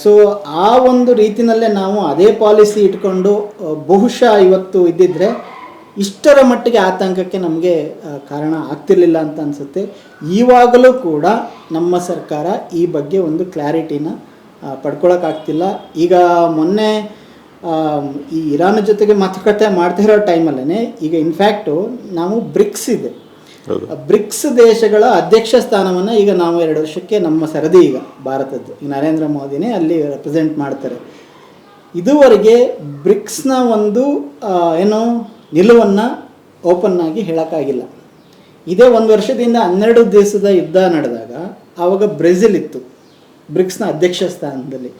ಸೊ ಆ ಒಂದು ರೀತಿಯಲ್ಲೇ ನಾವು ಅದೇ ಪಾಲಿಸಿ ಇಟ್ಕೊಂಡು ಬಹುಶಃ ಇವತ್ತು ಇದ್ದಿದ್ರೆ ಇಷ್ಟರ ಮಟ್ಟಿಗೆ ಆತಂಕಕ್ಕೆ ನಮಗೆ ಕಾರಣ ಆಗ್ತಿರ್ಲಿಲ್ಲ ಅಂತ ಅನಿಸುತ್ತೆ. ಈವಾಗಲೂ ಕೂಡ ನಮ್ಮ ಸರ್ಕಾರ ಈ ಬಗ್ಗೆ ಒಂದು ಕ್ಲಾರಿಟಿನ ಪಡ್ಕೊಳಕ್ಕಾಗ್ತಿಲ್ಲ. ಈಗ ಮೊನ್ನೆ ಈ ಇರಾನ್ ಜೊತೆಗೆ ಮಾತುಕತೆ ಮಾಡ್ತಾ ಇರೋ ಟೈಮಲ್ಲೇ ಈಗ ಇನ್ಫ್ಯಾಕ್ಟು ನಾವು ಬ್ರಿಕ್ಸ್ ಇದೆ, ಬ್ರಿಕ್ಸ್ ದೇಶಗಳ ಅಧ್ಯಕ್ಷ ಸ್ಥಾನವನ್ನು ಈಗ ನಾವು 2 ವರ್ಷಕ್ಕೆ ನಮ್ಮ ಸರದಿ ಈಗ ಭಾರತದ್ದು, ಈಗ ನರೇಂದ್ರ ಮೋದಿನೇ ಅಲ್ಲಿ ರೆಪ್ರೆಸೆಂಟ್ ಮಾಡ್ತಾರೆ. ಇದುವರೆಗೆ ಬ್ರಿಕ್ಸ್ನ ಒಂದು ಏನೋ ನಿಲುವನ್ನು ಓಪನ್ ಆಗಿ ಹೇಳೋಕ್ಕಾಗಿಲ್ಲ. ಇದೇ 1 ವರ್ಷದಿಂದ 12 ದಿವಸದ ಯುದ್ಧ ನಡೆದಾಗ ಆವಾಗ ಬ್ರೆಜಿಲ್ ಇತ್ತು ಬ್ರಿಕ್ಸ್ನ ಅಧ್ಯಕ್ಷ ಸ್ಥಾನದಲ್ಲಿ.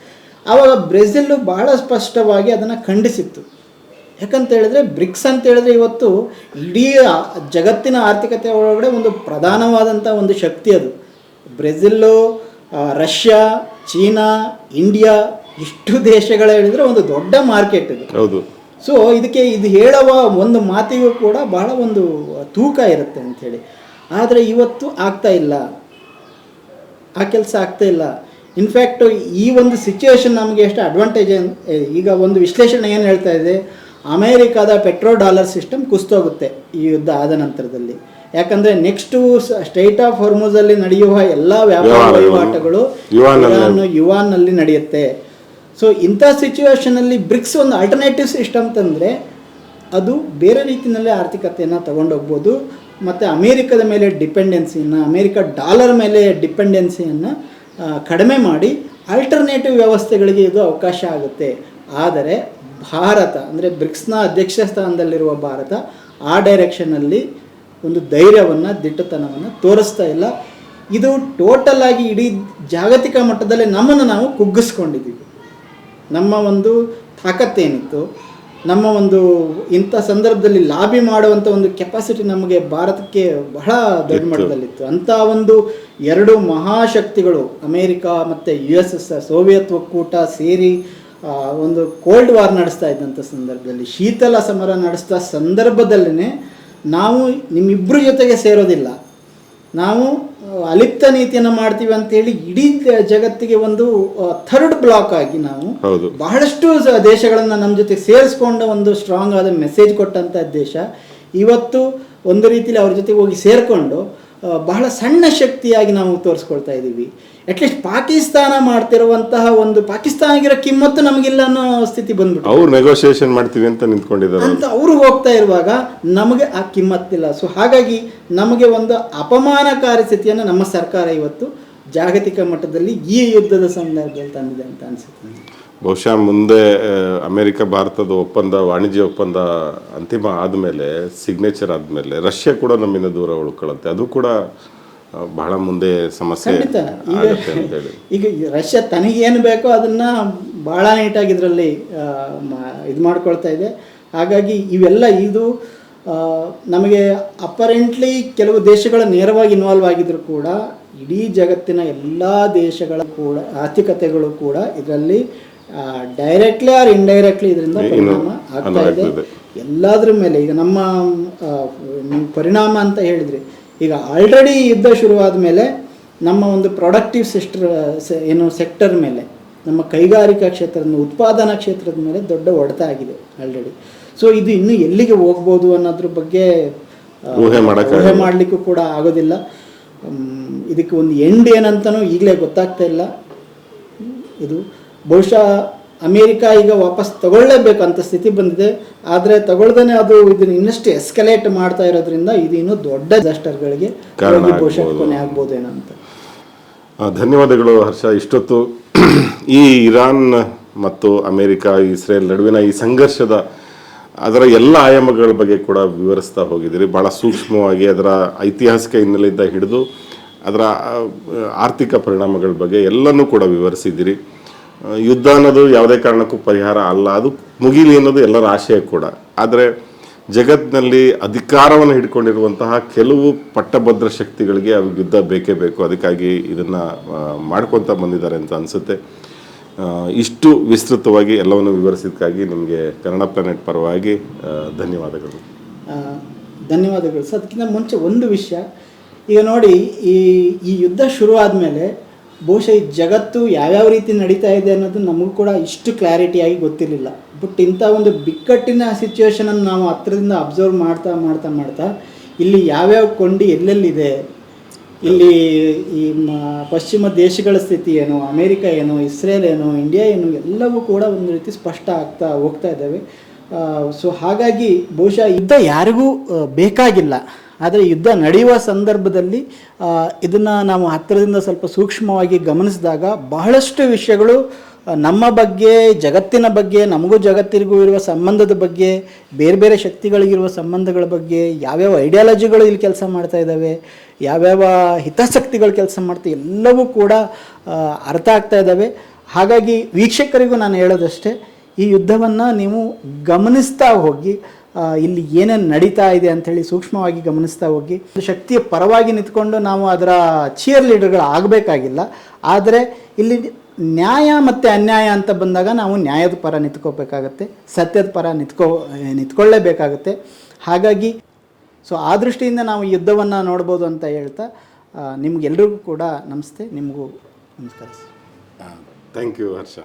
ಆವಾಗ ಬ್ರೆಜಿಲ್ಲು ಬಹಳ ಸ್ಪಷ್ಟವಾಗಿ ಅದನ್ನು ಖಂಡಿಸಿತ್ತು. ಯಾಕಂತ ಹೇಳಿದ್ರೆ ಬ್ರಿಕ್ಸ್ ಅಂತ ಹೇಳಿದ್ರೆ ಇವತ್ತು ಇಡೀ ಜಗತ್ತಿನ ಆರ್ಥಿಕತೆ ಒಳಗಡೆ ಒಂದು ಪ್ರಧಾನವಾದಂಥ ಒಂದು ಶಕ್ತಿ ಅದು. ಬ್ರೆಜಿಲ್ಲು, ರಷ್ಯಾ, ಚೀನಾ, ಇಂಡಿಯಾ ಇಷ್ಟು ದೇಶಗಳ ಹೇಳಿದರೆ ಒಂದು ದೊಡ್ಡ ಮಾರ್ಕೆಟ್ ಇದು. ಹೌದು. ಸೊ ಇದಕ್ಕೆ ಇದು ಹೇಳುವ ಒಂದು ಮಾತಿಗೂ ಕೂಡ ಬಹಳ ಒಂದು ತೂಕ ಇರುತ್ತೆ ಅಂಥೇಳಿ. ಆದರೆ ಇವತ್ತು ಆಗ್ತಾ ಇಲ್ಲ, ಆ ಕೆಲಸ ಆಗ್ತಾ ಇಲ್ಲ. ಇನ್ಫ್ಯಾಕ್ಟು ಈ ಒಂದು ಸಿಚುವೇಶನ್ ನಮಗೆ ಎಷ್ಟು ಅಡ್ವಾಂಟೇಜ್. ಈಗ ಒಂದು ವಿಶ್ಲೇಷಣೆ ಏನು ಹೇಳ್ತಾ ಇದೆ, ಅಮೇರಿಕಾದ ಪೆಟ್ರೋ-ಡಾಲರ್ ಸಿಸ್ಟಮ್ ಕುಸ್ತೋಗುತ್ತೆ ಈ ಯುದ್ಧ ಆದ ನಂತರದಲ್ಲಿ. ಯಾಕಂದರೆ ನೆಕ್ಸ್ಟು ಸ್ಟ್ರೈಟ್ ಆಫ್ ಹೊರ್ಮುಜಲ್ಲಿ ನಡೆಯುವ ಎಲ್ಲ ವ್ಯಾಪಾರ ವಹಿವಾಟುಗಳು ಯುವಾನ್ನಲ್ಲಿ ನಡೆಯುತ್ತೆ. ಸೊ ಇಂಥ ಸಿಚುವೇಷನಲ್ಲಿ ಬ್ರಿಕ್ಸ್ ಒಂದು ಆಲ್ಟರ್ನೇಟಿವ್ ಸಿಸ್ಟಮ್ ತಂದರೆ ಅದು ಬೇರೆ ರೀತಿಯಲ್ಲೇ ಆರ್ಥಿಕತೆಯನ್ನು ತಗೊಂಡೋಗ್ಬೋದು. ಮತ್ತು ಅಮೇರಿಕದ ಮೇಲೆ ಡಿಪೆಂಡೆನ್ಸಿಯನ್ನು, ಅಮೇರಿಕ ಡಾಲರ್ ಮೇಲೆ ಡಿಪೆಂಡೆನ್ಸಿಯನ್ನು ಕಡಿಮೆ ಮಾಡಿ ಆಲ್ಟರ್ನೇಟಿವ್ ವ್ಯವಸ್ಥೆಗಳಿಗೆ ಇದು ಅವಕಾಶ ಆಗುತ್ತೆ. ಆದರೆ ಭಾರತ ಅಂದರೆ ಬ್ರಿಕ್ಸ್ನ ಅಧ್ಯಕ್ಷ ಸ್ಥಾನದಲ್ಲಿರುವ ಭಾರತ ಆ ಡೈರೆಕ್ಷನಲ್ಲಿ ಒಂದು ಧೈರ್ಯವನ್ನು, ದಿಟ್ಟತನವನ್ನು ತೋರಿಸ್ತಾ ಇಲ್ಲ. ಇದು ಟೋಟಲ್ ಆಗಿ ಇಡೀ ಜಾಗತಿಕ ಮಟ್ಟದಲ್ಲಿ ನಮ್ಮನ್ನು ನಾವು ಕುಗ್ಗಿಸ್ಕೊಂಡಿದ್ದೀವಿ. ನಮ್ಮ ಒಂದು ತಾಕತ್ತೇನಿತ್ತು, ನಮ್ಮ ಒಂದು ಇಂಥ ಸಂದರ್ಭದಲ್ಲಿ ಲಾಬಿ ಮಾಡುವಂಥ ಒಂದು ಕೆಪಾಸಿಟಿ ನಮಗೆ ಭಾರತಕ್ಕೆ ಬಹಳ ದೊಡ್ಡ ಮಟ್ಟದಲ್ಲಿತ್ತು. ಅಂಥ ಒಂದು 2 ಮಹಾಶಕ್ತಿಗಳು ಅಮೇರಿಕಾ ಮತ್ತು USSR ಸೋವಿಯತ್ ಒಕ್ಕೂಟ ಸೇರಿ ಒಂದು ಕೋಲ್ಡ್ ವಾರ್ ನಡೆಸ್ತಾ ಇದ್ದಂಥ ಸಂದರ್ಭದಲ್ಲಿ, ಶೀತಲ ಸಮರ ನಡೆಸ್ತಾ ಸಂದರ್ಭದಲ್ಲೇ ನಾವು ನಿಮ್ಮಿಬ್ಬರ ಜೊತೆಗೆ ಸೇರೋದಿಲ್ಲ, ನಾವು ಅಲಿಪ್ತ ನೀತಿಯನ್ನು ಮಾಡ್ತೀವಿ ಅಂತೇಳಿ ಇಡೀ ಜಗತ್ತಿಗೆ ಒಂದು ಥರ್ಡ್ ಬ್ಲಾಕ್ ಆಗಿ ನಾವು ಬಹಳಷ್ಟು ದೇಶಗಳನ್ನು ನಮ್ಮ ಜೊತೆ ಸೇರಿಸ್ಕೊಂಡ ಒಂದು ಸ್ಟ್ರಾಂಗ್ ಆದ ಮೆಸೇಜ್ ಕೊಟ್ಟಂಥ ದೇಶ ಇವತ್ತು ಒಂದು ರೀತಿಯಲ್ಲಿ ಅವ್ರ ಜೊತೆಗೆ ಹೋಗಿ ಸೇರಿಕೊಂಡು ಬಹಳ ಸಣ್ಣ ಶಕ್ತಿಯಾಗಿ ನಾವು ತೋರಿಸ್ಕೊಳ್ತಾ ಇದ್ದೀವಿ. ಅಟ್ಲೀಸ್ಟ್ ಪಾಕಿಸ್ತಾನ ಮಾಡ್ತಿರುವಂತಹ ಒಂದು ಪಾಕಿಸ್ತಾನಿಗಿರೋ ಕಿಮ್ಮತ್ತು ನಮಗಿಲ್ಲ ಅನ್ನೋ ಸ್ಥಿತಿ ಬಂದ್ಬಿಟ್ಟು ಅವ್ರು ನೆಗೋಷಿಯೇಷನ್ ಮಾಡ್ತೀವಿ ಅಂತ ನಿಂತ್ಕೊಂಡಿದ್ದಾರೆ ಅಂತ ಅವರು ಹೋಗ್ತಾ ಇರುವಾಗ ನಮಗೆ ಆ ಕಿಮ್ಮತ್ತಿಲ್ಲ. ಸೊ ಹಾಗಾಗಿ ನಮಗೆ ಒಂದು ಅಪಮಾನಕಾರಿ ಸ್ಥಿತಿಯನ್ನು ನಮ್ಮ ಸರ್ಕಾರ ಇವತ್ತು ಜಾಗತಿಕ ಮಟ್ಟದಲ್ಲಿ ಈ ಯುದ್ಧದ ಸಂದರ್ಭದಲ್ಲಿ ತಂದಿದೆ ಅಂತ ಅನಿಸುತ್ತೆ. ಬಹುಶಃ ಮುಂದೆ ಅಮೆರಿಕ ಭಾರತದ ಒಪ್ಪಂದ, ವಾಣಿಜ್ಯ ಒಪ್ಪಂದ ಅಂತಿಮ ಆದಮೇಲೆ, ಸಿಗ್ನೇಚರ್ ಆದಮೇಲೆ ರಷ್ಯಾ ಕೂಡ ನಮ್ಮಿಂದ ದೂರ ಉಳ್ಕೊಳ್ಳುತ್ತೆ. ಅದು ಕೂಡ ಬಹಳ ಮುಂದೆ ಸಮಸ್ಯೆ ಆಗುತ್ತೆ ಅಂತೇಳಿ. ಈಗ ರಷ್ಯಾ ತನಗೇನು ಬೇಕೋ ಅದನ್ನು ಭಾಳ ನೀಟಾಗಿ ಇದರಲ್ಲಿ ಇದು ಮಾಡ್ಕೊಳ್ತಾ ಇದೆ. ಹಾಗಾಗಿ ಇವೆಲ್ಲ ಇದು ನಮಗೆ ಅಪರೆಂಟ್ಲಿ ಕೆಲವು ದೇಶಗಳ ನೇರವಾಗಿ ಇನ್ವಾಲ್ವ್ ಆಗಿದ್ರು ಕೂಡ ಇಡೀ ಜಗತ್ತಿನ ಎಲ್ಲ ದೇಶಗಳ ಕೂಡ ಆರ್ಥಿಕತೆಗಳು ಕೂಡ ಇದರಲ್ಲಿ ಡೈರೆಕ್ಟ್ಲಿ ಆರ್ ಇಂಡೈರೆಕ್ಟ್ಲಿ ಇದರಿಂದ ಪರಿಣಾಮ ಆಗ್ತಾ ಇದೆ ಎಲ್ಲದ್ರ ಮೇಲೆ. ಈಗ ನಮ್ಮ ಪರಿಣಾಮ ಅಂತ ಹೇಳಿದ್ರಿ, ಈಗ ಆಲ್ರೆಡಿ ಯುದ್ಧ ಶುರುವಾದ ಮೇಲೆ ನಮ್ಮ ಒಂದು ಪ್ರೊಡಕ್ಟಿವ್ ಸೆಕ್ಟರ್ ಮೇಲೆ, ನಮ್ಮ ಕೈಗಾರಿಕಾ ಕ್ಷೇತ್ರದ ಉತ್ಪಾದನಾ ಕ್ಷೇತ್ರದ ಮೇಲೆ ದೊಡ್ಡ ಹೊಡೆತ ಆಗಿದೆ ಆಲ್ರೆಡಿ. ಸೊ ಇದು ಇನ್ನೂ ಎಲ್ಲಿಗೆ ಹೋಗ್ಬೋದು ಅನ್ನೋದ್ರ ಬಗ್ಗೆ ಊಹೆ ಮಾಡಲಿಕ್ಕೂ ಕೂಡ ಆಗೋದಿಲ್ಲ. ಇದಕ್ಕೆ ಒಂದು ಎಂಡ್ ಏನಂತನೂ ಈಗಲೇ ಗೊತ್ತಾಗ್ತಾ ಇಲ್ಲ. ಇದು ಬಹುಶಃ ಅಮೇರಿಕಾ ಈಗ ವಾಪಸ್ ತಗೊಳ್ಳೇಬೇಕು ಅಂತ ಸ್ಥಿತಿ ಬಂದಿದೆ. ಆದರೆ ತಗೊಳ್ದೇ ಅದು ಇದನ್ನು ಇನ್ನಷ್ಟು ಎಸ್ಕಲೇಟ್ ಮಾಡ್ತಾ ಇರೋದ್ರಿಂದ ಇದು ಇನ್ನೂ ದೊಡ್ಡ ಡಿಸಾಸ್ಟರ್ಗಳಿಗೆ ಬಹುಶಃ ಕೊನೆ ಆಗ್ಬೋದೇನೋ ಅಂತ. ಧನ್ಯವಾದಗಳು ಹರ್ಷ. ಇಷ್ಟೊತ್ತು ಈ ಇರಾನ್ ಮತ್ತು ಅಮೇರಿಕಾ, ಇಸ್ರೇಲ್ ನಡುವಿನ ಈ ಸಂಘರ್ಷದ ಅದರ ಎಲ್ಲ ಆಯಾಮಗಳ ಬಗ್ಗೆ ಕೂಡ ವಿವರಿಸ್ತಾ ಹೋಗಿದ್ದೀರಿ. ಭಾಳ ಸೂಕ್ಷ್ಮವಾಗಿ ಅದರ ಐತಿಹಾಸಿಕ ಹಿನ್ನೆಲೆಯಿಂದ ಹಿಡಿದು ಅದರ ಆರ್ಥಿಕ ಪರಿಣಾಮಗಳ ಬಗ್ಗೆ ಎಲ್ಲನೂ ಕೂಡ ವಿವರಿಸಿದ್ದೀರಿ. ಯುದ್ಧ ಅನ್ನೋದು ಯಾವುದೇ ಕಾರಣಕ್ಕೂ ಪರಿಹಾರ ಅಲ್ಲ, ಅದು ಮುಗಿಲಿ ಅನ್ನೋದು ಎಲ್ಲರ ಆಶಯ ಕೂಡ. ಆದರೆ ಜಗತ್ತಿನಲ್ಲಿ ಅಧಿಕಾರವನ್ನು ಹಿಡ್ಕೊಂಡಿರುವಂತಹ ಕೆಲವು ಪಟ್ಟಭದ್ರ ಶಕ್ತಿಗಳಿಗೆ ಅವು ಯುದ್ಧ ಬೇಕೇ ಬೇಕು. ಅದಕ್ಕಾಗಿ ಇದನ್ನು ಮಾಡ್ಕೊತ ಬಂದಿದ್ದಾರೆ ಅಂತ ಅನಿಸುತ್ತೆ. ಇಷ್ಟು ವಿಸ್ತೃತವಾಗಿ ಎಲ್ಲವನ್ನು ವಿವರಿಸಿದ್ದಕ್ಕಾಗಿ ನಿಮಗೆ ಕನ್ನಡ ಪ್ಲಾನೆಟ್ ಪರವಾಗಿ ಧನ್ಯವಾದಗಳು. ಧನ್ಯವಾದಗಳು ಸರ್. ಅದಕ್ಕಿಂತ ಮುಂಚೆ ಒಂದು ವಿಷಯ, ಈಗ ನೋಡಿ ಈ ಯುದ್ಧ ಶುರು ಆದಮೇಲೆ ಬಹುಶಃ ಈ ಜಗತ್ತು ಯಾವ್ಯಾವ ರೀತಿ ನಡೀತಾ ಇದೆ ಅನ್ನೋದು ನಮಗೂ ಕೂಡ ಇಷ್ಟು ಕ್ಲಾರಿಟಿಯಾಗಿ ಗೊತ್ತಿರಲಿಲ್ಲ. ಬಟ್ ಇಂಥ ಒಂದು ಬಿಕ್ಕಟ್ಟಿನ ಸಿಚುವೇಶನನ್ನು ನಾವು ಹತ್ತಿರದಿಂದ ಅಬ್ಸರ್ವ್ ಮಾಡ್ತಾ ಮಾಡ್ತಾ ಮಾಡ್ತಾ ಇಲ್ಲಿ ಯಾವ್ಯಾವ ಕೊಂಡಿ ಎಲ್ಲೆಲ್ಲಿದೆ, ಇಲ್ಲಿ ಈ ಪಶ್ಚಿಮ ದೇಶಗಳ ಸ್ಥಿತಿ ಏನು, ಅಮೇರಿಕ ಏನು, ಇಸ್ರೇಲ್ ಏನು, ಇಂಡಿಯಾ ಏನು, ಎಲ್ಲವೂ ಕೂಡ ಒಂದು ರೀತಿ ಸ್ಪಷ್ಟ ಆಗ್ತಾ ಹೋಗ್ತಾ ಇದ್ದಾವೆ. ಸೊ ಹಾಗಾಗಿ ಬಹುಶಃ ಯುದ್ಧ ಯಾರಿಗೂ ಬೇಕಾಗಿಲ್ಲ. ಆದರೆ ಯುದ್ಧ ನಡೆಯುವ ಸಂದರ್ಭದಲ್ಲಿ ಇದನ್ನು ನಾವು ಹತ್ತಿರದಿಂದ ಸ್ವಲ್ಪ ಸೂಕ್ಷ್ಮವಾಗಿ ಗಮನಿಸಿದಾಗ ಬಹಳಷ್ಟು ವಿಷಯಗಳು ನಮ್ಮ ಬಗ್ಗೆ, ಜಗತ್ತಿನ ಬಗ್ಗೆ, ನಮಗೂ ಜಗತ್ತಿಗೂ ಇರುವ ಸಂಬಂಧದ ಬಗ್ಗೆ, ಬೇರೆ ಬೇರೆ ಶಕ್ತಿಗಳಿಗಿರುವ ಸಂಬಂಧಗಳ ಬಗ್ಗೆ, ಯಾವ್ಯಾವ ಐಡಿಯಾಲಜಿಗಳು ಇಲ್ಲಿ ಕೆಲಸ ಮಾಡ್ತಾ ಇದ್ದಾವೆ, ಯಾವ್ಯಾವ ಹಿತಾಸಕ್ತಿಗಳು ಕೆಲಸ ಮಾಡ್ತಾ, ಎಲ್ಲವೂ ಕೂಡ ಅರ್ಥ ಆಗ್ತಾ ಇದ್ದಾವೆ. ಹಾಗಾಗಿ ವೀಕ್ಷಕರಿಗೂ ನಾನು ಹೇಳೋದಷ್ಟೇ, ಈ ಯುದ್ಧವನ್ನು ನೀವು ಗಮನಿಸ್ತಾ ಹೋಗಿ, ಇಲ್ಲಿ ಏನೇನು ನಡೀತಾ ಇದೆ ಅಂಥೇಳಿ ಸೂಕ್ಷ್ಮವಾಗಿ ಗಮನಿಸ್ತಾ ಹೋಗಿ, ಶಕ್ತಿಯ ಪರವಾಗಿ ನಿಂತ್ಕೊಂಡು ನಾವು ಅದರ ಚೀರ್ ಲೀಡರ್ಗಳು ಆಗಬೇಕಾಗಿಲ್ಲ. ಆದರೆ ಇಲ್ಲಿ ನ್ಯಾಯ ಮತ್ತು ಅನ್ಯಾಯ ಅಂತ ಬಂದಾಗ ನಾವು ನ್ಯಾಯದ ಪರ ನಿಂತ್ಕೋಬೇಕಾಗತ್ತೆ, ಸತ್ಯದ ಪರ ನಿಂತ್ಕೊಳ್ಳೇಬೇಕಾಗತ್ತೆ. ಹಾಗಾಗಿ ಸೊ ಆ ದೃಷ್ಟಿಯಿಂದ ನಾವು ಯುದ್ಧವನ್ನು ನೋಡ್ಬೋದು ಅಂತ ಹೇಳ್ತಾ ನಿಮ್ಗೆಲ್ರಿಗೂ ಕೂಡ ನಮಸ್ತೆ. ನಿಮಗೂ ನಮಸ್ಕಾರ. Thank you Harsha.